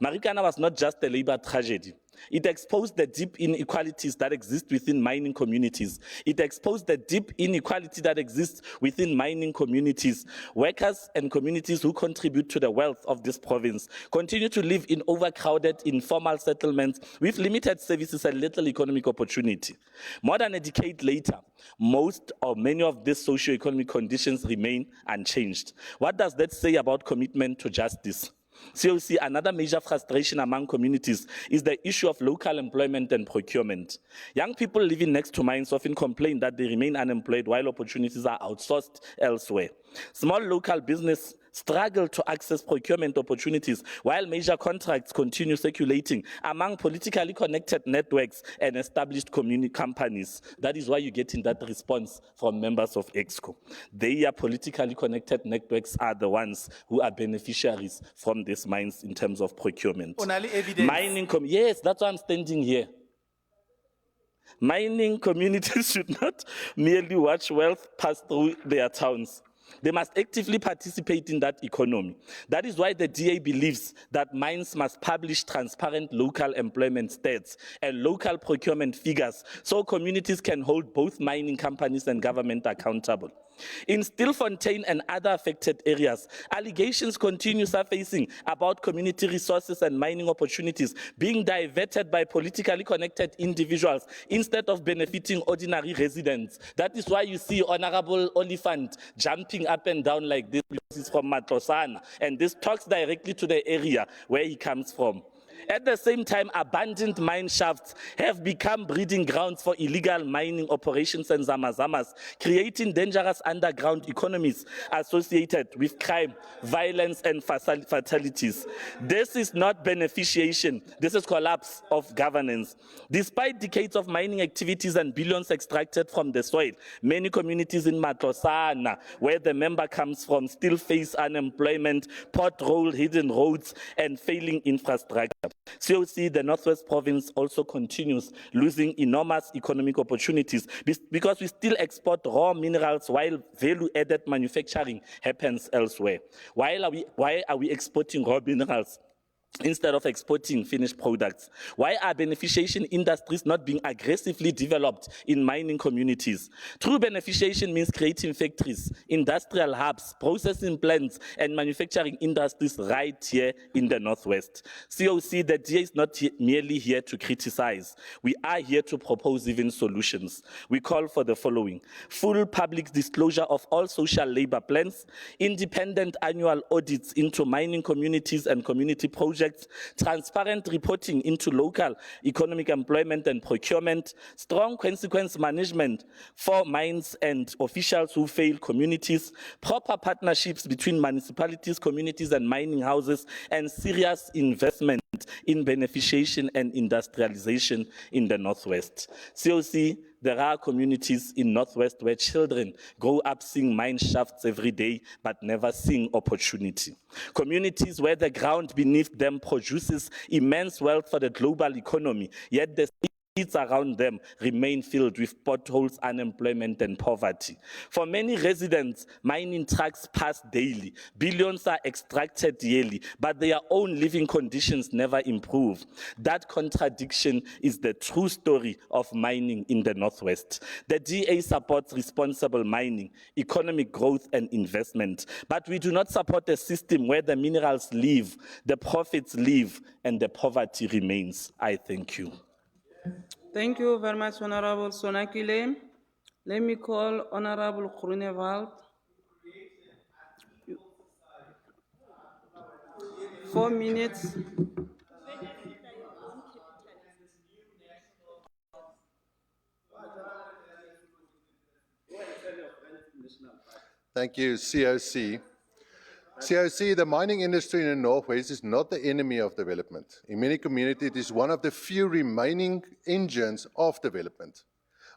Mahikeng was not just a labor tragedy. It exposed the deep inequalities that exist within mining communities. It exposed the deep inequality that exists within mining communities. Workers and communities who contribute to the wealth of this province continue to live in overcrowded informal settlements with limited services and little economic opportunity. More than a decade later, most or many of these socio-economic conditions remain unchanged. What does that say about commitment to justice? COC, another major frustration among communities is the issue of local employment and procurement. Young people living next to mines often complain that they remain unemployed while opportunities are outsourced elsewhere. Small local business struggle to access procurement opportunities while major contracts continue circulating among politically connected networks and established community companies. That is why you get in that response from members of EXCO. Their politically connected networks are the ones who are beneficiaries from these mines in terms of procurement. Mining, yes, that's why I'm standing here. Mining communities should not merely watch wealth pass through their towns. They must actively participate in that economy. That is why the DA believes that mines must publish transparent local employment stats and local procurement figures so communities can hold both mining companies and government accountable. In Stilfontein and other affected areas, allegations continue surfacing about community resources and mining opportunities being diverted by politically connected individuals instead of benefiting ordinary residents. That is why you see Honorable Oliphant jumping up and down like this because he's from Matlosana, and this talks directly to the area where he comes from. At the same time, abandoned mine shafts have become breeding grounds for illegal mining operations and zamazamas, creating dangerous underground economies associated with crime, violence, and fatalities. This is not beneficiation. This is collapse of governance. Despite decades of mining activities and billions extracted from the soil, many communities in Matlosana, where the member comes from, still face unemployment, pothole, hidden roads, and failing infrastructure. COC, the Northwest Province also continues losing enormous economic opportunities because we still export raw minerals while value-added manufacturing happens elsewhere. Why are we exporting raw minerals instead of exporting finished products? Why are beneficiation industries not being aggressively developed in mining communities? True beneficiation means creating factories, industrial hubs, processing plants, and manufacturing industries right here in the Northwest. COC, the DA is not merely here to criticize. We are here to propose even solutions. We call for the following: full public disclosure of all social labor plans, independent annual audits into mining communities and community projects, transparent reporting into local economic employment and procurement, strong consequence management for mines and officials who fail communities, proper partnerships between municipalities, communities, and mining houses, and serious investment in beneficiation and industrialization in the Northwest. COC, there are communities in Northwest where children grow up seeing mine shafts every day but never seeing opportunity. Communities where the ground beneath them produces immense wealth for the global economy, yet the streets around them remain filled with potholes, unemployment, and poverty. For many residents, mining trucks pass daily. Billions are extracted yearly, but their own living conditions never improve. That contradiction is the true story of mining in the Northwest. The DA supports responsible mining, economic growth, and investment, but we do not support a system where the minerals live, the profits live, and the poverty remains. I thank you. Thank you very much, Honorable Sonakile. Let me call Honorable Grunewald. 4 minutes. Thank you, COC. COC, the mining industry in the Northwest is not the enemy of development. In many communities, it is one of the few remaining engines of development.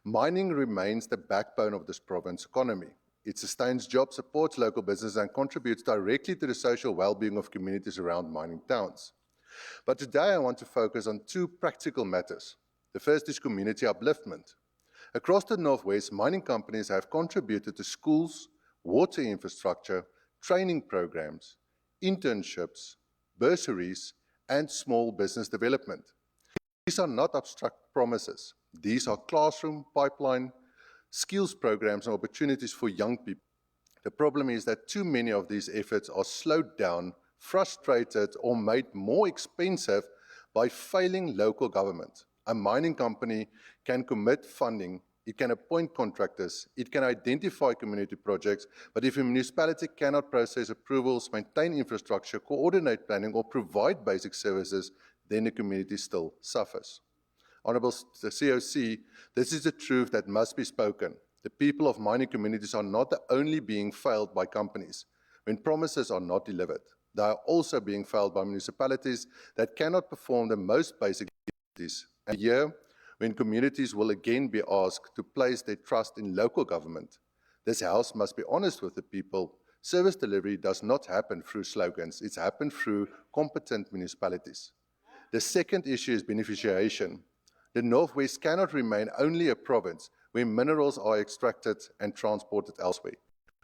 Mining remains the backbone of this province's economy. It sustains jobs, supports local business, and contributes directly to the social well-being of communities around mining towns. But today I want to focus on two practical matters. The first is community upliftment. Across the Northwest, mining companies have contributed to schools, water infrastructure, training programs, internships, bursaries, and small business development. These are not abstract promises. These are classroom, pipeline, skills programs, and opportunities for young people. The problem is that too many of these efforts are slowed down, frustrated, or made more expensive by failing local government. A mining company can commit funding, it can appoint contractors, it can identify community projects, but if a municipality cannot process approvals, maintain infrastructure, coordinate planning, or provide basic services, then the community still suffers. Honourable COC, this is the truth that must be spoken. The people of mining communities are not only being failed by companies when promises are not delivered. They are also being failed by municipalities that cannot perform the most basic duties. And here, when communities will again be asked to place their trust in local government, this House must be honest with the people. Service delivery does not happen through slogans, it's happened through competent municipalities. The second issue is beneficiation. The Northwest cannot remain only a province where minerals are extracted and transported elsewhere.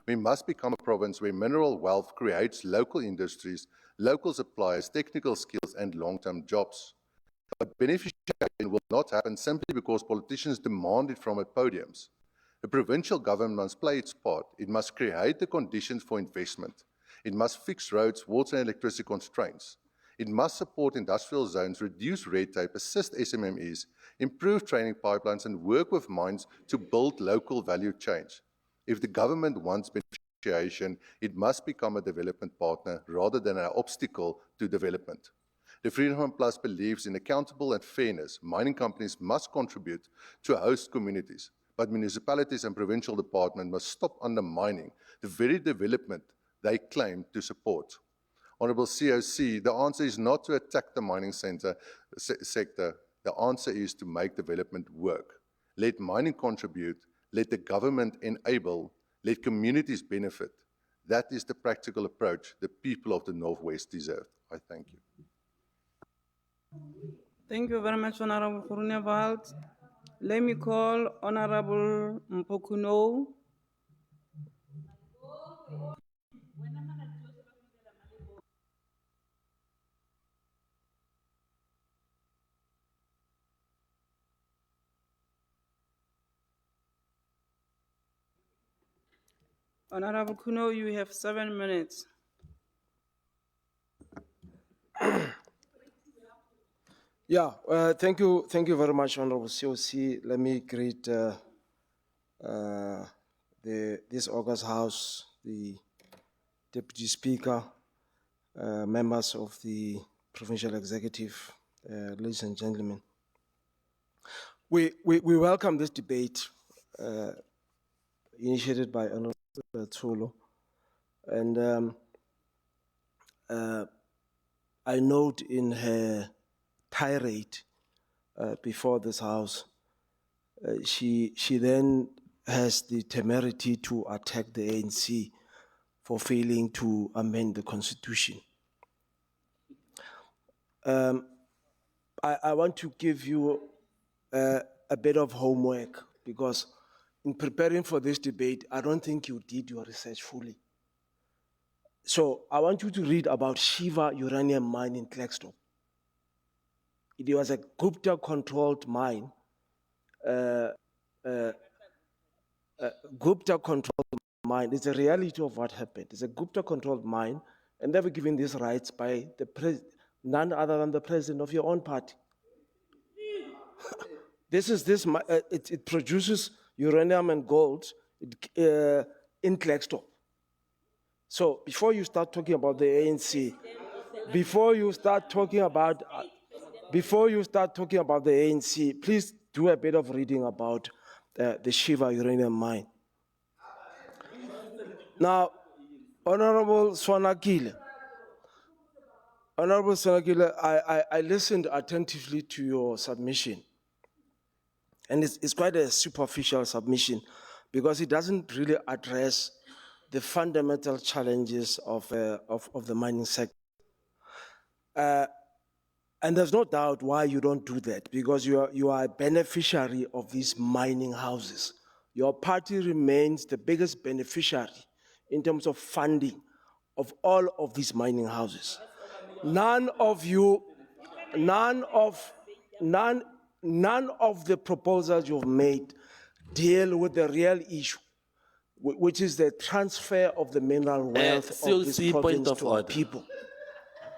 We must become a province where mineral wealth creates local industries, local suppliers, technical skills, and long-term jobs. But beneficiation will not happen simply because politicians demand it from at podiums. The provincial government must play its part. It must create the conditions for investment. It must fix roads, water, and electricity constraints. It must support industrial zones, reduce red tape, assist SMMEs, improve training pipelines, and work with mines to build local value change. If the government wants beneficiation, it must become a development partner rather than an obstacle to development. The Freedom Plus believes in accountable and fairness. Mining companies must contribute to host communities, but municipalities and provincial departments must stop undermining the very development they claim to support. Honourable COC, the answer is not to attack the mining sector. The answer is to make development work. Let mining contribute, let the government enable, let communities benefit. That is the practical approach the people of the Northwest deserve. I thank you. Thank you very much, Honorable Grunewald. Let me call Honorable Mpokuno. Honorable Kuno, you have 7 minutes. Yeah, thank you very much, Honorable COC. Let me greet this August House, the Deputy Speaker, members of the Provincial Executive, ladies and gentlemen. We welcome this debate initiated by Honorable Tsolo, and I note in her tirade before this House, she then has the temerity to attack the ANC for failing to amend the Constitution. I want to give you a bit of homework, because in preparing for this debate, I don't think you did your research fully. So I want you to read about Shiva uranium mine in Klerksdorp. It was a Gupta-controlled mine. Gupta-controlled mine. It's a reality of what happened. It's a Gupta-controlled mine, and they were given these rights by none other than the president of your own party. It produces uranium and gold in Klerksdorp. So before you start talking about the ANC, before you start talking about the ANC, please do a bit of reading about the Shiva uranium mine. Now, Honorable Swanakile, I listened attentively to your submission, and it's quite a superficial submission, because it doesn't really address the fundamental challenges of the mining sector. And there's no doubt why you don't do that, because you are a beneficiary of these mining houses. Your party remains the biggest beneficiary in terms of funding of all of these mining houses. None of the proposals you've made deal with the real issue, which is the transfer of the mineral wealth of this province to our people.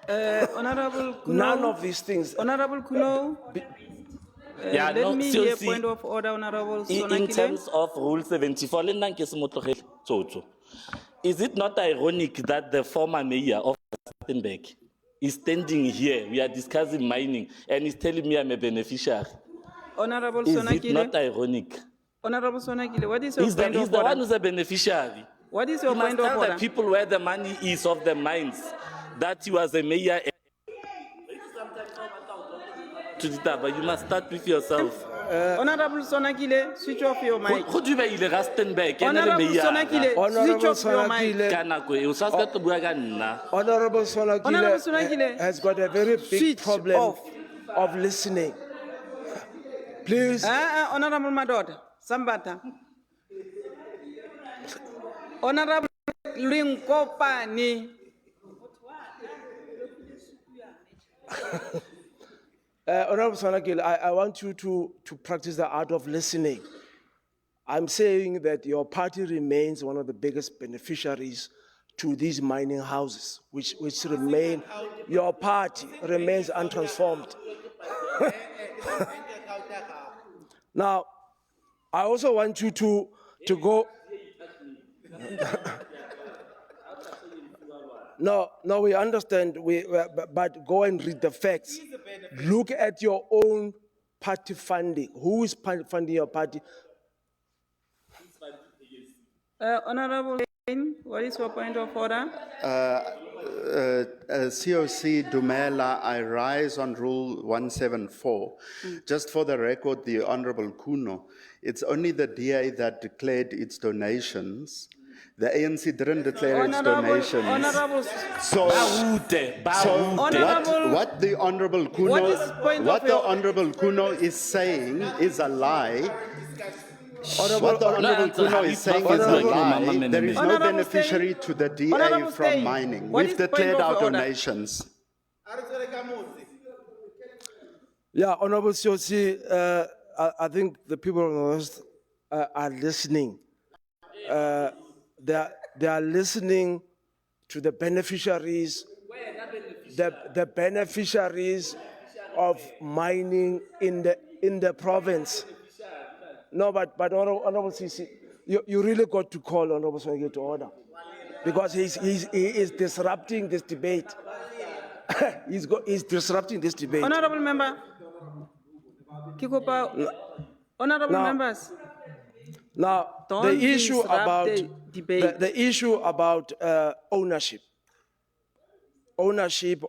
Honorable Kuno, None of these things. Honorable Kuno, let me hear point of order, Honorable In Sonakile. terms of Rule 74, is it not ironic that the former mayor of Rustenburg is standing here, we are discussing mining, and he's telling me I'm a beneficiary? Honorable Is Sonakile. it not ironic? Honorable Sonakile, what is your He's point the of order? one who's a beneficiary. What is your You point must of tell order? the people where the money is of the mines, that he was a mayor. You must start with yourself. Honorable Sonakile, switch off your mic. Who do you buy the Rustenburg? Honorable Sonakile, switch off your mic. Honorable Sonakile has got a very big Switch problem off. of listening. Please. Honorable Madod, Sambata. Honorable Linkopani. Honorable Sonakile, I want you to practice the art of listening. I'm saying that your party remains one of the biggest beneficiaries to these mining houses, which remain, your party remains untransformed. Now, I also want you to go. No, we understand, but go and read the facts. Look at your own party funding. Who is funding your party? Honorable, what is your point of order? COC Dumela, I rise on Rule 174. Just for the record, the Honorable Kuno, it's only the DA that declared its donations. The ANC didn't declare its donations. Honorable, So what the Honorable What is the point Kuno, what of the your- Honorable Kuno is saying is a lie. What the No, Honorable answer, Kuno is Habib saying Baffa, is a Mama lie. Meneme. There is no Honorable beneficiary Steyn, to the DA Honorable from Steyn, mining. what We've is the point declared of our order? donations. Yeah, Honorable COC, I think the people of the West are listening. They are listening to the beneficiaries, the beneficiaries of mining in the province. No, but Honorable CC, you really got to call Honorable Swenge to order, because he is disrupting this debate. he's disrupting this debate. Honorable member, honorable Now- members, Now, Don't the issue disrupt about the debate. the issue about ownership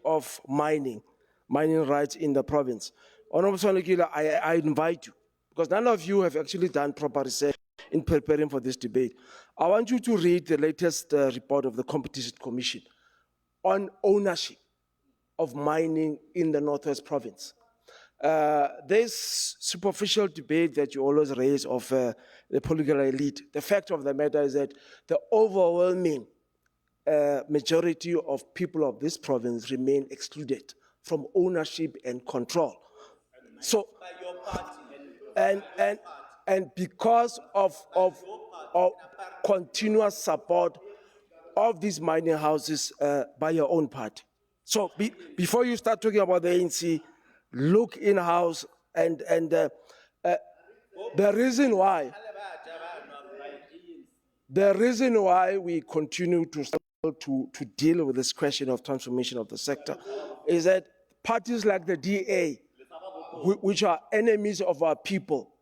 of mining rights in the province. Honorable Sonekile, I invite you, because none of you have actually done proper research in preparing for this debate. I want you to read the latest report of the Competition Commission on ownership of mining in the Northwest Province. This superficial debate that you always raise of the political elite, the fact of the matter is that the overwhelming majority of people of this province remain excluded from ownership and control. So, and because of continuous support of these mining houses by your own party. So before you start talking about the ANC, look in-house and the reason why we continue to deal with this question of transformation of the sector is that parties like the DA, which are enemies of our people,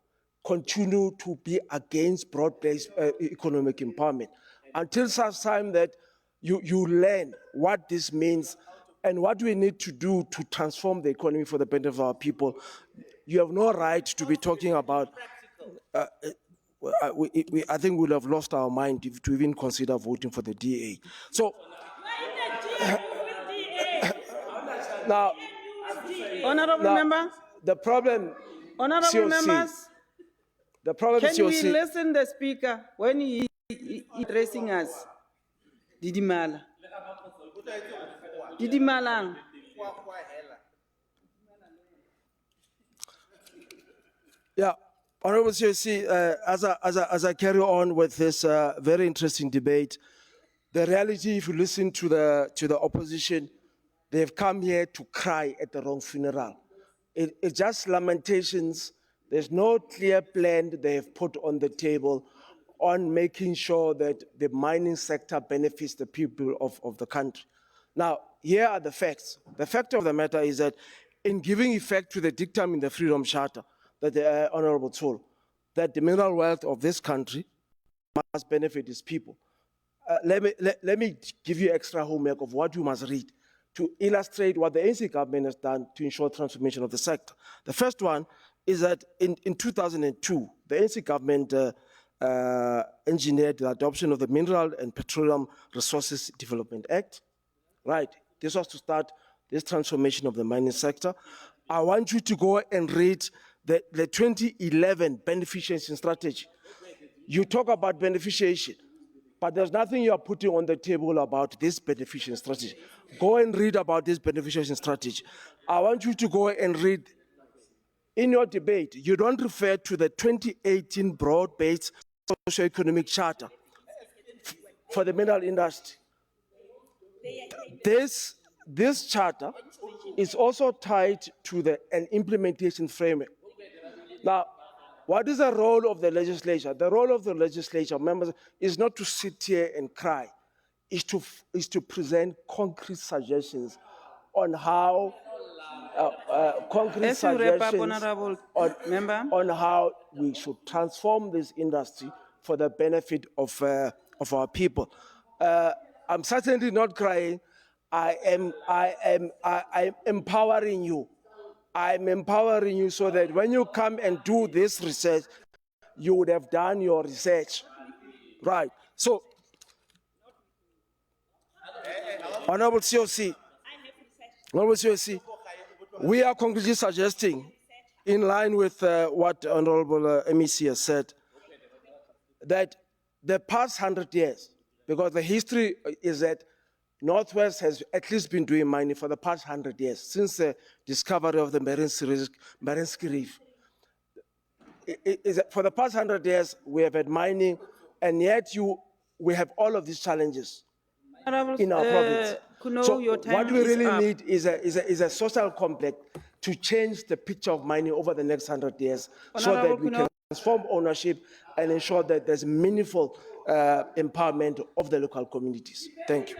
continue to be against broad-based economic empowerment until such time that you learn what this means and what we need to do to transform the economy for the benefit of our people. You have no right to be talking about, I think we'll have lost our mind if to even consider voting for the DA. So, now, honorable member, the problem, honorable COC, members, the problem is can we COC. listen the speaker when he addressing us? Didimala. Didimalang. Yeah, Honorable COC, as I carry on with this very interesting debate, the reality, if you listen to the opposition, they've come here to cry at the wrong funeral. It's just lamentations. There's no clear plan they have put on the table on making sure that the mining sector benefits the people of the country. Now, here are the facts. The fact of the matter is that in giving effect to the dictum in the Freedom Charter that the Honorable told, that the mineral wealth of this country must benefit its people. Let me give you extra homework of what you must read to illustrate what the ANC government has done to ensure transformation of the sector. The first one is that in 2002, the ANC government engineered the adoption of the Mineral and Petroleum Resources Development Act. Right, this was to start this transformation of the mining sector. I want you to go and read the 2011 beneficiation strategy. You talk about beneficiation, but there's nothing you are putting on the table about this beneficiation strategy. Go and read about this beneficiation strategy. I want you to go and read in your debate. You don't refer to the 2018 broad-based socio-economic charter for the mineral industry. This charter is also tied to an implementation framework. Now, what is the role of the legislature? The role of the legislature, members, is not to sit here and cry. Is to present concrete suggestions on how As you wrap up, honorable on how we should transform this industry for the benefit of our people. I'm certainly not crying. I am empowering you. I'm empowering you so that when you come and do this research, you would have done your research. Right. So Honorable COC, Honorable COC, we are concretely suggesting, in line with what Honorable MEC has said, that the past 100 years, because the history is that Northwest has at least been doing mining for the past 100 years, since the discovery of the Marinsky Reef. For the past 100 years, we have had mining, and yet we have all of these challenges in our province. So what we really need is a social compact to change the picture of mining over the next 100 years, so that we can transform ownership and ensure that there's meaningful empowerment of the local communities. Thank you.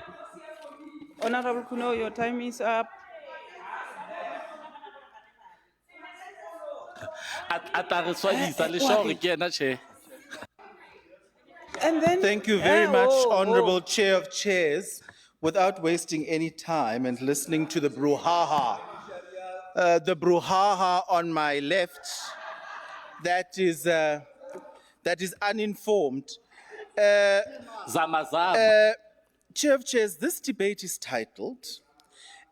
Honorable Kuno, your time is up. And then, Thank you very much, Honorable Chair of Chairs. Without wasting any time and listening to the brouhaha on my left, that is uninformed. Chair of Chairs, this debate is titled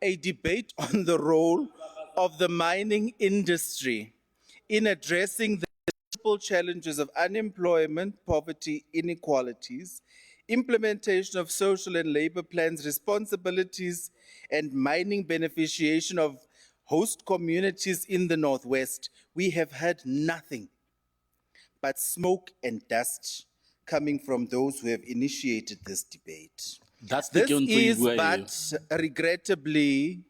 "A Debate on the Role of the Mining Industry in Addressing the Multiple Challenges of Unemployment, Poverty, Inequalities, Implementation of Social and Labor Plans, Responsibilities, and Mining Beneficiation of Host Communities in the Northwest." We have heard nothing but smoke and dust coming from those who have initiated this debate. This is but regrettably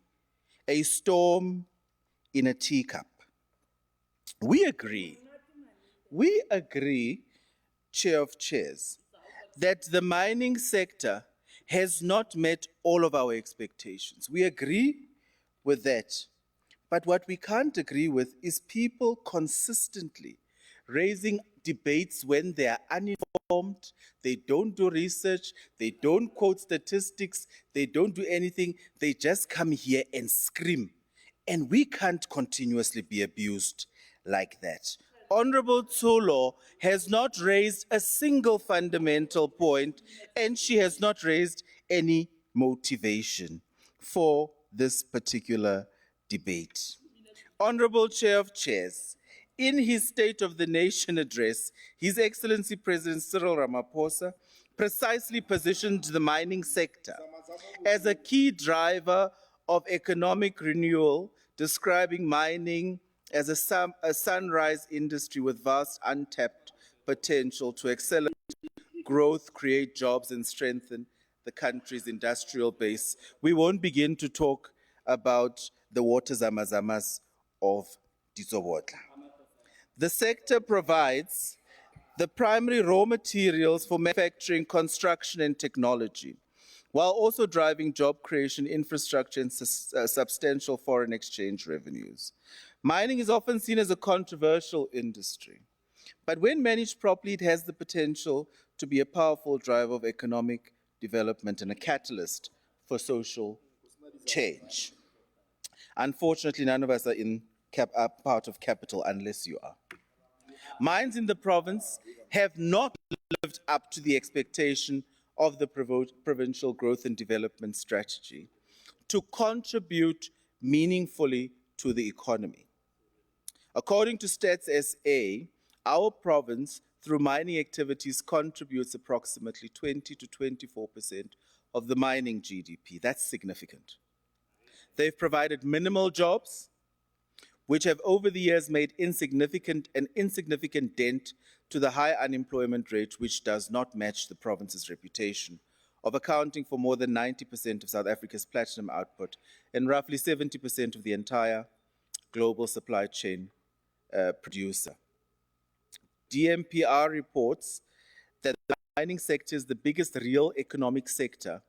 a storm in a teacup. We agree, Chair of Chairs, that the mining sector has not met all of our expectations. We agree with that. But what we can't agree with is people consistently raising debates when they are uninformed, they don't do research, they don't quote statistics, they don't do anything, they just come here and scream. And we can't continuously be abused like that. Honorable Tsulo has not raised a single fundamental point, and she has not raised any motivation for this particular debate. Honorable Chair of Chairs, in his State of the Nation address, His Excellency President Cyril Ramaphosa precisely positioned the mining sector as a key driver of economic renewal, describing mining as a sunrise industry with vast untapped potential to accelerate growth, create jobs, and strengthen the country's industrial base. We won't begin to talk about the water zamazamas of Ditsobotla. The sector provides the primary raw materials for manufacturing, construction, and technology, while also driving job creation, infrastructure, and substantial foreign exchange revenues. Mining is often seen as a controversial industry, but when managed properly, it has the potential to be a powerful driver of economic development and a catalyst for social change. Unfortunately, none of us are part of capital unless you are. Mines in the province have not lived up to the expectation of the Provincial Growth and Development Strategy to contribute meaningfully to the economy. According to Stats SA, our province, through mining activities, contributes approximately 20 to 24% of the mining GDP. That's significant. They've provided minimal jobs, which have over the years made an insignificant dent to the high unemployment rate, which does not match the province's reputation of accounting for more than 90% of South Africa's platinum output and roughly 70% of the entire global supply chain producer. DMPR reports that the mining sector is the biggest real economic sector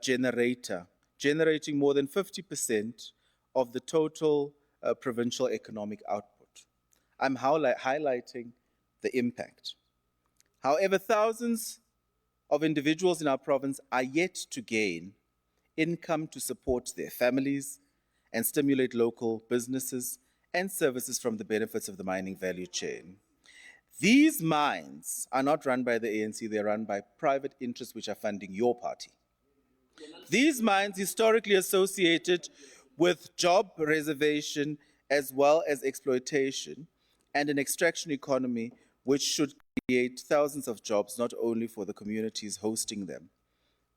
generating more than 50% of the total provincial economic output. I'm highlighting the impact. However, thousands of individuals in our province are yet to gain income to support their families and stimulate local businesses and services from the benefits of the mining value chain. These mines are not run by the ANC, they're run by private interests which are funding your party. These mines historically associated with job reservation as well as exploitation and an extraction economy which should create thousands of jobs not only for the communities hosting them,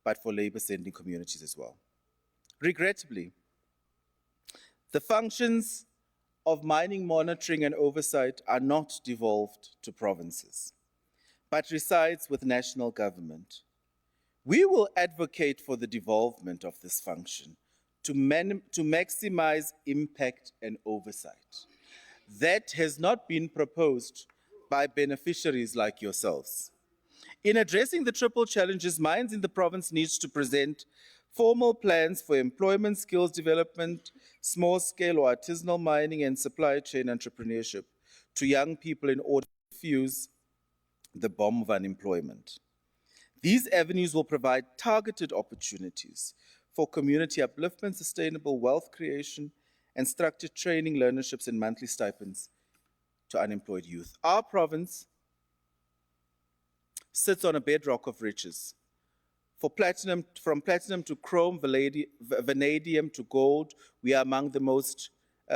but for labor-sending communities as well. Regrettably, the functions of mining monitoring and oversight are not devolved to provinces, but resides with national government. We will advocate for the devolvement of this function to maximize impact and oversight. That has not been proposed by beneficiaries like yourselves. In addressing the triple challenges, mines in the province needs to present formal plans for employment, skills development, small-scale or artisanal mining, and supply chain entrepreneurship to young people in order to defuse the bomb of unemployment. These avenues will provide targeted opportunities for community upliftment, sustainable wealth creation, and structured training, learnerships, and monthly stipends to unemployed youth. Our province sits on a bedrock of riches. From platinum to chrome, vanadium to gold, we are among the most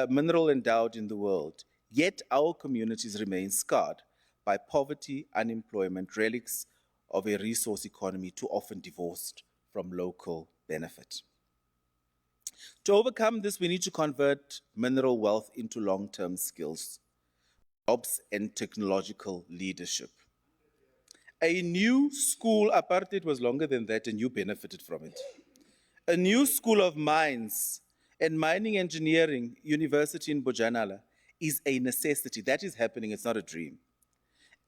mineral endowed in the world. Yet our communities remain scarred by poverty, unemployment, relics of a resource economy too often divorced from local benefit. To overcome this, we need to convert mineral wealth into long-term skills, jobs, and technological leadership. A new school, apartheid was longer than that, and you benefited from it. A new school of mines and mining engineering university in Bojanala is a necessity. That is happening, it's not a dream,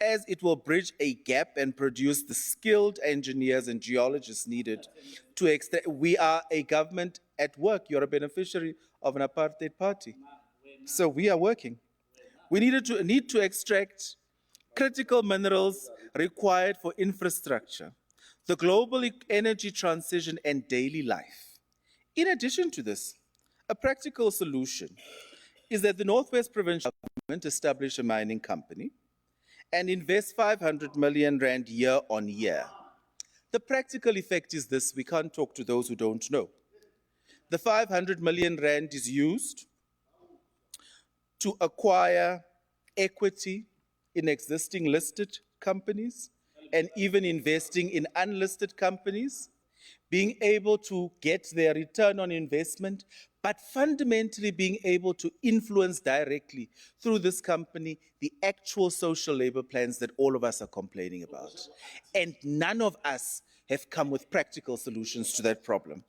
as it will bridge a gap and produce the skilled engineers and geologists needed to extract. We are a government at work. You're a beneficiary of an apartheid party. So we are working. We need to extract critical minerals required for infrastructure, the global energy transition, and daily life. In addition to this, a practical solution is that the Northwest Provincial government establish a mining company and invest 500 million rand year on year. The practical effect is this: we can't talk to those who don't know. The 500 million rand is used to acquire equity in existing listed companies and even investing in unlisted companies, being able to get their return on investment, but fundamentally being able to influence directly through this company the actual social labor plans that all of us are complaining about. And none of us have come with practical solutions to that problem.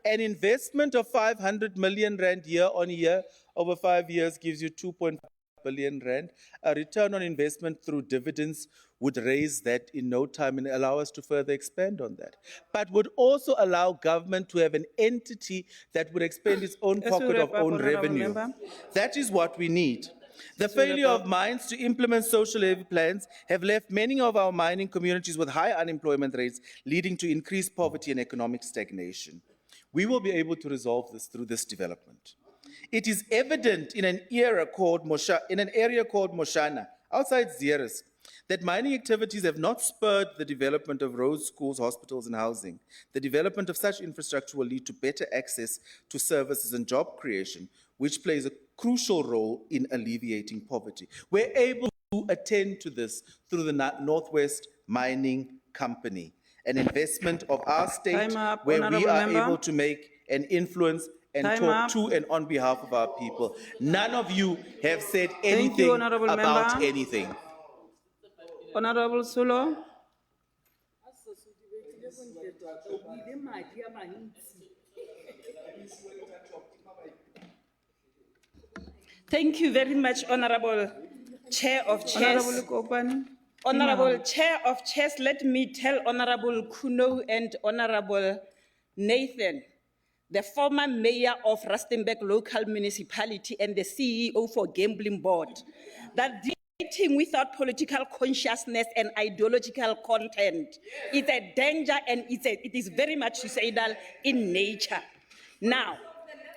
An investment of 500 million rand year on year over 5 years gives you 2.5 billion rand. A return on investment through dividends would raise that in no time and allow us to further expand on that, but would also allow government to have an entity that would expend its own pocket of own revenue. That is what we need. The failure of mines to implement social labor plans have left many of our mining communities with high unemployment rates, leading to increased poverty and economic stagnation. We will be able to resolve this through this development. It is evident in an area called Moshana, outside Zeerust, that mining activities have not spurred the development of roads, schools, hospitals, and housing. The development of such infrastructure will lead to better access to services and job creation, which plays a crucial role in alleviating poverty. We're able to attend to this through the Northwest Mining Company, an investment of our state where we are able to make an influence and talk to and on behalf of our people. None of you have said anything about anything. Honorable Solo. Thank you very much, Honorable Chair of Chairs. Honorable Chair of Chairs, let me tell Honorable Kuno and Honorable Nathan, the former mayor of Rustenburg Local Municipality and the CEO for Gambling Board, that debating without political consciousness and ideological content is a danger, and it is very much suicidal in nature. Now,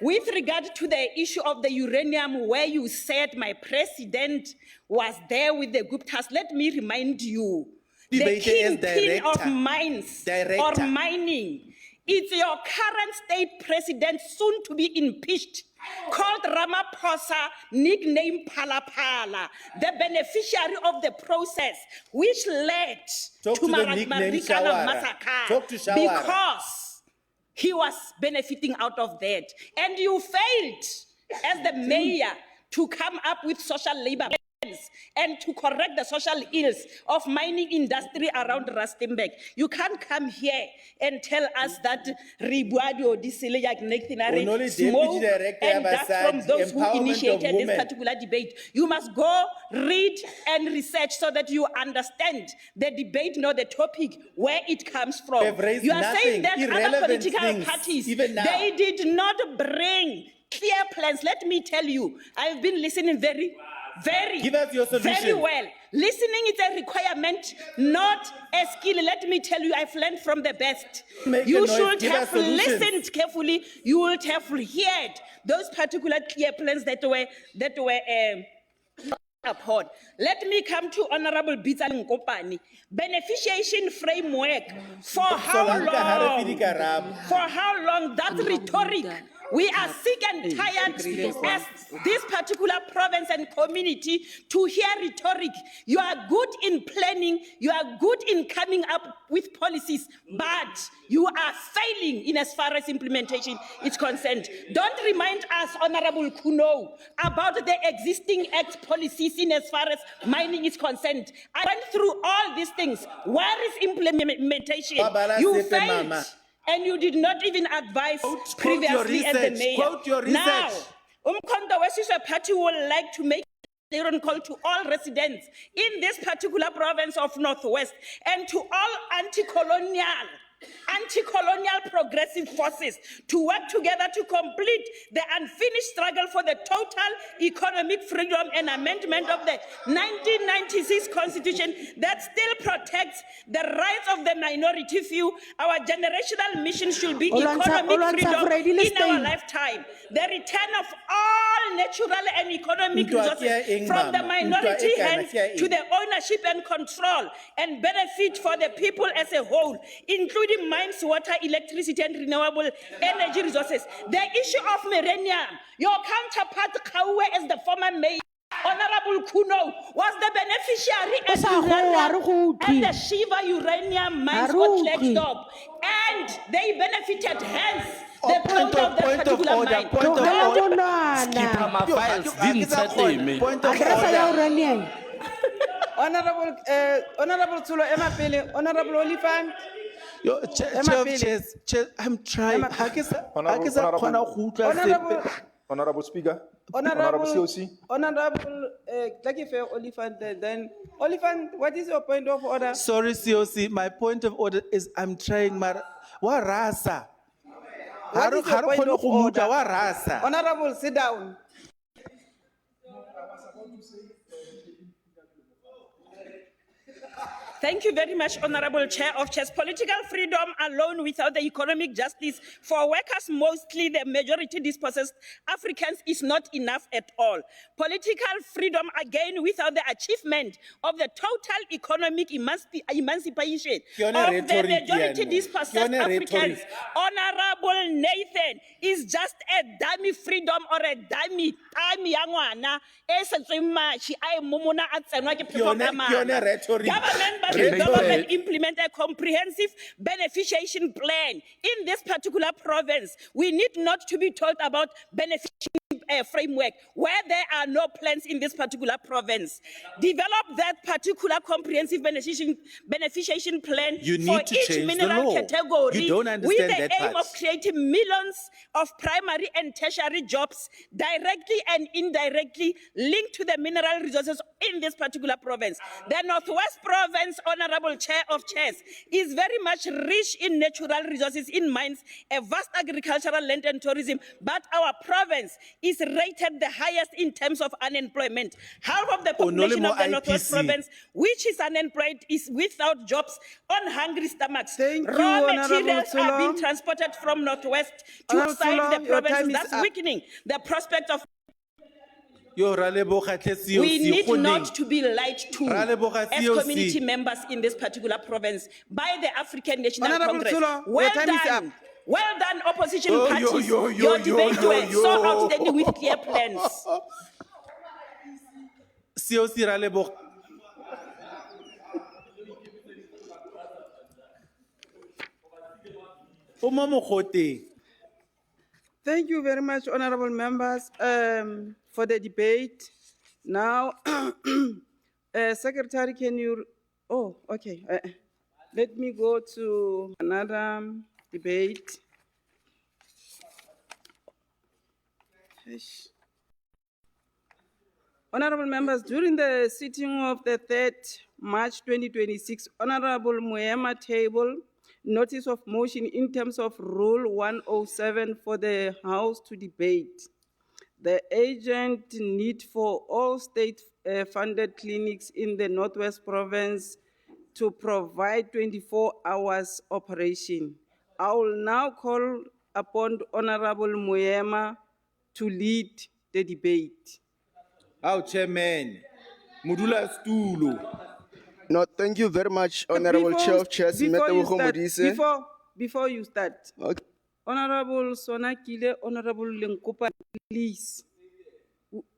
with regard to the issue of the uranium, where you said my president was there with the Guptas, let me remind you, the kingpin of mines or mining It's your current state president, soon to be impeached, called Ramaphosa, nicknamed Palapala, the beneficiary of the process, which led Talk to the nickname Marikana Shawara. massacre. Talk to Shawara. Because he was benefiting out of that. And you failed as the mayor to come up with social labor plans and to correct the social ills of mining industry around Rustenburg. You can't come here and tell us that Ribuadio Disile Only smoke Deputy Director and dust from Abasad, those who empowerment of initiated this women. particular debate. You must go read and research so that you understand the debate, not the topic, where it comes from. They've raised You are saying nothing, that other irrelevant political things, parties, even now. they did not bring clear plans. Let me tell you, I've been listening very Give us your very solution. well. Listening is a requirement, not a skill. Let me tell you, I've learned from the best. Make a You noise, should give us have solutions. listened carefully. You would have heard those particular clear plans that were upon. Let me come to Honorable Bitzan Nkopani. Beneficiation framework. For how long? For how long? That rhetoric. We are sick and tired as this particular province and community to hear rhetoric. You are good in planning, you are good in coming up with policies, but you are failing in as far as implementation is concerned. Don't remind us, Honorable Kuno, about the existing act policies in as far as mining is concerned. I went through all these things. Where is implementation? You failed. And you did not even advise previously as the mayor. Quote your research. Now, Umkhonto weSizwe Party would like to make a call to all residents in this particular province of Northwest and to all anti-colonial progressive forces to work together to complete the unfinished struggle for the total economic freedom and amendment of the 1996 Constitution that still protects the rights of the minority few. Our generational mission should be economic freedom in our lifetime. The return of all natural and economic resources from the minority hands to the ownership and control and benefit for the people as a whole, including mines, water, electricity, and renewable energy resources. The issue of uranium, your counterpart Kaue as the former mayor, Honorable Kuno, was the beneficiary as uranium, and the Shiva uranium mines got closed up, and they benefited hence. The close of that particular mine. Skipper my files didn't settle me. Honorable Tulo Emapele, Honorable Olifant. I'm trying. Honorable Speaker. Honorable COC. Honorable Takife Olifant, then Olifant, what is your point of order? Sorry, COC. My point of order is I'm trying. Warasa. What is your point of order? Warasa. Honorable, sit down. Thank you very much, Honorable Chair of Chairs. Political freedom alone without the economic justice for workers, mostly the majority dispossessed Africans, is not enough at all. Political freedom, again, without the achievement of the total economic emancipation of the majority dispossessed Africans, Honorable Nathan, is just a dummy freedom or a dummy yangwana. Government implement a comprehensive beneficiation plan in this particular province. We need not to be told about beneficiation framework where there are no plans in this particular province. Develop that particular comprehensive beneficiation plan for each mineral category You don't with understand the that aim part. of creating millions of primary and tertiary jobs directly and indirectly linked to the mineral resources in this particular province. The Northwest Province, Honorable Chair of Chairs, is very much rich in natural resources, in mines, a vast agricultural land and tourism, but our province is rated the highest in terms of unemployment. Half of the population of the Northwest Province, which is unemployed, is without jobs, on hungry stomachs. Raw materials are being transported from Northwest to outside the province, thus weakening the prospect of. We need not to be lied to as community members in this particular province by the African National Honorable Congress. Tulo, Well your time is done. up. Well done, opposition Yo, yo, parties. yo, yo, Your yo, debate yo, were so yo. outstanding with clear plans. COC ra leboga. Uma Mogote. Thank you very much, honorable members, for the debate. Now, Secretary, can you, oh, okay. Let me go to another debate. Eish. Honorable members, during the sitting of the 3rd March 2026, Honorable Muema tabled notice of motion in terms of Rule 107 for the House to debate the urgent need for all state-funded clinics in the Northwest Province to provide 24 hours operation. I will now call upon Honorable Muema to lead the debate. Our chairman, Mudula Stulo. No, thank you very much, Honorable Chair of Chairs, Before you start, Okay. Honorable Sonakile, Honorable Lenkopa, please,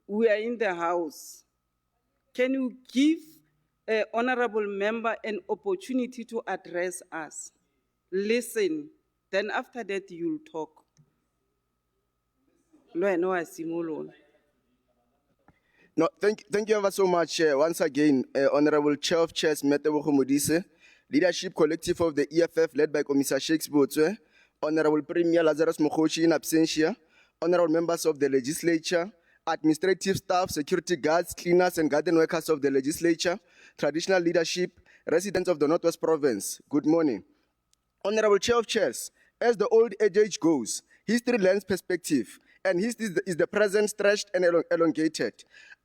we are in the House. Can you give an honorable member an opportunity to address us? Listen, then after that you'll talk. No, thank you ever so much once again, Honorable Chair of Chairs, Mmabatho Modise, Leadership Collective of the EFF led by Commissar Shakes Botswe, Honorable Premier Lazarus Mokhochi in absentia, Honorable members of the Legislature, administrative staff, security guards, cleaners and garden workers of the Legislature, traditional leadership, residents of the Northwest Province, good morning. Honorable Chair of Chairs, as the old adage goes, history lends perspective, and history is the present stretched and elongated.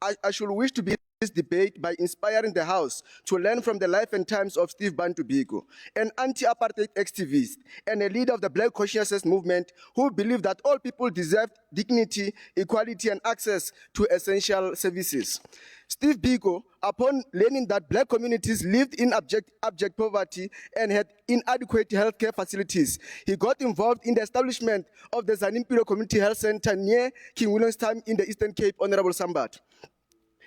I should wish to begin this debate by inspiring the House to learn from the life and times of Steve Bantu Biko, an anti-apartheid activist and a leader of the Black Consciousness movement who believed that all people deserved dignity, equality, and access to essential services. Steve Biko, upon learning that Black communities lived in abject poverty and had inadequate healthcare facilities, he got involved in the establishment of the Zanimpilo Community Health Center near King Williamstown in the Eastern Cape, Honorable Sambat.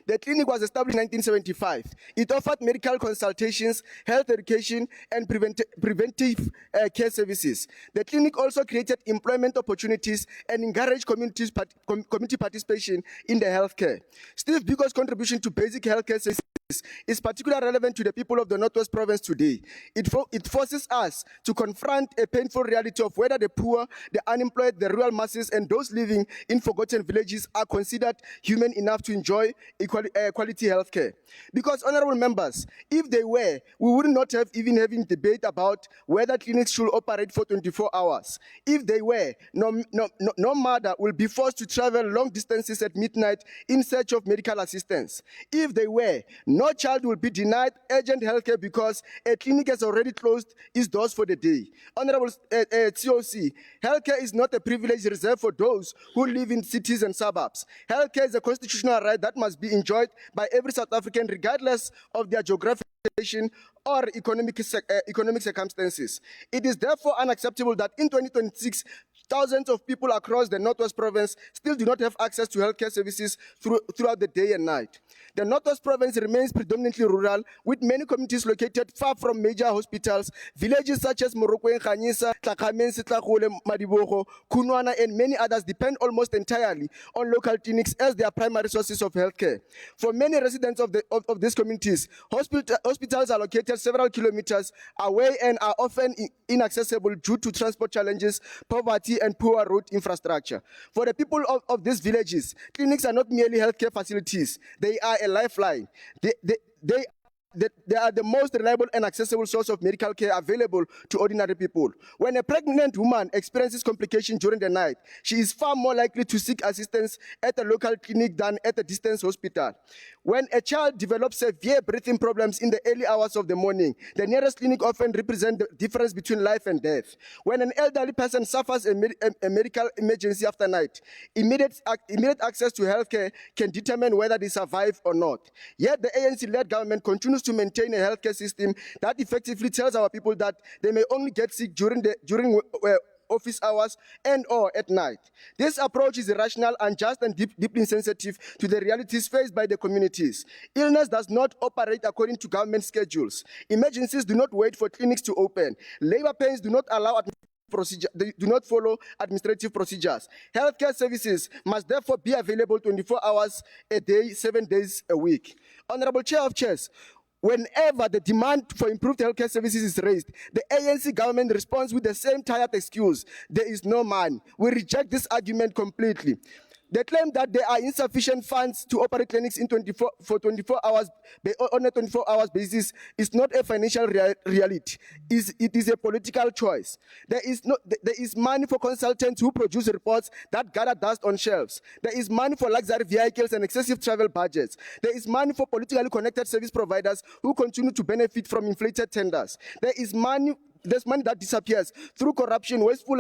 The clinic was established in 1975. It offered medical consultations, health education, and preventive care services. The clinic also created employment opportunities and encouraged community participation in the healthcare. Steve Biko's contribution to basic healthcare services is particularly relevant to the people of the Northwest Province today. It forces us to confront a painful reality of whether the poor, the unemployed, the rural masses, and those living in forgotten villages are considered human enough to enjoy quality health care. Because, honorable members, if they were, we would not have even having debate about whether clinics should operate for 24 hours. If they were, no mother will be forced to travel long distances at midnight in search of medical assistance. If they were, no child will be denied urgent health care because a clinic has already closed its doors for the day. Honorable COC, healthcare is not a privilege reserved for those who live in cities and suburbs. Healthcare is a constitutional right that must be enjoyed by every South African regardless of their geographic location or economic circumstances. It is therefore unacceptable that in 2026, thousands of people across the Northwest Province still do not have access to healthcare services throughout the day and night. The Northwest Province remains predominantly rural, with many communities located far from major hospitals. Villages such as Morokwe, Khanyisa, Tlakamensi, Tlakole, Madibogo, Kunwana, and many others depend almost entirely on local clinics as their primary sources of healthcare. For many residents of these communities, hospitals are located several kilometers away and are often inaccessible due to transport challenges, poverty, and poor road infrastructure. For the people of these villages, clinics are not merely healthcare facilities, they are a lifeline. They are the most reliable and accessible source of medical care available to ordinary people. When a pregnant woman experiences complications during the night, she is far more likely to seek assistance at a local clinic than at a distance hospital. When a child develops severe breathing problems in the early hours of the morning, the nearest clinic often represents the difference between life and death. When an elderly person suffers a medical emergency after night, immediate access to healthcare can determine whether they survive or not. Yet the ANC-led government continues to maintain a healthcare system that effectively tells our people that they may only get sick during office hours and/or at night. This approach is irrational, unjust, and deeply insensitive to the realities faced by the communities. Illness does not operate according to government schedules. Emergencies do not wait for clinics to open. Labor pains do not allow they do not follow administrative procedures. Healthcare services must therefore be available 24 hours a day, 7 days a week. Honorable Chair of Chairs, whenever the demand for improved healthcare services is raised, the ANC government responds with the same tired excuse: there is no money. We reject this argument completely. They claim that there are insufficient funds to operate clinics in 24 hours on a 24 hours basis is not a financial reality. It is a political choice. There is money for consultants who produce reports that gather dust on shelves. There is money for luxury vehicles and excessive travel budgets. There is money for politically connected service providers who continue to benefit from inflated tenders. There's money that disappears through corruption, wasteful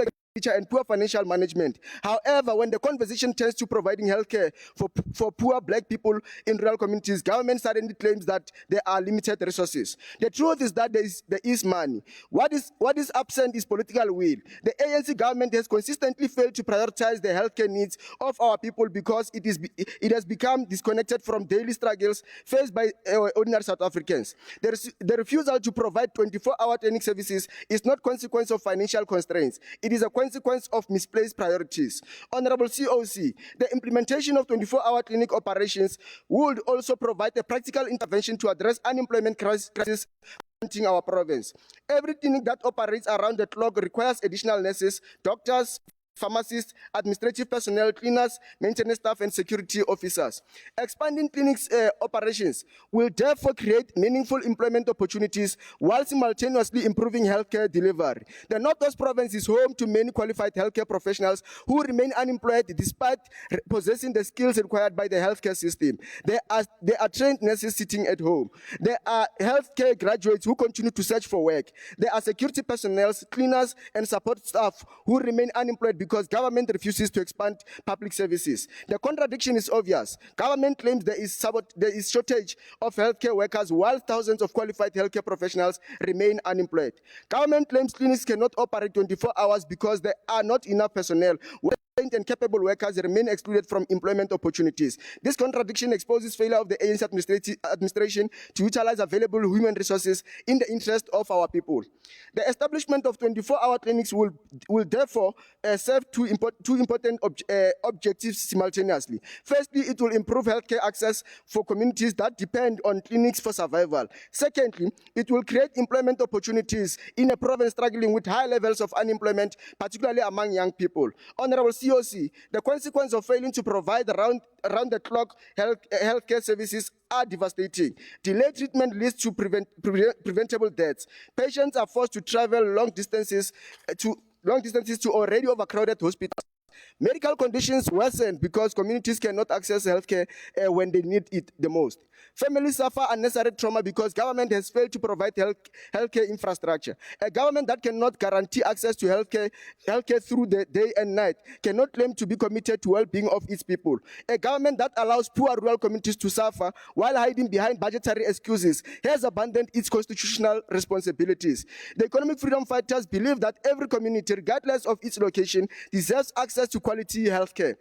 and poor financial management. However, when the conversation turns to providing healthcare for poor black people in rural communities, government suddenly claims that there are limited resources. The truth is that there is money. What is absent is political will. The ANC government has consistently failed to prioritize the healthcare needs of our people because it has become disconnected from daily struggles faced by ordinary South Africans. The refusal to provide 24-hour clinic services is not consequence of financial constraints. It is a consequence of misplaced priorities. Honorable COC, the implementation of 24-hour clinic operations would also provide a practical intervention to address unemployment crisis in our province. Every clinic that operates around the clock requires additional nurses, doctors, pharmacists, administrative personnel, cleaners, maintenance staff, and security officers. Expanding clinics' operations will therefore create meaningful employment opportunities while simultaneously improving healthcare delivery. The Northwest Province is home to many qualified healthcare professionals who remain unemployed despite possessing the skills required by the healthcare system. There are trained nurses sitting at home. There are healthcare graduates who continue to search for work. There are security personnel, cleaners, and support staff who remain unemployed because government refuses to expand public services. The contradiction is obvious. Government claims there is shortage of healthcare workers while thousands of qualified healthcare professionals remain unemployed. Government claims clinics cannot operate 24 hours because there are not enough personnel. Trained and capable workers remain excluded from employment opportunities. This contradiction exposes failure of the ANC administration to utilize available human resources in the interest of our people. The establishment of 24-hour clinics will therefore serve two important objectives simultaneously. Firstly, it will improve healthcare access for communities that depend on clinics for survival. Secondly, it will create employment opportunities in a province struggling with high levels of unemployment, particularly among young people. Honorable COC, the consequence of failing to provide around-the-clock healthcare services are devastating. Delayed treatment leads to preventable deaths. Patients are forced to travel long distances to already overcrowded hospitals. Medical conditions worsen because communities cannot access healthcare when they need it the most. Families suffer unnecessary trauma because government has failed to provide healthcare infrastructure. A government that cannot guarantee access to healthcare through the day and night cannot claim to be committed to well-being of its people. A government that allows poor rural communities to suffer while hiding behind budgetary excuses has abandoned its constitutional responsibilities. The economic freedom fighters believe that every community, regardless of its location, deserves access to quality healthcare.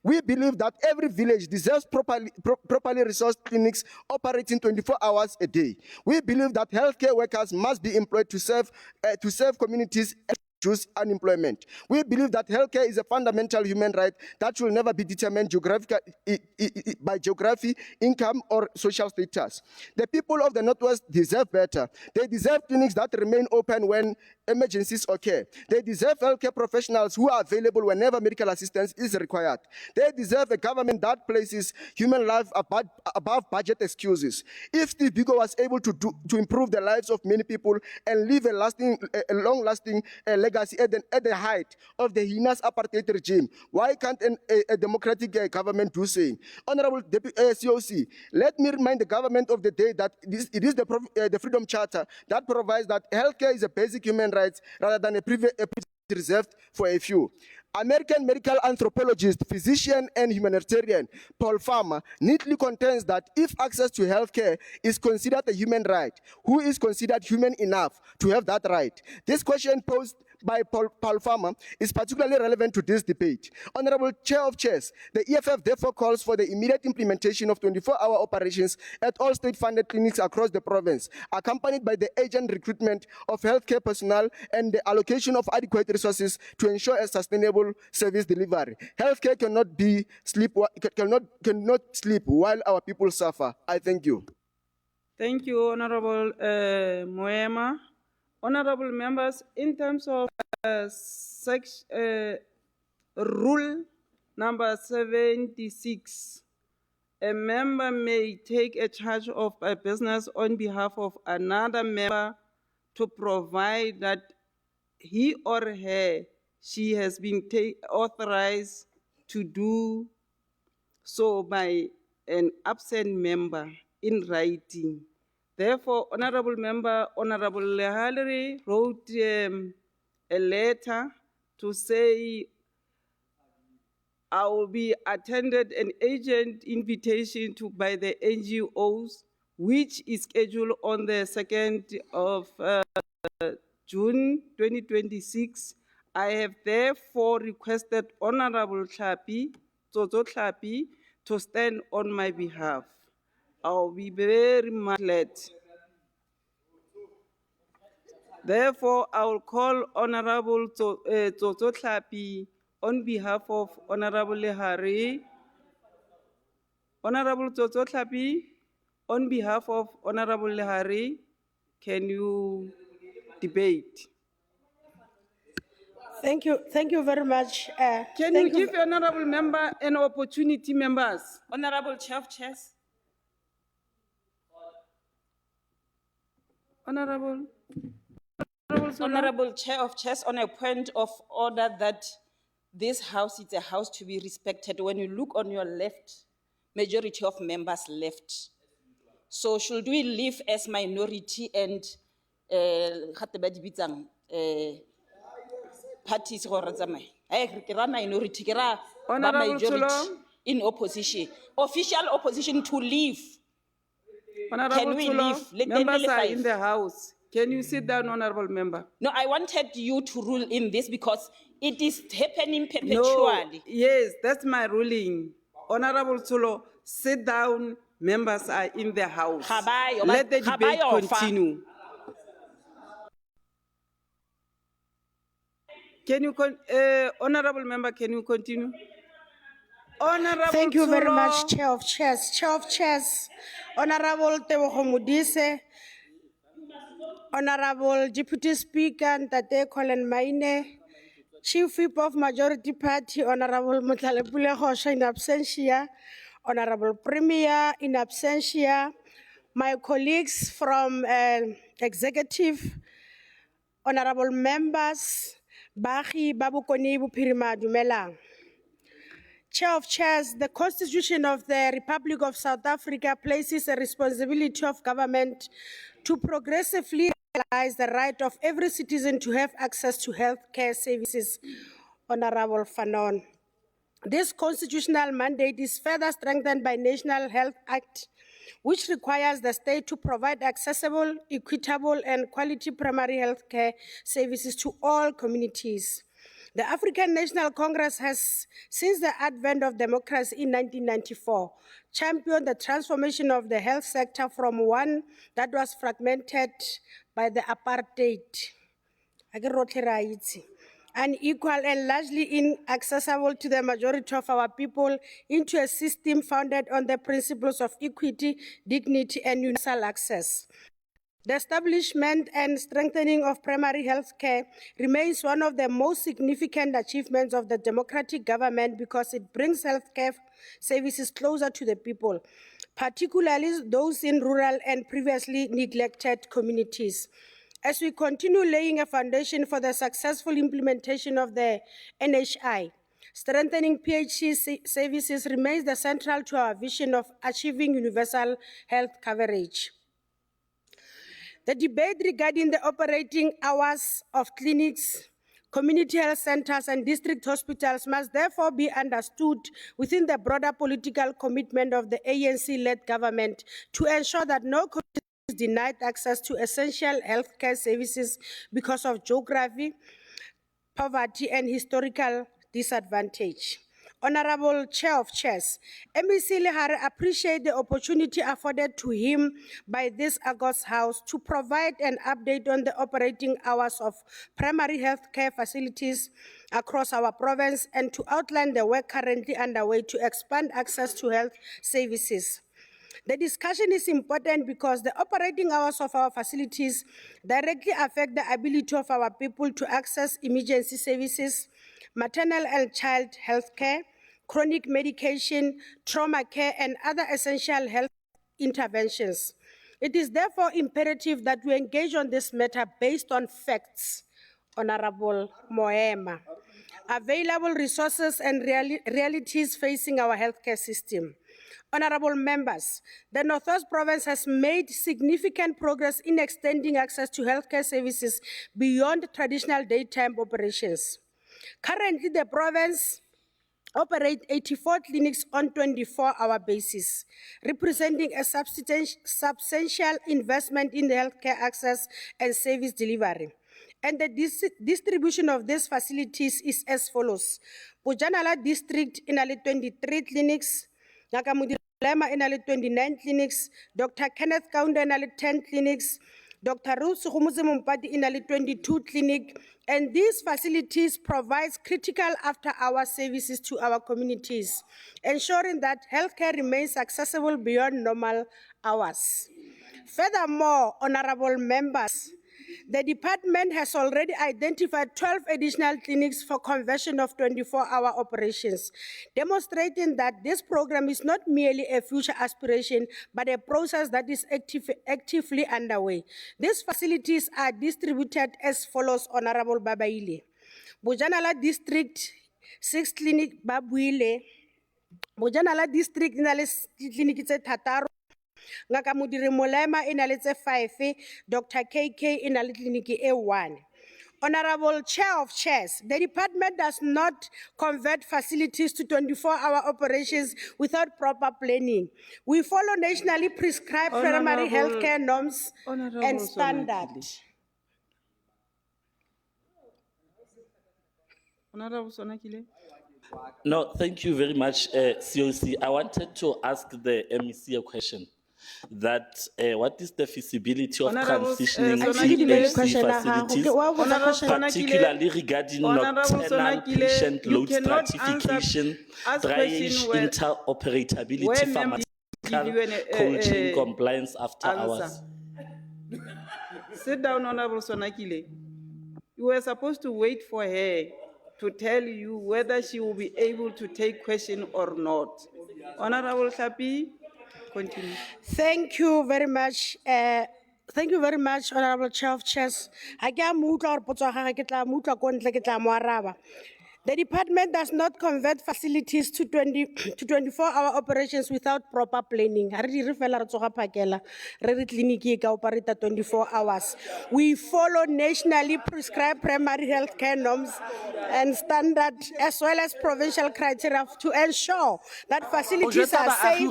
We believe that every village deserves properly resourced clinics operating 24 hours a day. We believe that healthcare workers must be employed to serve communities and reduce unemployment. We believe that healthcare is a fundamental human right that will never be determined by geography, income, or social status. The people of the Northwest deserve better. They deserve clinics that remain open when emergencies occur. They deserve healthcare professionals who are available whenever medical assistance is required. They deserve a government that places human life above budget excuses. If Steve Biko was able to improve the lives of many people and leave a long-lasting legacy at the height of the heinous apartheid regime, why can't a democratic government do same? Honorable COC, let me remind the government of the day that it is the Freedom Charter that provides that healthcare is a basic human right rather than a privilege reserved for a few. American medical anthropologist, physician, and humanitarian Paul Farmer neatly contends that if access to healthcare is considered a human right, who is considered human enough to have that right? This question posed by Paul Farmer is particularly relevant to this debate. Honorable Chair of Chairs, the EFF therefore calls for the immediate implementation of 24-hour operations at all state-funded clinics across the province, accompanied by the urgent recruitment of healthcare personnel and the allocation of adequate resources to ensure a sustainable service delivery. Healthcare cannot sleep while our people suffer. I thank you. Thank you, Honorable Moema. Honorable members, in terms of rule number 76, a member may take a charge of a business on behalf of another member to provide that he or she has been authorized to do so by an absent member in writing. Therefore, Honorable Member, Honorable Lehalere wrote a letter to say I will be attended an agent invitation by the NGOs, which is scheduled on the 2nd of June 2026. I have therefore requested Honorable Tsotso Tlhapi, to stand on my behalf. I'll be very much glad. Therefore, I will call Honorable Tsotso Tlhapi on behalf of Honorable Lehare. Honorable Tsotso Tlhapi, on behalf of Honorable Lehare, can you debate? Thank you very much. Can you give Honorable Member an opportunity, members? Honorable Chair of Chairs. Honorable Chair of Chairs, on a point of order that this house is a house to be respected. When you look on your left, majority of members left. So should we leave as minority and parties minority, majority in opposition, official opposition to leave? Can we leave? Members are in the house. Can you sit down, Honorable Member? No, I wanted you to rule in this because it is happening perpetually. No, yes, that's my ruling. Honorable Tsulo, sit down. Members are in the house. Let the debate continue. Can you, Honorable Member, can you continue? Honorable Thank you very Tsulo. much, Chair of Chairs. Chair of Chairs, Honorable Tebogo Modise, Honorable Deputy Speaker Ntate Colin Maine, Chief Whip of Majority Party, Honorable Mutlalepule Hosha in absentia, Honorable Premier in absentia, my colleagues from Executive, Honorable Members, Bahi Babukoni Bupirima Dumelang. Chair of Chairs, the Constitution of the Republic of South Africa places a responsibility of government to progressively realize the right of every citizen to have access to health care services. Honorable Fanon. This constitutional mandate is further strengthened by National Health Act, which requires the state to provide accessible, equitable, and quality primary health care services to all communities. The African National Congress has, since the advent of democracy in 1994, championed the transformation of the health sector from one that was fragmented by the apartheid, unequal and largely inaccessible to the majority of our people, into a system founded on the principles of equity, dignity, and universal access. The establishment and strengthening of primary health care remains one of the most significant achievements of the democratic government because it brings health care services closer to the people, particularly those in rural and previously neglected communities. As we continue laying a foundation for the successful implementation of the NHI, strengthening PHC services remains the central to our vision of achieving universal health coverage. The debate regarding the operating hours of clinics, community health centers, and district hospitals must therefore be understood within the broader political commitment of the ANC-led government to ensure that no community is denied access to essential healthcare services because of geography, poverty, and historical disadvantage. Honorable Chair of Chairs, MEC Lehare appreciate the opportunity afforded to him by this August House to provide an update on the operating hours of primary health care facilities across our province and to outline the work currently underway to expand access to health services. The discussion is important because the operating hours of our facilities directly affect the ability of our people to access emergency services, maternal and child health care, chronic medication, trauma care, and other essential health interventions. It is therefore imperative that we engage on this matter based on facts, Honorable Moema, available resources and realities facing our healthcare system. Honorable members, the Northwest Province has made significant progress in extending access to healthcare services beyond traditional daytime operations. Currently, the province operates 84 clinics on 24-hour basis, representing a substantial investment in the healthcare access and service delivery. And the distribution of these facilities is as follows. Bojanala District in 23 clinics, Nakamudi Lema in 29 clinics, Dr. Kenneth Kaunda in 10 clinics, Dr. Ruth Sukhumuzi Mumpati in 22 clinics, and these facilities provide critical after-hour services to our communities, ensuring that healthcare remains accessible beyond normal hours. Furthermore, honorable members, the department has already identified 12 additional clinics for conversion of 24-hour operations, demonstrating that this program is not merely a future aspiration, but a process that is actively underway. These facilities are distributed as follows, Honorable Babaile. Bojanala District, 6 clinic Babuile. Bojanala District, clinic Tataro. Ngaka Mudiri Molema in a 5, Dr. KK in a clinic A1. Honorable Chair of Chairs, the department does not convert facilities to 24-hour operations without proper planning. We follow nationally prescribed primary healthcare norms and standards. Honorable Sonakile. No, thank you very much, COC. I wanted to ask the MEC a question. That what is the feasibility of transitioning PHC facilities, particularly regarding nocturnal patient load stratification, triage, interoperability, pharmaceutical cold chain compliance after hours? Sit down, Honorable Sonakile. You were supposed to wait for her to tell you whether she will be able to take question or not. Honorable Tlapi. Continue. Thank you very much. Honorable Chair of Chairs. The department does not convert facilities to 24-hour operations without proper planning. 24 hours. We follow nationally prescribed primary health care norms and standards, as well as provincial criteria to ensure that facilities are safe,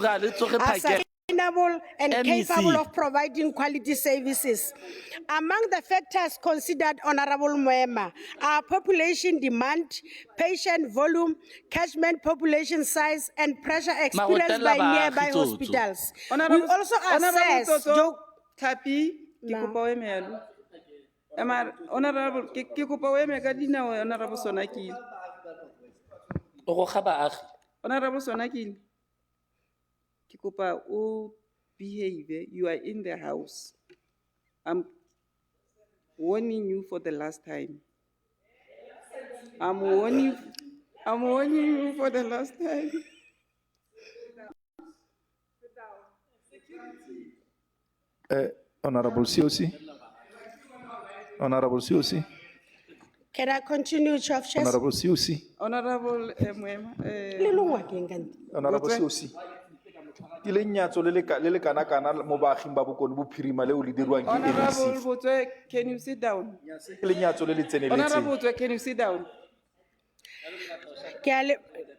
sustainable, and capable of providing quality services. Among the factors considered, Honorable Moema, are population demand, patient volume, catchment population size, and pressure experienced by nearby hospitals. We also assess... Honorable, Honorable Sonakile. Honorable Sonakile. Kikopa, oh, behave. You are in the house. I'm warning you for the last time. I'm warning you for the last time. Honorable COC. Honorable COC. Can I continue, Chair of Chairs? Honorable COC. Honorable Honorable COC. Honorable Botwe, can you sit down? Honorable Botwe, can you sit down?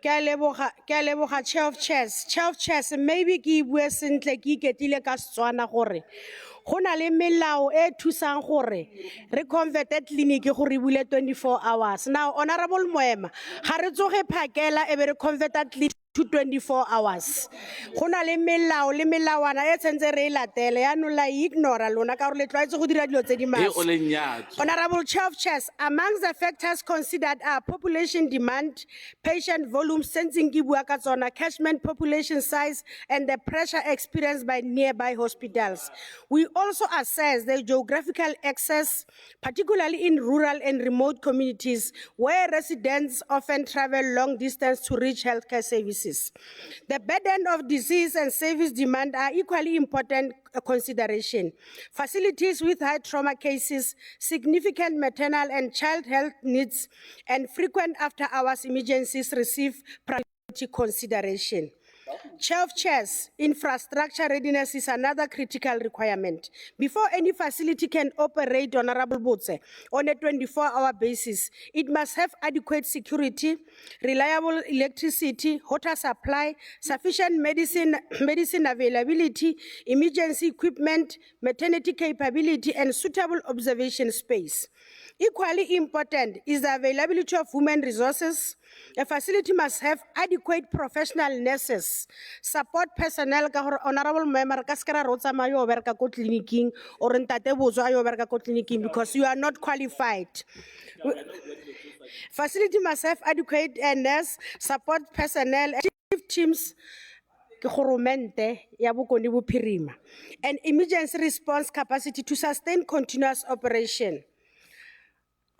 Ke a leboga, Chair of Chairs. Chair of Chairs, maybe ke bue sentle ke iketlile ka Setswana gore go na le melao e thusang gore re convert clinic gore e bule 24 hours. Now, Honorable Moema, ga re tsoge phakela e be re convert clinic to 24 hours. Go na le melao le melawana e tshentse re e latele yaanong la e ignora lona ka gore le tlwaetse go dira dilo tse di maswe. Honorable Chair of Chairs, amongst the factors considered are population demand, patient volume, sensing ke bua ka tsona, catchment population size, and the pressure experienced by nearby hospitals. We also assess the geographical access, particularly in rural and remote communities where residents often travel long distance to reach healthcare services. The burden of disease and service demand are equally important consideration. Facilities with high trauma cases, significant maternal and child health needs, and frequent after-hours emergencies receive priority consideration. Chair of Chairs, infrastructure readiness is another critical requirement. Before any facility can operate, Honorable Botse, on a 24-hour basis, it must have adequate security, reliable electricity, water supply, sufficient medicine availability, emergency equipment, maternity capability, and suitable observation space. Equally important is the availability of human resources. A facility must have adequate professional nurses, support personnel, Honorable Member, because you are not qualified. Facility must have adequate nurse, support personnel, active teams, and emergency response capacity to sustain continuous operation.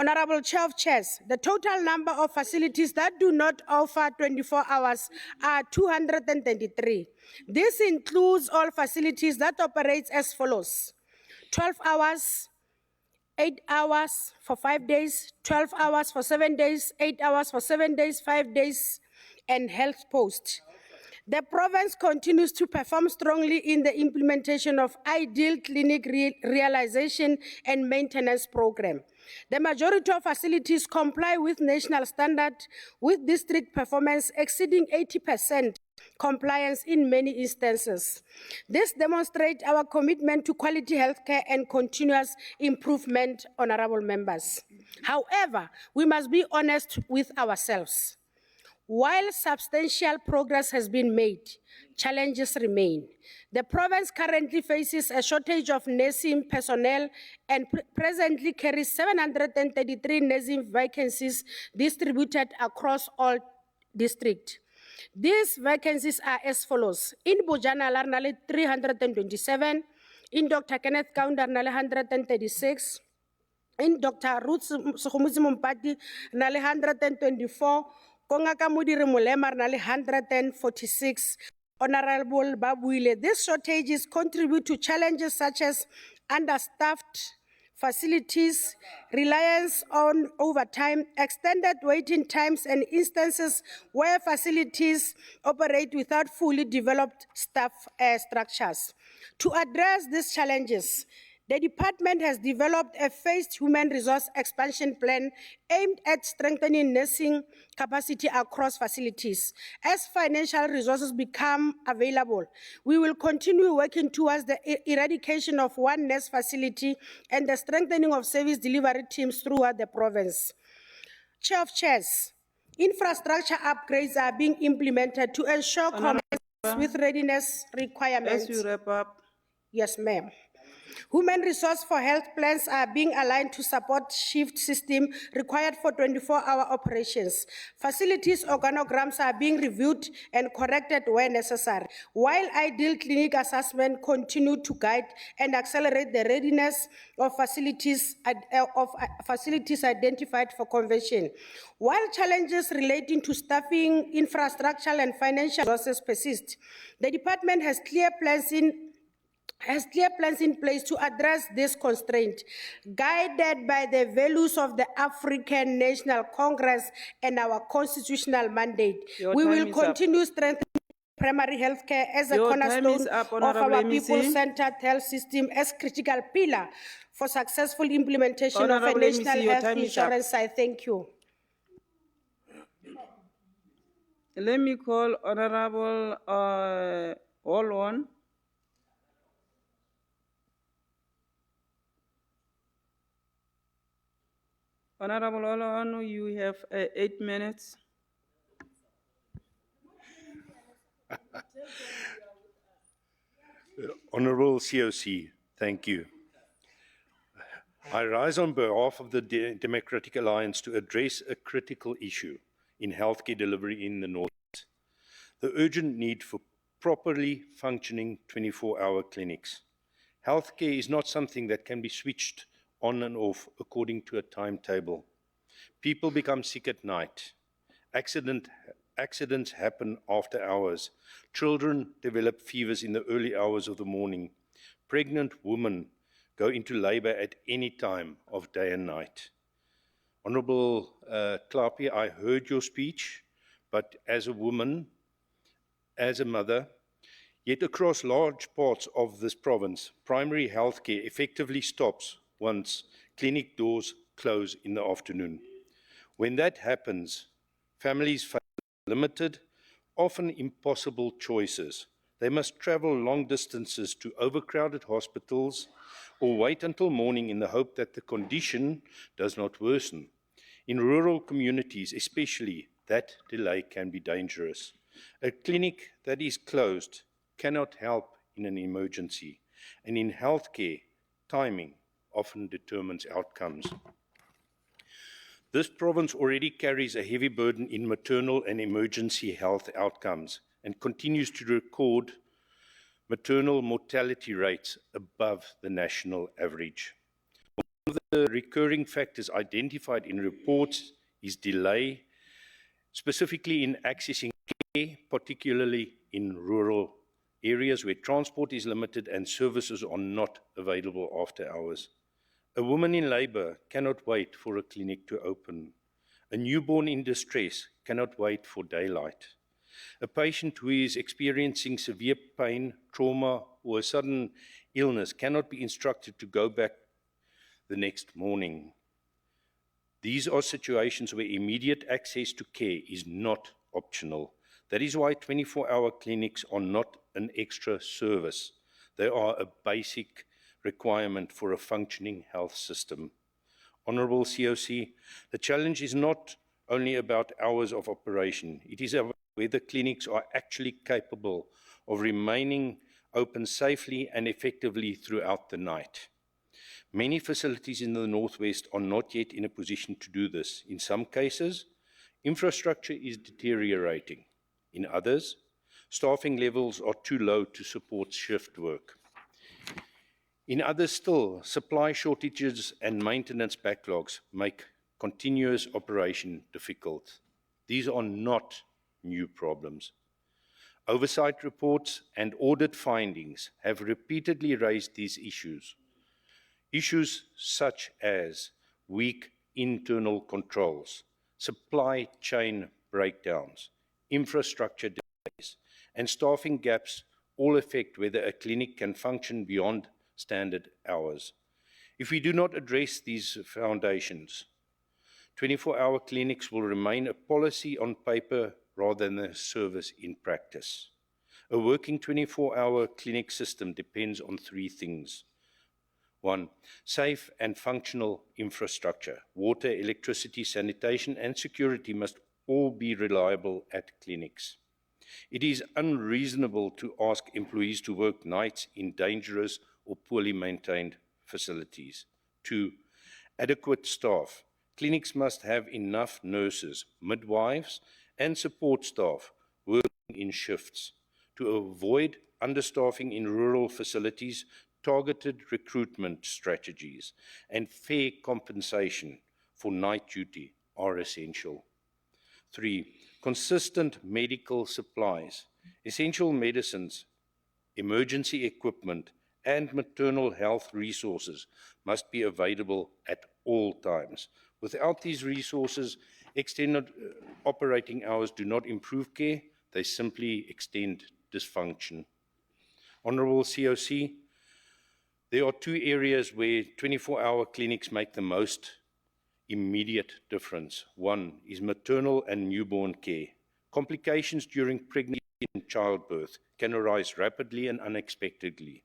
Honorable Chair of Chairs, the total number of facilities that do not offer 24 hours are 233. This includes all facilities that operate as follows: 12 hours, 8 hours for 5 days, 12 hours for 7 days, 8 hours for 7 days, 5 days, and health post. The province continues to perform strongly in the implementation of ideal clinic realization and maintenance program. The majority of facilities comply with national standard, with district performance exceeding 80% compliance in many instances. This demonstrates our commitment to quality healthcare and continuous improvement, honorable members. However, we must be honest with ourselves. While substantial progress has been made, challenges remain. The province currently faces a shortage of nursing personnel and presently carries 733 nursing vacancies distributed across all districts. These vacancies are as follows: in Bojana, 327, in Dr. Kenneth Kaunda, 136, in Dr. Ruth Mmpati, 124, Kongaka Mudiri Mulema, 146. Honorable Babuile, these shortages contribute to challenges such as understaffed facilities, reliance on overtime, extended waiting times, and instances where facilities operate without fully developed staff structures. To address these challenges, the department has developed a phased human resource expansion plan aimed at strengthening nursing capacity across facilities. As financial resources become available, we will continue working towards the eradication of one nurse facility and the strengthening of service delivery teams throughout the province. Chair of Chairs, infrastructure upgrades are being implemented to ensure compliance with readiness requirements. As you wrap up. Yes, ma'am. Human resource for health plans are being aligned to support shift system required for 24-hour operations. Facilities organograms are being reviewed and corrected where necessary, while ideal clinic assessment continue to guide and accelerate the readiness of facilities identified for conversion. While challenges relating to staffing, infrastructure, and financial resources persist, the department has clear plans in place to address this constraint, guided by the values of the African National Congress and our constitutional mandate. We will continue strengthening primary health care as a cornerstone of our people-centered health system as critical pillar for successful implementation of a national health insurance. I thank you. Let me call Honorable Olwan. Honorable Olwan, you have 8 minutes. Honourable COC, thank you. I rise on behalf of the Democratic Alliance to address a critical issue in healthcare delivery in the North. The urgent need for properly functioning 24-hour clinics. Healthcare is not something that can be switched on and off according to a timetable. People become sick at night. Accidents happen after hours. Children develop fevers in the early hours of the morning. Pregnant women go into labor at any time of day and night. Honourable Klapi, I heard your speech, but as a woman, as a mother, yet across large parts of this province, primary health care effectively stops once clinic doors close in the afternoon. When that happens, families face limited, often impossible choices. They must travel long distances to overcrowded hospitals or wait until morning in the hope that the condition does not worsen. In rural communities especially, that delay can be dangerous. A clinic that is closed cannot help in an emergency, and in healthcare, timing often determines outcomes. This province already carries a heavy burden in maternal and emergency health outcomes and continues to record maternal mortality rates above the national average. One of the recurring factors identified in reports is delay, specifically in accessing care, particularly in rural areas where transport is limited and services are not available after hours. A woman in labor cannot wait for a clinic to open. A newborn in distress cannot wait for daylight. A patient who is experiencing severe pain, trauma, or a sudden illness cannot be instructed to go back the next morning. These are situations where immediate access to care is not optional. That is why 24-hour clinics are not an extra service. They are a basic requirement for a functioning health system. Honourable COC, the challenge is not only about hours of operation. It is about whether clinics are actually capable of remaining open safely and effectively throughout the night. Many facilities in the Northwest are not yet in a position to do this. In some cases, infrastructure is deteriorating. In others, staffing levels are too low to support shift work. In others still, supply shortages and maintenance backlogs make continuous operation difficult. These are not new problems. Oversight reports and audit findings have repeatedly raised these issues. Issues such as weak internal controls, supply chain breakdowns, infrastructure delays, and staffing gaps all affect whether a clinic can function beyond standard hours. If we do not address these foundations, 24-hour clinics will remain a policy on paper rather than a service in practice. A working 24-hour clinic system depends on three things. 1, safe and functional infrastructure. Water, electricity, sanitation, and security must all be reliable at clinics. It is unreasonable to ask employees to work nights in dangerous or poorly maintained facilities. 2, adequate staff. Clinics must have enough nurses, midwives, and support staff working in shifts. To avoid understaffing in rural facilities, targeted recruitment strategies and fair compensation for night duty are essential. 3, consistent medical supplies. Essential medicines, emergency equipment, and maternal health resources must be available at all times. Without these resources, extended operating hours do not improve care, they simply extend dysfunction. Honourable COC, there are two areas where 24-hour clinics make the most immediate difference. One is maternal and newborn care. Complications during pregnancy and childbirth can arise rapidly and unexpectedly.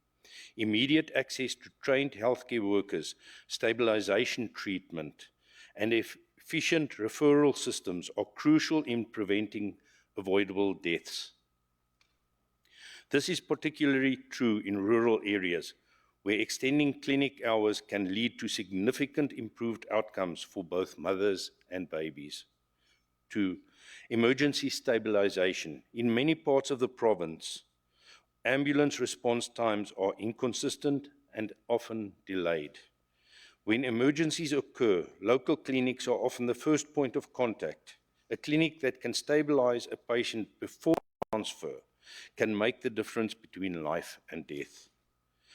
Immediate access to trained healthcare workers, stabilization treatment, and efficient referral systems are crucial in preventing avoidable deaths. This is particularly true in rural areas, where extending clinic hours can lead to significant improved outcomes for both mothers and babies. 2. Emergency stabilization. In many parts of the province, ambulance response times are inconsistent and often delayed. When emergencies occur, local clinics are often the first point of contact. A clinic that can stabilize a patient before transfer can make the difference between life and death.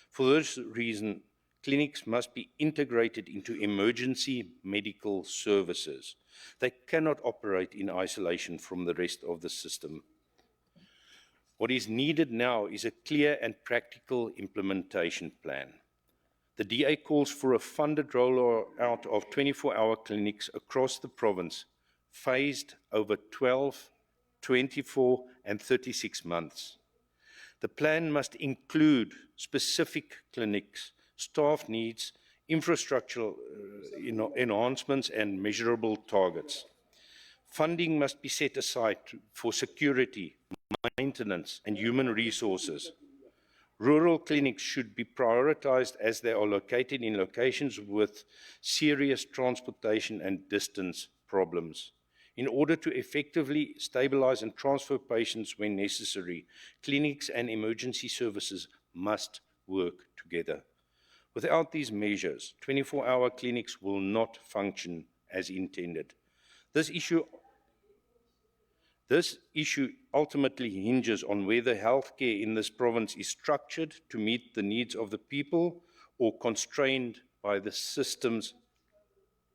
For this reason, clinics must be integrated into emergency medical services. They cannot operate in isolation from the rest of the system. What is needed now is a clear and practical implementation plan. The DA calls for a funded rollout of 24-hour clinics across the province, phased over 12, 24, and 36 months. The plan must include specific clinics, staff needs, infrastructural enhancements, and measurable targets. Funding must be set aside for security, maintenance, and human resources. Rural clinics should be prioritized as they are located in locations with serious transportation and distance problems. In order to effectively stabilize and transfer patients when necessary, clinics and emergency services must work together. Without these measures, 24-hour clinics will not function as intended. This issue ultimately hinges on whether healthcare in this province is structured to meet the needs of the people or constrained by the system's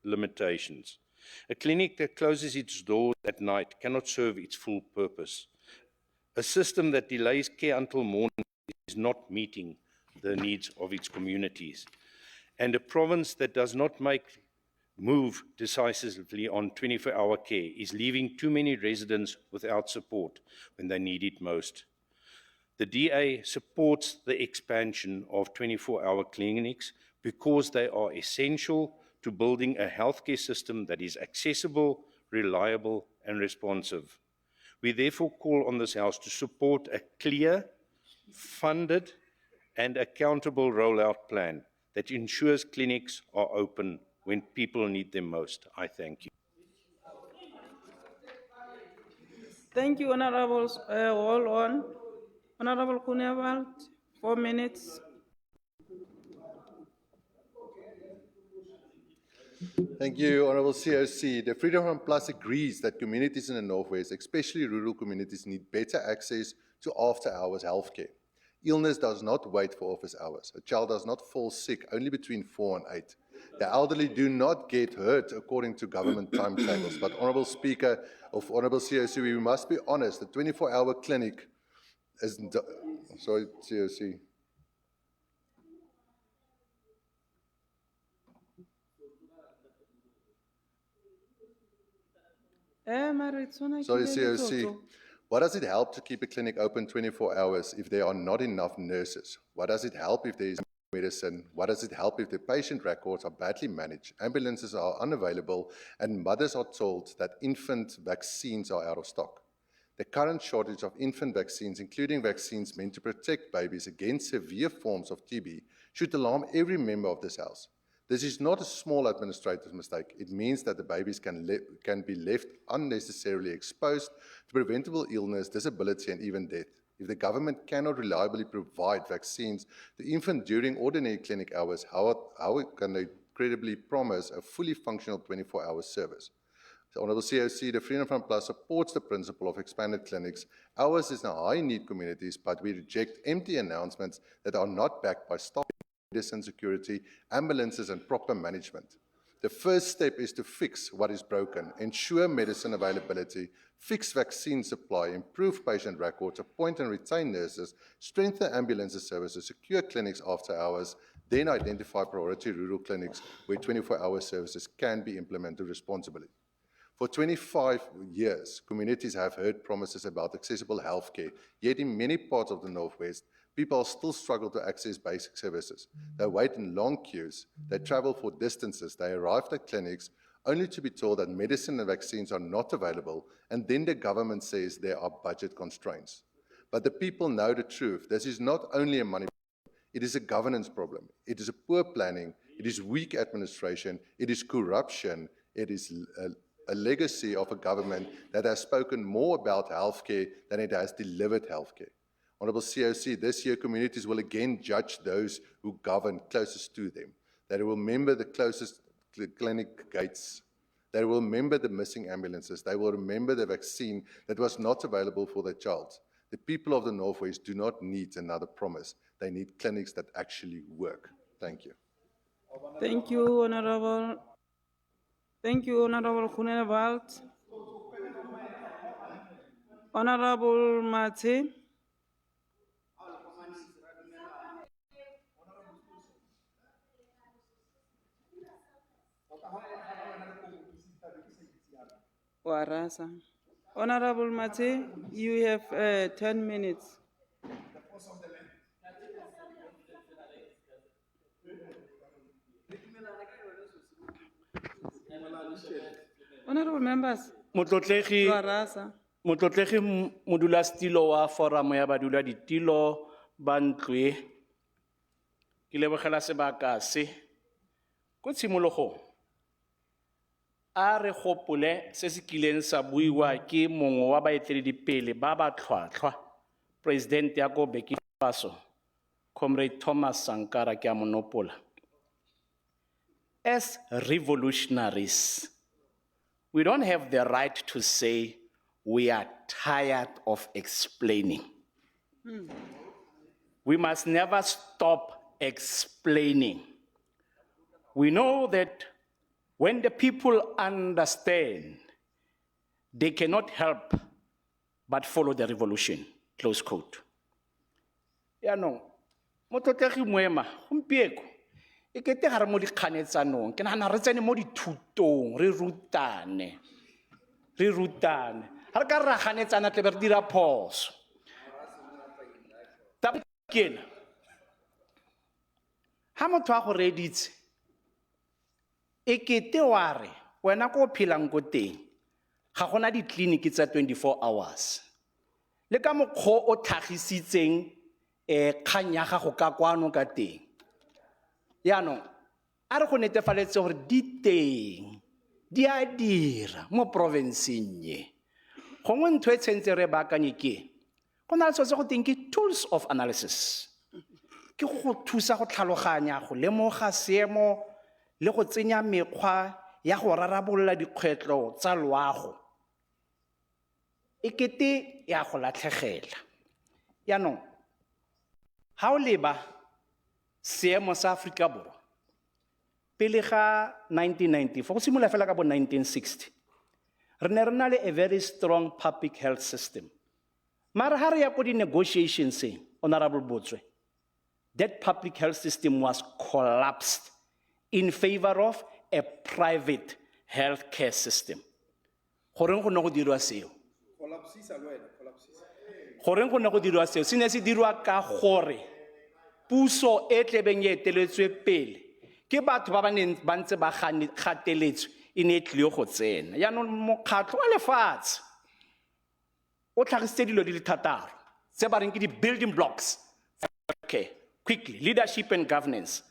limitations. A clinic that closes its doors at night cannot serve its full purpose. A system that delays care until morning is not meeting the needs of its communities. And a province that does not move decisively on 24-hour care is leaving too many residents without support when they need it most. The DA supports the expansion of 24-hour clinics because they are essential to building a healthcare system that is accessible, reliable, and responsive. We therefore call on this House to support a clear, funded, and accountable rollout plan that ensures clinics are open when people need them most. I thank you. Thank you, Honourables. Hold on. Honourable Kunewald, 4 minutes. Thank you, Honourable COC. The Freedom Front Plus agrees that communities in the Northwest, especially rural communities, need better access to after-hours healthcare. Illness does not wait for office hours. A child does not fall sick only between 4 and 8. The elderly do not get hurt according to government timetables. But, Honourable Speaker of Honourable COC, we must be honest, the 24-hour clinic is... Sorry, COC. Sorry, COC. What does it help to keep a clinic open 24 hours if there are not enough nurses? What does it help if there is medicine? What does it help if the patient records are badly managed, ambulances are unavailable, and mothers are told that infant vaccines are out of stock? The current shortage of infant vaccines, including vaccines meant to protect babies against severe forms of TB, should alarm every member of this House. This is not a small administrative mistake. It means that the babies can be left unnecessarily exposed to preventable illness, disability, and even death. If the government cannot reliably provide vaccines to infants during ordinary clinic hours, how can they credibly promise a fully functional 24-hour service? The Honourable COC, the Freedom Front Plus supports the principle of expanded clinics. Ours is in high-need communities, but we reject empty announcements that are not backed by staff, medicine security, ambulances, and proper management. The first step is to fix what is broken, ensure medicine availability, fix vaccine supply, improve patient records, appoint and retain nurses, strengthen ambulance services, secure clinics after hours, then identify priority rural clinics where 24-hour services can be implemented responsibly. For 25 years, communities have heard promises about accessible healthcare, yet in many parts of the Northwest, people still struggle to access basic services. They wait in long queues, they travel for distances, they arrive at clinics only to be told that medicine and vaccines are not available, and then the government says there are budget constraints. But the people know the truth. This is not only a money problem, it is a governance problem. It is a poor planning, it is weak administration, it is corruption, it is a legacy of a government that has spoken more about healthcare than it has delivered healthcare. Honourable COC, this year communities will again judge those who govern closest to them. They will remember the closest clinic gates. They will remember the missing ambulances. They will remember the vaccine that was not available for their child. The people of the Northwest do not need another promise. They need clinics that actually work. Thank you. Thank you, Honorable. Thank you, Honorable Groenewald. Honorable Mate. Warasa. Honorable Mate, you have 10 minutes. Honorable members, Motlotlegi Warasa. modulastilo wa foramo ya badula ditilo ba ntlwe ke lebogela sebaka se ko tshimologong a re gopole se se kileng sa buiwa ke mongwe wa baeteledipele ba ba tlhwatlhwa president ya ko Burkina Faso Comrade Thomas Sankara ke a monopola. As revolutionaries, we don't have the right to say we are tired of explaining. We must never stop explaining. We know that when the people understand, they cannot help but follow the revolution. Close quote. Ya no, motlotlegi moema, gompieko, e kete gare mo dikganetsanong, ke nagana re tsene mo dithutong, re rutane. Ha re ka ra ganetsana tle be re dira phoso. Taba ke ena, ha motho a go reditse, e kete wa re wena ko o phelang ko teng ga gona ditleliniki tsa 24 hours. Le ka mokgwa o tlhagisitseng kgang ya gago ka kwano ka teng. Yaanong a re go netefaletse gore di teng, di a dira mo provinceng ye. Gongwe ntho e tshentse re baakanye ke go na le selo se go teng ke tools of analysis. Ke go thusa go tlhaloganya, go lemoga seemo le go tsenya mekgwa ya go rarabolola dikgwetlho tsa loago. E kete ya go latlhegela. Yaanong ha o leba seemo sa Afrika Borwa pele ga 1994 go simolola fela ka bo 1960 re ne re na le a very strong public health system. Mara ha re ya ko di-negotiations, Honorable Botswe, that public health system was collapsed in favor of a private healthcare system. Goreng go ne go dirwa seo? Goreng go ne go dirwa seo? Se ne se dirwa ka gore puso e tlebeng e eteletswe pele ke batho ba ba ntse ba gateletswe e ne e tlile go tsena. Yaanong mokgatlho wa lefatshe o tlhagisitse dilo di le thataro tse ba reng ke di-building blocks. Okay, quickly, leadership and governance,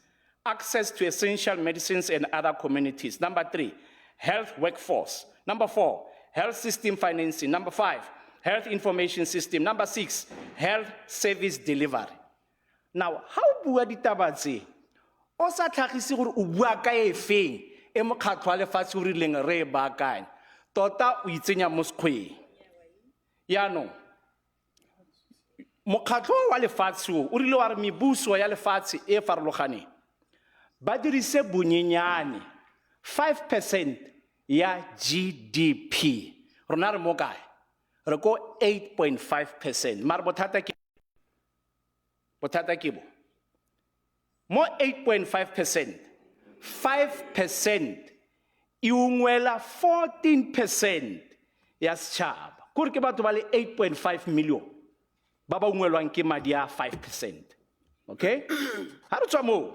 access to essential medicines and other communities. Number 3, health workforce. Number 4, health system financing. Number 5, health information system. Number 6, health service delivery. Now, how bua ditaba tse o sa tlhagise gore o bua ka efeng e mokgatlho wa lefatshe o rileng re e baakanya tota o itsenya mo sekgweng. Yaanong mokgatlho wa lefatshe o rile wa re mebuso ya lefatshe e farologaneng ba dirise bonyenyane 5% ya GDP. Rona re mo kae? Re ko 8.5%. Mara bothata ke bo mo 8.5%, 5% e ungwela 14% ya setšhaba. Kore ke batho ba le 8.5 million ba ba ungwelwang ke madi a 5%. Okay? Ha re tswa moo,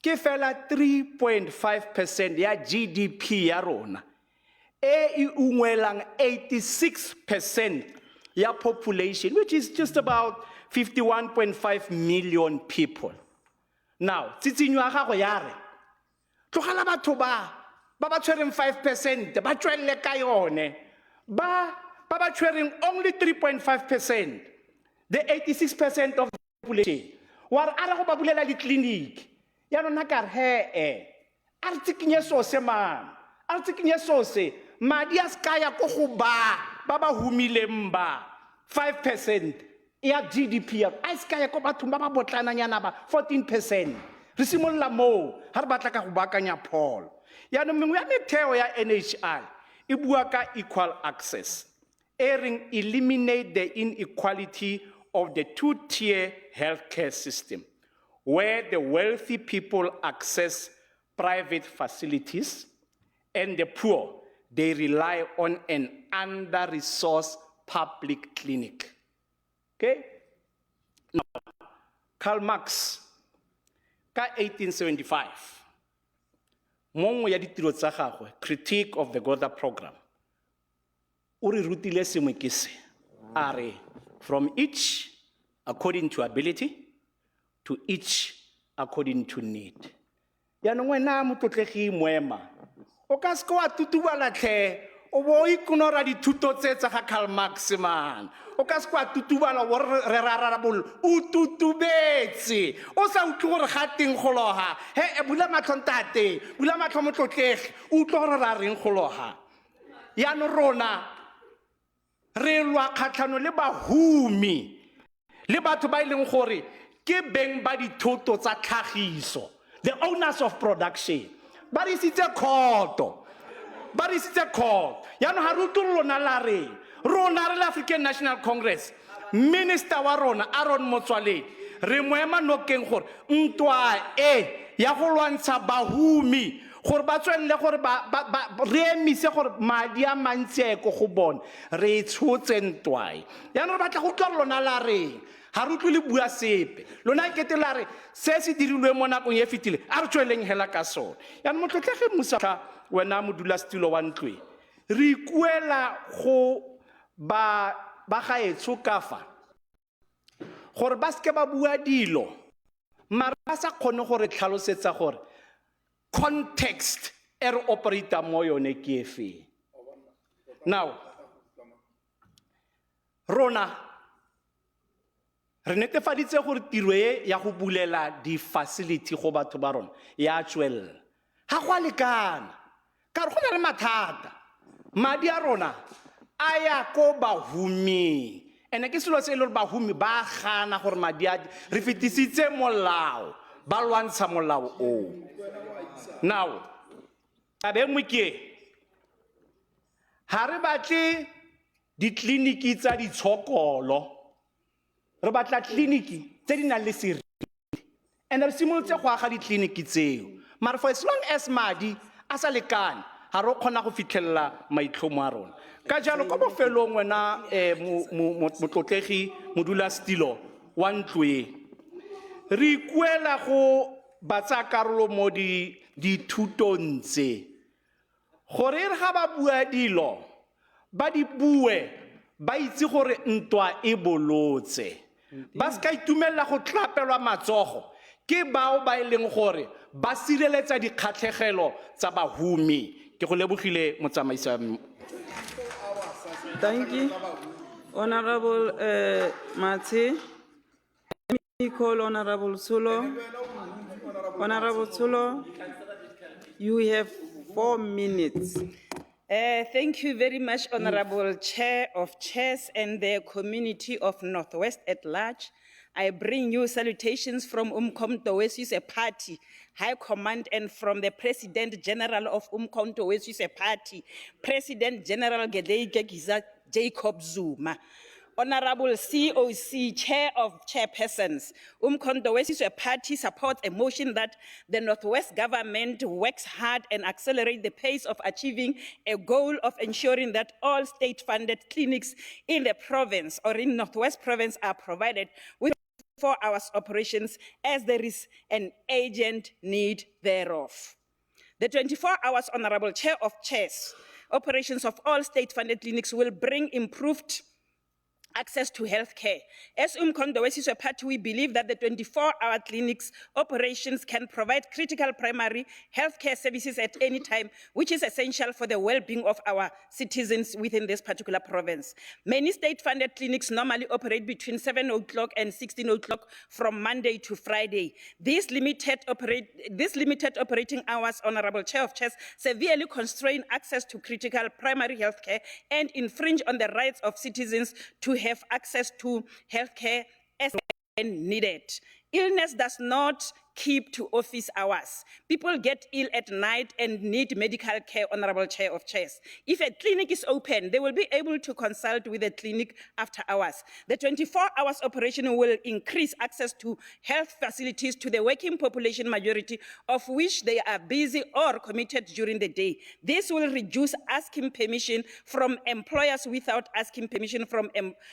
ke fela 3.5% ya GDP ya rona e ungwelang 86% ya population, which is just about 51.5 million people. Now, tsitsinyo ya gago ya re tlogela batho ba tshwereng 5% ba tswelele ka yone ba tshwereng only 3.5%, the 86% of the population. Wa re a re go ba bulela ditleliniki ya nona ka re a re tsikinye sose man, a re tsikinye sose madi a skaya ko go ba humileng ba 5% ya GDP ya a skaya ko bathong ba botlananyana ba 14%. Re simolola moo ha re batla ka go baakanya Paul ya no mengwe ya metheo ya NHI e bua ka equal access, eliminate the inequality of the two-tier healthcare system, where the wealthy people access private facilities and the poor, they rely on an under-resourced public clinic. Okay? Now, Karl Marx, ka 1875, mongwe ya ditiro tsa gagwe, Critique of the Gotha Program, o re rutile sengwe ke se, a re, from each according to ability, to each according to need. Yaanong wena motlotlegi moema, o ka se wa tutubala tlhe, o bo ignora dithuto tse tsa ga Karl Marx man. O ka se wa tutubala o re rarabolo, o tutubetse, o sa utlwe gore ga teng go loga. He, bula matlho ntate, bula matlho motlotlegi, o utlwe gore ra reng go loga. Yaanong rona re lwa kgatlhano le bahumi le batho ba ileng gore ke beng ba dithoto tsa tlhagiso, the owners of production. Ba re isitse khoto, yaanong ga re utlwe rona la reng, rona re le African National Congress, minister wa rona Aaron Motsoaledi re moema nokeng gore ntwa ya go lwantsha bahumi gore ba tswelele gore re emise gore madi a mantsi a ko go bona re tshotse ntwae. Yaanong re batla go utlwa lona la reng, ga re utlwe le bua sepe, lona ekete la re se se dirilwe mo nakong e fetile a re tsweleng hela ka sone. Yaanong motlotlege Musa, wena modulasetilo wa ntlwe, re ikuela go ba gaetsho ka fa gore ba seke ba bua dilo mara ba sa kgone gore tlhalosetsa gore context e re operator mo yone ke efe. Now, rona re netefaditse gore tiro e ya go bulela di-facility go batho ba rona ya tswelela. Ga go a lekana, ka re go na le mathata. Madi a rona a ya ko bahuming, ene ke selo se e le gore bahumi ba gana gore madi a re fetisitse molao, ba lwantsha molao o. Now, tabe nngwe ke ha re batle ditleliniki tsa ditshokolo, re batla tleliniki tse di nang le seriti, and re simolotse go aga ditleliniki tseo, mara for as long as madi a sa lekane ga re kgona go fitlhelela maitlhomo a rona. Ka jalo ko bofelong wena motlotlegi modulasetilo wa ntlo e, re ikuela go batsa karolo mo dithutong tse gore re ga ba bua dilo ba di bue ba itse gore ntwa e bolotse, ba ska itumelela go tlapelwa matsogo ke bao ba ileng gore ba sireletsa dikgatlhegelo tsa bahumi. Ke go lebogile motsamaisa. Thank you, Honorable Mate. Let me call Honorable Sulo. Honorable Sulo, you have 4 minutes. Thank you very much, Honorable Chair of Chairs and the community of Northwest at large. I bring you salutations from Umkhonto Wesizwe Party High Command and from the President General of Umkhonto Wesizwe Party, President General Gedeiga Giza Jacob Zuma. Honorable COC, Chair of Chairpersons, Wesizwe Party supports a motion that the Northwest government works hard and accelerate the pace of achieving a goal of ensuring that all state-funded clinics in the province or in Northwest province are provided with 4 hours operations as there is an urgent need thereof. The 24 hours Honorable Chair of Chairs, operations of all state-funded clinics will bring improved access to healthcare. As Wesizwe Party, we believe that the 24-hour clinics operations can provide critical primary healthcare services at any time, which is essential for the well-being of our citizens within this particular province. Many state-funded clinics normally operate between 7 o'clock and 16 o'clock from Monday to Friday. These limited operating hours, Honorable Chair of Chairs, severely constrain access to critical primary healthcare and infringe on the rights of citizens to have access to healthcare as when needed. Illness does not keep to office hours. People get ill at night and need medical care, Honorable Chair of Chairs. If a clinic is open, they will be able to consult with the clinic after hours. The 24 hours operation will increase access to health facilities to the working population, majority of which they are busy or committed during the day. This will reduce asking permission from employers without asking permission from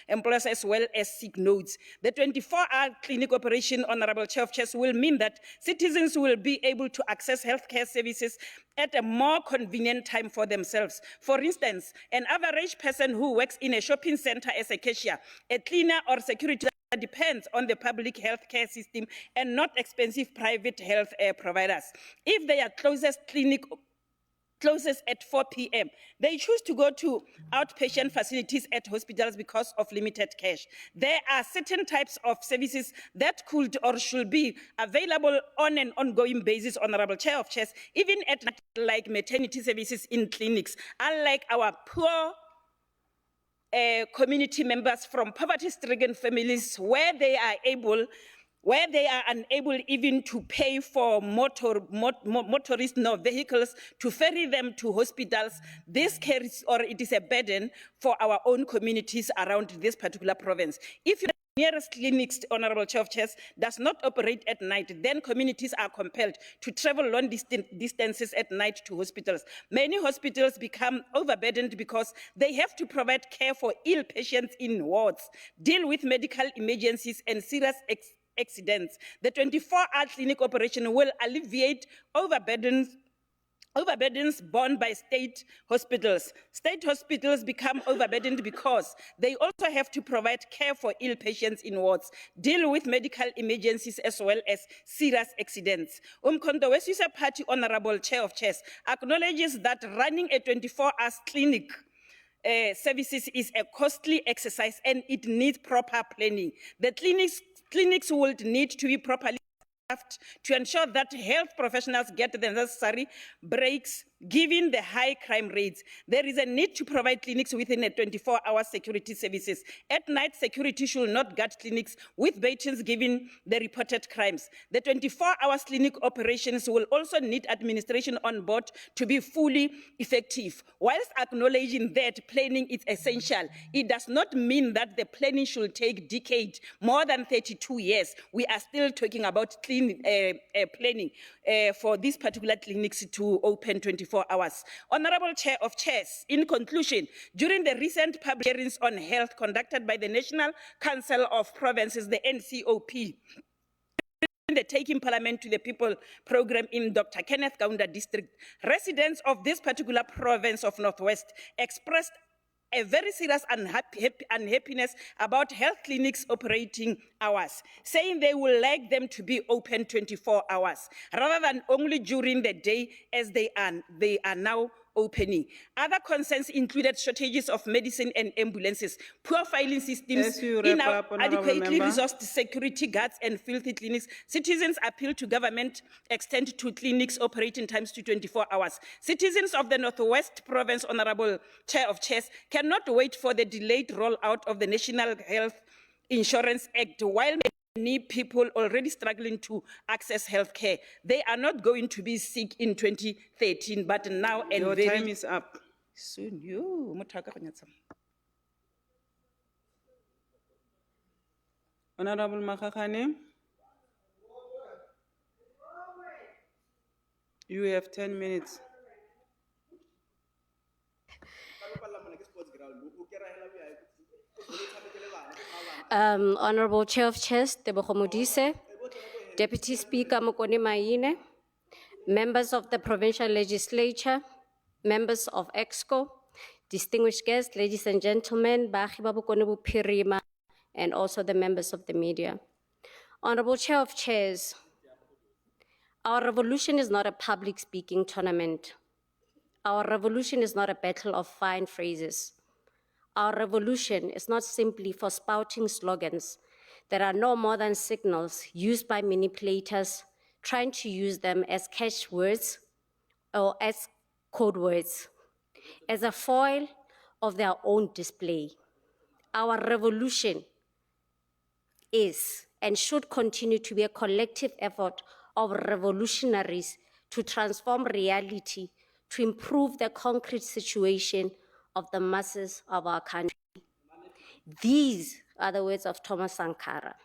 employers, as well as sick notes. The 24-hour clinic operation, Honorable Chair of Chairs, will mean that citizens will be able to access healthcare services at a more convenient time for themselves. For instance, an average person who works in a shopping center as a cashier, a cleaner, or security depends on the public healthcare system and not expensive private health providers. If their closest clinic closes at 4 p.m. They choose to go to outpatient facilities at hospitals because of limited cash. There are certain types of services that could or should be available on an ongoing basis, Honorable Chair of Chairs, even at night, like maternity services in clinics. Unlike our poor community members from poverty-stricken families where they are unable even to pay for motorists nor vehicles to ferry them to hospitals, this carries, or it is a burden for our own communities around this particular province. If your nearest clinics, Honorable Chair of Chairs, does not operate at night, then communities are compelled to travel long distances at night to hospitals. Many hospitals become overburdened because they have to provide care for ill patients in wards, deal with medical emergencies and serious accidents. The 24-hour clinic operation will alleviate overburdens borne by state hospitals. State hospitals become overburdened because they also have to provide care for ill patients in wards, deal with medical emergencies as well as serious accidents. Wesizwe Party, Honorable Chair of Chairs, acknowledges that running a 24-hour clinic services is a costly exercise and it needs proper planning. The clinics would need to be properly staffed to ensure that health professionals get the necessary breaks. Given the high crime rates, there is a need to provide clinics within a 24-hour security services. At night, security should not guard clinics with batons given the reported crimes. The 24-hour clinic operations will also need administration on board to be fully effective. Whilst acknowledging that planning is essential, it does not mean that the planning should take decades, more than 32 years. We are still talking about planning for these particular clinics to open 24 hours. Honorable Chair of Chairs, in conclusion, during the recent public hearings on health conducted by the National Council of Provinces, the NCOP, the Taking Parliament to the People program in Dr. Kenneth Kaunda district, residents of this particular province of Northwest expressed a very serious unhappiness about health clinics operating hours, saying they would like them to be open 24 hours rather than only during the day as they are now opening. Other concerns included shortages of medicine and ambulances, poor filing systems, inadequately resourced security guards and filthy clinics. Citizens appeal to government extend to clinics operating times to 24 hours. Citizens of the Northwest Province, Honorable Chair of Chairs, cannot wait for the delayed rollout of the National Health Insurance Act while many people already struggling to access health care. They are not going to be sick in 2013, but now and Your very time is up. soon. Honorable Mahikeng. You have 10 minutes. Honorable Chair of Chairs, Tebogo Modise, Deputy Speaker Mokone Maine, members of the Provincial Legislature, members of EXCO, distinguished guests, ladies and gentlemen, Baagi ba Bokone Bophirima, and also the members of the media. Honorable Chair of Chairs, our revolution is not a public speaking tournament. Our revolution is not a battle of fine phrases. Our revolution is not simply for spouting slogans that are no more than signals used by manipulators trying to use them as catchwords or as code words, as a foil of their own display. Our revolution is and should continue to be a collective effort of revolutionaries to transform reality, to improve the concrete situation of the masses of our country. These are the words of Thomas Sankara.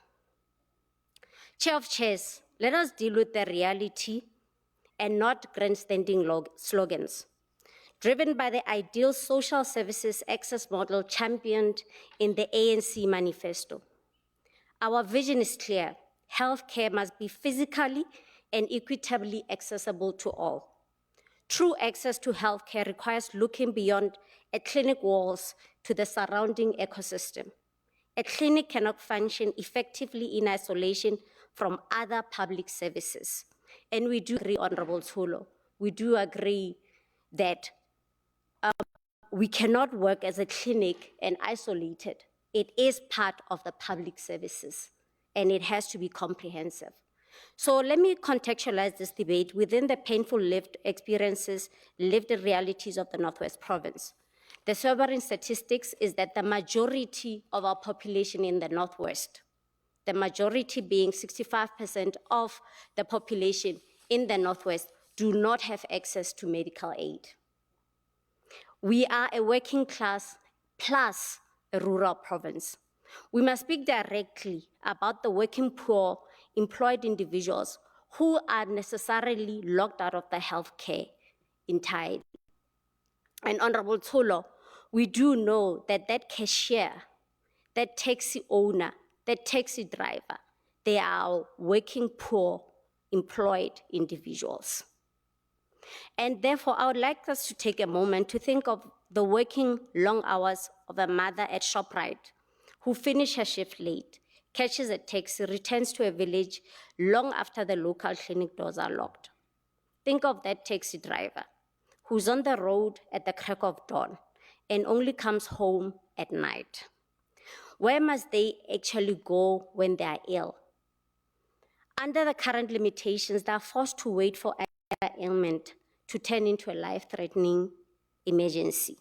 Chair of Chairs, let us deal with the reality and not grandstanding slogans, driven by the ideal social services access model championed in the ANC manifesto. Our vision is clear. Healthcare must be physically and equitably accessible to all. True access to healthcare requires looking beyond a clinic walls to the surrounding ecosystem. A clinic cannot function effectively in isolation from other public services. And we do agree, Honorable Tolo, we do agree that we cannot work as a clinic and isolate it. It is part of the public services, and it has to be comprehensive. So let me contextualize this debate within the painful lived experiences, lived realities of the Northwest Province. The sobering statistics is that the majority of our population in the Northwest, the majority being 65% of the population in the Northwest, do not have access to medical aid. We are a working class plus a rural province. We must speak directly about the working poor, employed individuals who are necessarily locked out of the healthcare entirely. And Honorable Tolo, we do know that that cashier, that taxi owner, that taxi driver, they are working poor, employed individuals. And therefore, I would like us to take a moment to think of the working long hours of a mother at ShopRite who finishes her shift late, catches a taxi, returns to a village long after the local clinic doors are locked. Think of that taxi driver who's on the road at the crack of dawn and only comes home at night. Where must they actually go when they are ill? Under the current limitations, they are forced to wait for an ailment to turn into a life-threatening emergency.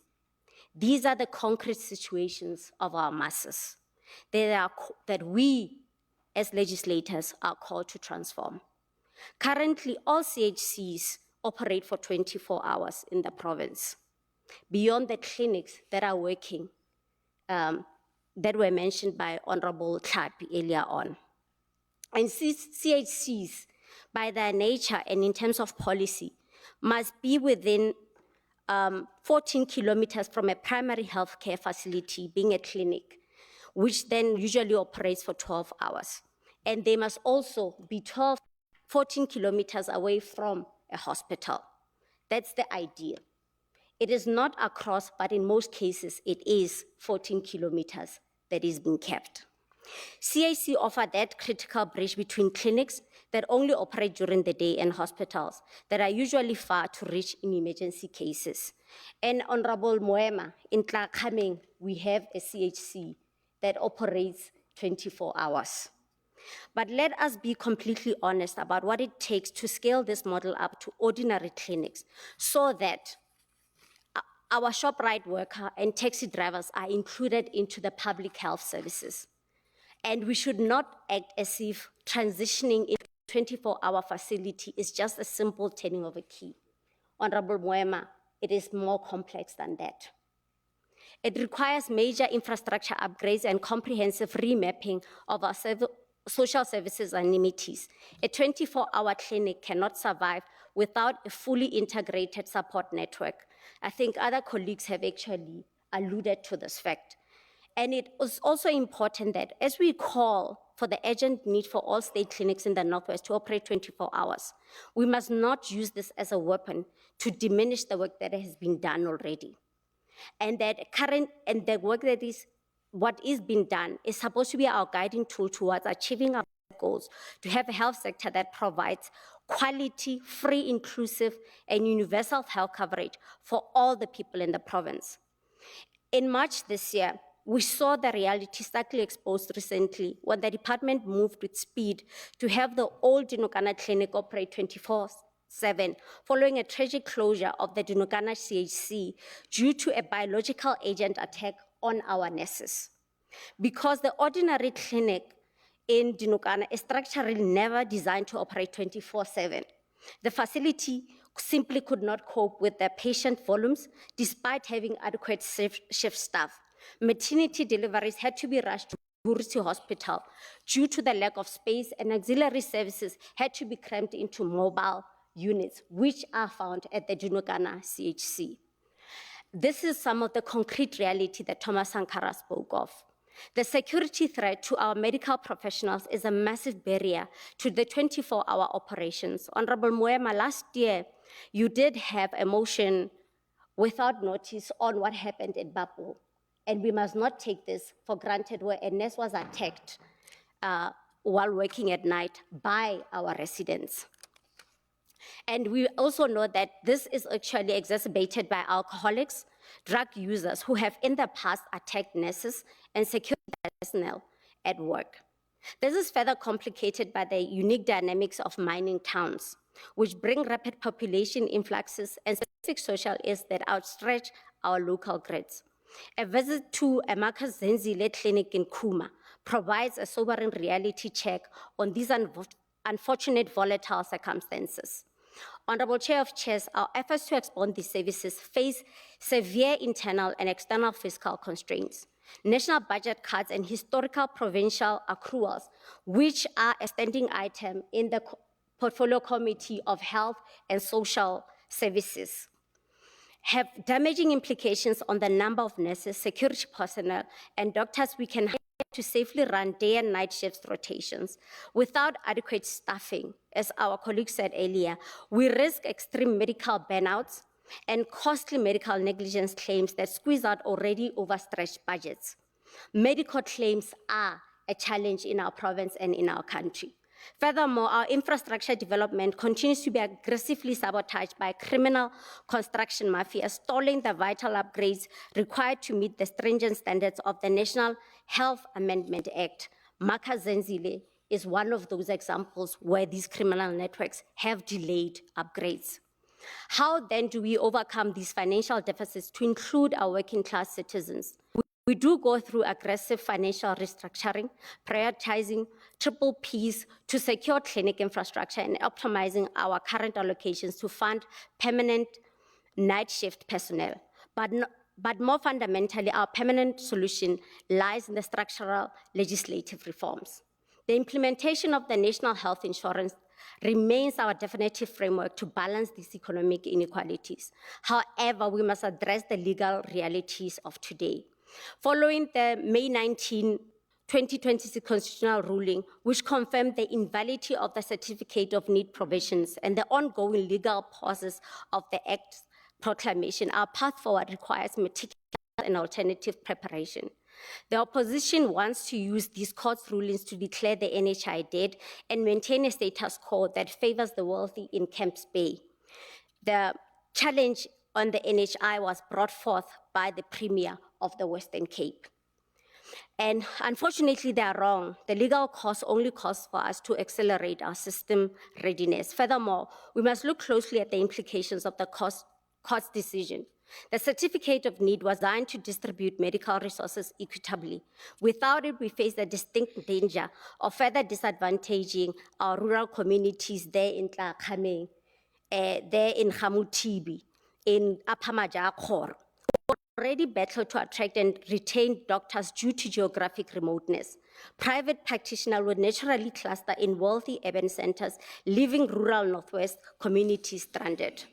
These are the concrete situations of our masses that we, as legislators, are called to transform. Currently, all CHCs operate for 24 hours in the province, beyond the clinics that are working, that were mentioned by Honorable Tlhapi earlier on. And CHCs, by their nature and in terms of policy, must be within 14 kilometers from a primary healthcare facility, being a clinic, which then usually operates for 12 hours. And they must also be 14 kilometers away from a hospital. That's the ideal. It is not across, but in most cases, it is 14 kilometers that is being kept. CIC offer that critical bridge between clinics that only operate during the day and hospitals that are usually far to reach in emergency cases. And Honorable Moema, in Tlakameng, we have a CHC that operates 24 hours. But let us be completely honest about what it takes to scale this model up to ordinary clinics so that our ShopRite worker and taxi drivers are included into the public health services. And we should not act as if transitioning into a 24-hour facility is just a simple turning of a key. Honorable Moema, it is more complex than that. It requires major infrastructure upgrades and comprehensive remapping of our social services and amenities. A 24-hour clinic cannot survive without a fully integrated support network. I think other colleagues have actually alluded to this fact. And it is also important that as we call for the urgent need for all state clinics in the Northwest to operate 24 hours, we must not use this as a weapon to diminish the work that has been done already. And that the work that is what is being done is supposed to be our guiding tool towards achieving our goals, to have a health sector that provides quality, free, inclusive, and universal health coverage for all the people in the province. In March this year, we saw the reality starkly exposed recently when the department moved with speed to have the old Dinokana clinic operate 24/7, following a tragic closure of the Dinokana CHC due to a biological agent attack on our nurses. Because the ordinary clinic in Dinokana is structurally never designed to operate 24/7. The facility simply could not cope with the patient volumes despite having adequate shift staff. Maternity deliveries had to be rushed to Burisi Hospital due to the lack of space, and auxiliary services had to be crammed into mobile units, which are found at the Dinokana CHC. This is some of the concrete reality that Thomas Sankara spoke of. The security threat to our medical professionals is a massive barrier to the 24-hour operations. Honorable Moema, last year, you did have a motion without notice on what happened at Bapo. And we must not take this for granted, where a nurse was attacked while working at night by our residents. And we also know that this is actually exacerbated by alcoholics, drug users who have in the past attacked nurses and security personnel at work. This is further complicated by the unique dynamics of mining towns, which bring rapid population influxes and specific social ills that outstretch our local grids. A visit to a Makazenzile clinic in Kuma provides a sobering reality check on these unfortunate volatile circumstances. Honorable Chair of Chairs, our efforts to expand these services face severe internal and external fiscal constraints. National budget cuts and historical provincial accruals, which are a standing item in the Portfolio Committee of Health and Social Services, have damaging implications on the number of nurses, security personnel, and doctors we can hire to safely run day and night shifts rotations. Without adequate staffing, as our colleague said earlier, we risk extreme medical burnouts and costly medical negligence claims that squeeze out already overstretched budgets. Medical claims are a challenge in our province and in our country. Furthermore, our infrastructure development continues to be aggressively sabotaged by criminal construction mafia, stalling the vital upgrades required to meet the stringent standards of the National Health Amendment Act. Makazenzile is one of those examples where these criminal networks have delayed upgrades. How then do we overcome these financial deficits to include our working class citizens? We do go through aggressive financial restructuring, prioritizing triple Ps to secure clinic infrastructure and optimizing our current allocations to fund permanent night shift personnel. But more fundamentally, our permanent solution lies in the structural legislative reforms. The implementation of the National Health Insurance remains our definitive framework to balance these economic inequalities. However, we must address the legal realities of today. Following the May 19, 2026 constitutional ruling, which confirmed the invalidity of the Certificate of Need provisions and the ongoing legal process of the Act's proclamation, our path forward requires meticulous and alternative preparation. The opposition wants to use these court rulings to declare the NHI dead and maintain a status quo that favors the wealthy in Camps Bay. The challenge on the NHI was brought forth by the Premier of the Western Cape. And unfortunately, they are wrong. The legal cost only calls for us to accelerate our system readiness. Furthermore, we must look closely at the implications of the court's decision. The Certificate of Need was designed to distribute medical resources equitably. Without it, we face the distinct danger of further disadvantaging our rural communities there in Tlakhameng, there in Gamutibi, in Apamaja Khor, already battled to attract and retain doctors due to geographic remoteness. Private practitioners would naturally cluster in wealthy urban centers, leaving rural Northwest communities stranded.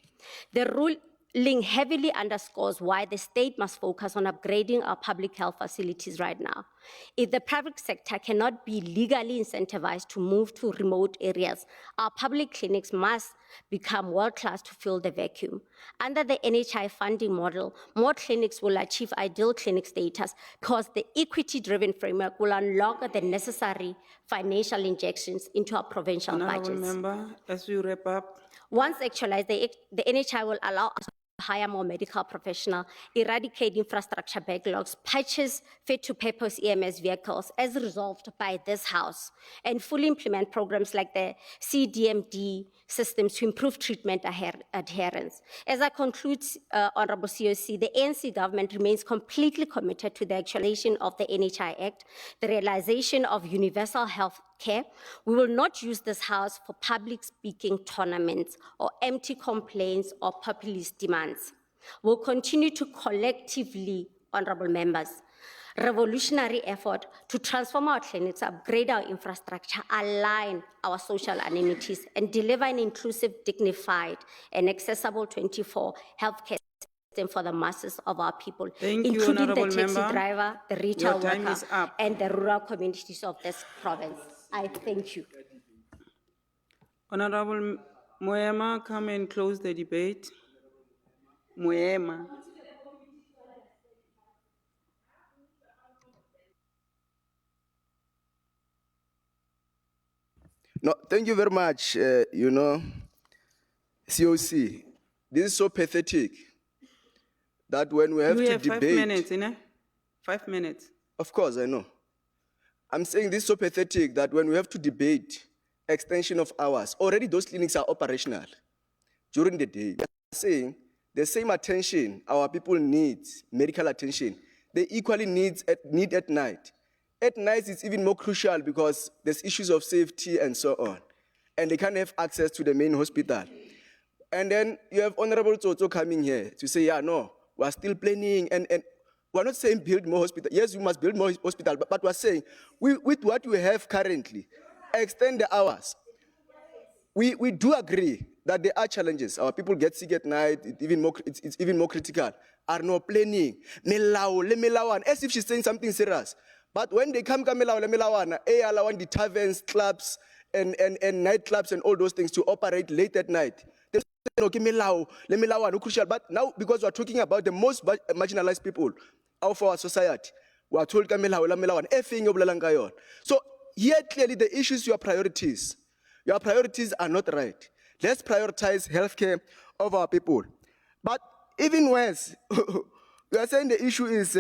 The ruling heavily underscores why the state must focus on upgrading our public health facilities right now. If the private sector cannot be legally incentivized to move to remote areas, our public clinics must become world-class to fill the vacuum. Under the NHI funding model, more clinics will achieve ideal clinic status because the equity-driven framework will unlock the necessary financial injections into our provincial Honourable budgets. Member, as we wrap up. Once actualized, the NHI will allow us to hire more medical professionals, eradicate infrastructure backlogs, purchase fit-to-purpose EMS vehicles as resolved by this House, and fully implement programs like the CDMD systems to improve treatment adherence. As I conclude, Honourable COC, the ANC government remains completely committed to the actualization of the NHI Act, the realization of universal health care. We will not use this House for public speaking tournaments or empty complaints or populist demands. We'll continue to collectively, honourable members, revolutionary effort to transform our clinics, upgrade our infrastructure, align our social amenities, and deliver an inclusive, dignified, and accessible 24 healthcare system for the masses of our people, including the taxi driver, the retail worker, and the rural communities of this province. I thank you. Honourable Moema, come and close the debate. Moema. No, thank you very much. COC, this is so pathetic that when we have to have debate. 5 minutes, innit? 5 minutes. Of course, I know. I'm saying this is so pathetic that when we have to debate extension of hours, already those clinics are operational during the day. They're saying the same attention our people need, medical attention, they equally need at night. At night, it's even more crucial because there's issues of safety and so on. And they can't have access to the main hospital. And then you have Honorable Toto coming here to say, yeah, no, we're still planning. And we're not saying build more hospitals. Yes, we must build more hospitals, but we're saying with what we have currently, extend the hours. We do agree that there are challenges. Our people get sick at night, it's even more critical. Are no planning. As if she's saying something serious. But when they come, allowing the taverns, clubs, and nightclubs and all those things to operate late at night. They say, okay, crucial. But now, because we're talking about the most marginalized people of our society, we're told, so here clearly the issues, your priorities are not right. Let's prioritize healthcare of our people. But even worse, we are saying the issue is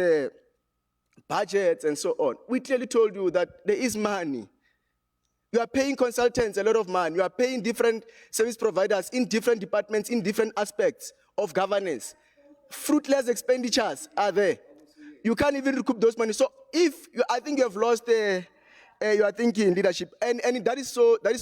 budgets and so on. We clearly told you that there is money. You are paying consultants a lot of money. You are paying different service providers in different departments, in different aspects of governance. Fruitless expenditures are there. You can't even recoup those money. So I think you have lost your thinking leadership. And that is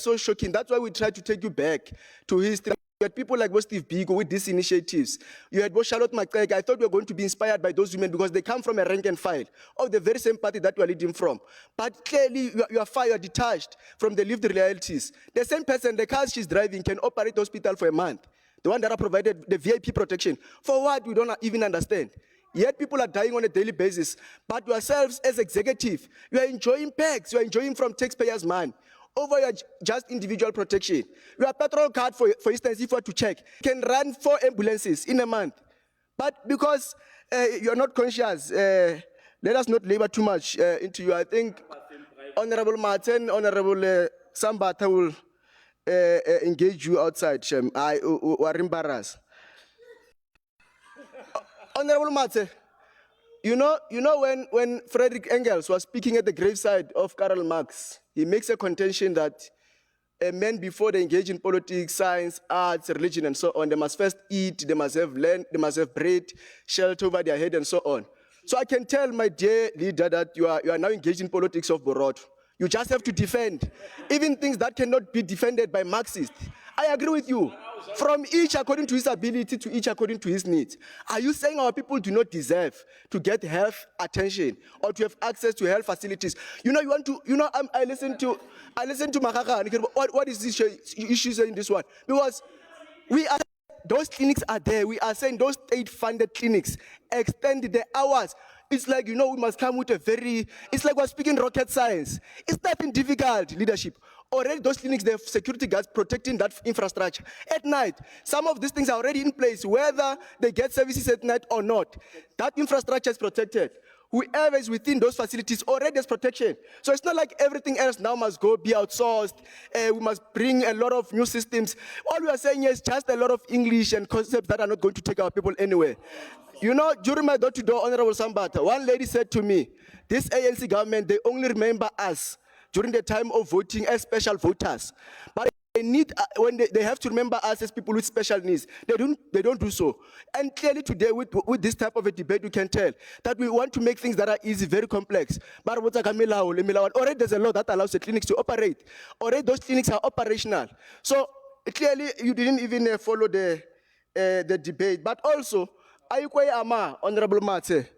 so shocking. That's why we try to take you back to history. You had people like Steve Biko with these initiatives. You had Charlotte McCraig. I thought we were going to be inspired by those women because they come from a rank and file of the very same party that you are leading from. But clearly, you are far, you are detached from the lived realities. The same person, the cars she's driving, can operate the hospital for a month. The one that are provided the VIP protection. For what? We don't even understand. Yet people are dying on a daily basis. But yourselves as executive, you are enjoying perks. You are enjoying from taxpayers' money over your just individual protection. Your petrol card, for instance, if you were to check, can run 4 ambulances in a month. But because you're not conscious, let us not labor too much into you. I think Honorable Martin, Honorable Mmabatho will engage you outside. I are embarrassed. Honorable Martin, you know when Frederick Engels was speaking at the graveside of Karl Marx, he makes a contention that men, before they engage in politics, science, arts, religion, and so on, they must first eat, they must have land, they must have bread, shelter over their head, and so on. So I can tell my dear leader that you are now engaged in politics of Borot. You just have to defend, even things that cannot be defended by Marxists. I agree with you. From each according to his ability to each according to his needs. Are you saying our people do not deserve to get health attention or to have access to health facilities? You know, I listen to Mahikeng. What is this issue saying this one? Because those clinics are there. We are saying those state-funded clinics extend the hours. It's like, we must come with it's like we're speaking rocket science. It's nothing difficult, leadership. Already those clinics, they have security guards protecting that infrastructure. At night, some of these things are already in place, whether they get services at night or not. That infrastructure is protected. Whoever is within those facilities already has protection. So it's not like everything else now must be outsourced. We must bring a lot of new systems. All we are saying is just a lot of English and concepts that are not going to take our people anywhere. During my door-to-door, Honorable Mmabatho, one lady said to me, this ANC government, they only remember us during the time of voting as special voters. But when they have to remember us as people with special needs, they don't do so. And clearly today, with this type of a debate, we can tell that we want to make things that are easy very complex. But already there's a law that allows the clinics to operate. Already those clinics are operational. So clearly you didn't even follow the debate. But also, Honorable Mate,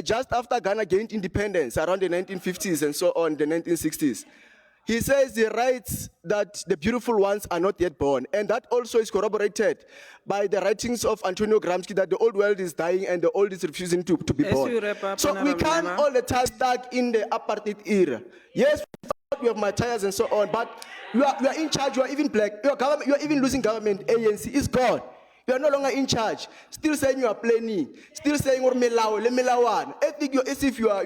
just after Ghana gained independence around the 1950s and so on, the 1960s, he says he writes that the beautiful ones are not yet born. And that also is corroborated by the writings of Antonio Gramsci that the old world is dying and the old is refusing to be born. So we can't all the time stuck in the apartheid era. Yes, we have Matthias and so on, but you are in charge, you are even black, you are even losing government, ANC is gone. You are no longer in charge. Still saying you are planning. Still saying I think as if you are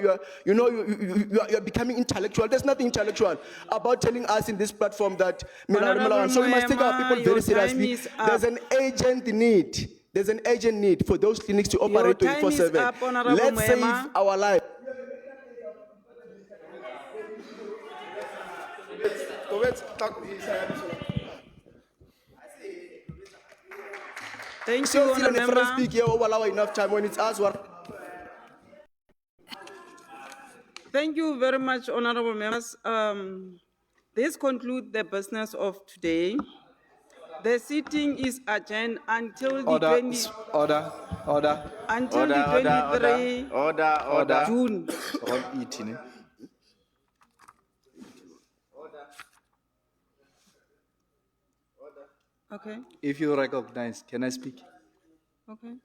becoming intellectual. There's nothing intellectual about telling us in this platform that so we must take our people very seriously. There's an urgent need. There's an urgent need for those clinics to operate 24/7. Let's save our lives. Thank you, Honourable Member. Speak here, allow enough time when it's us. Thank you very much, Honourable Members. This concludes the business of today. The sitting is adjourned until the 23 June. Okay. If you recognize, can I speak? Okay.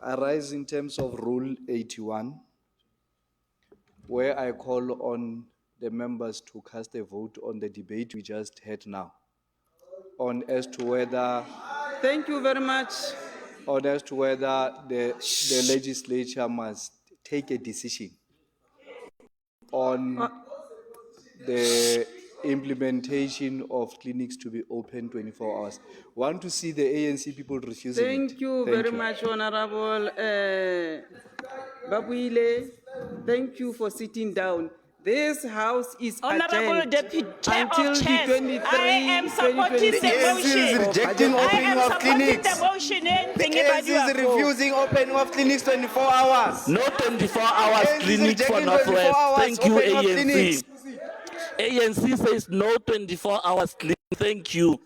I rise in terms of Rule 81, where I call on the members to cast a vote on the debate we just had now, on as to whether. Thank you very much. On as to whether the legislature must take a decision on the implementation of clinics to be open 24 hours. Want to see the ANC people refusing Thank you very much, Honorable Babuile. Thank you for sitting down. This house is Honorable Deputy Chair until of the Chairs, 23, I am supporting the motion. is rejecting opening of clinics. The motion The ANC is refusing opening of clinics 24 hours. No 24 hours clinic for Northwest. Thank you, ANC. ANC says no 24 hours clinic. Thank you.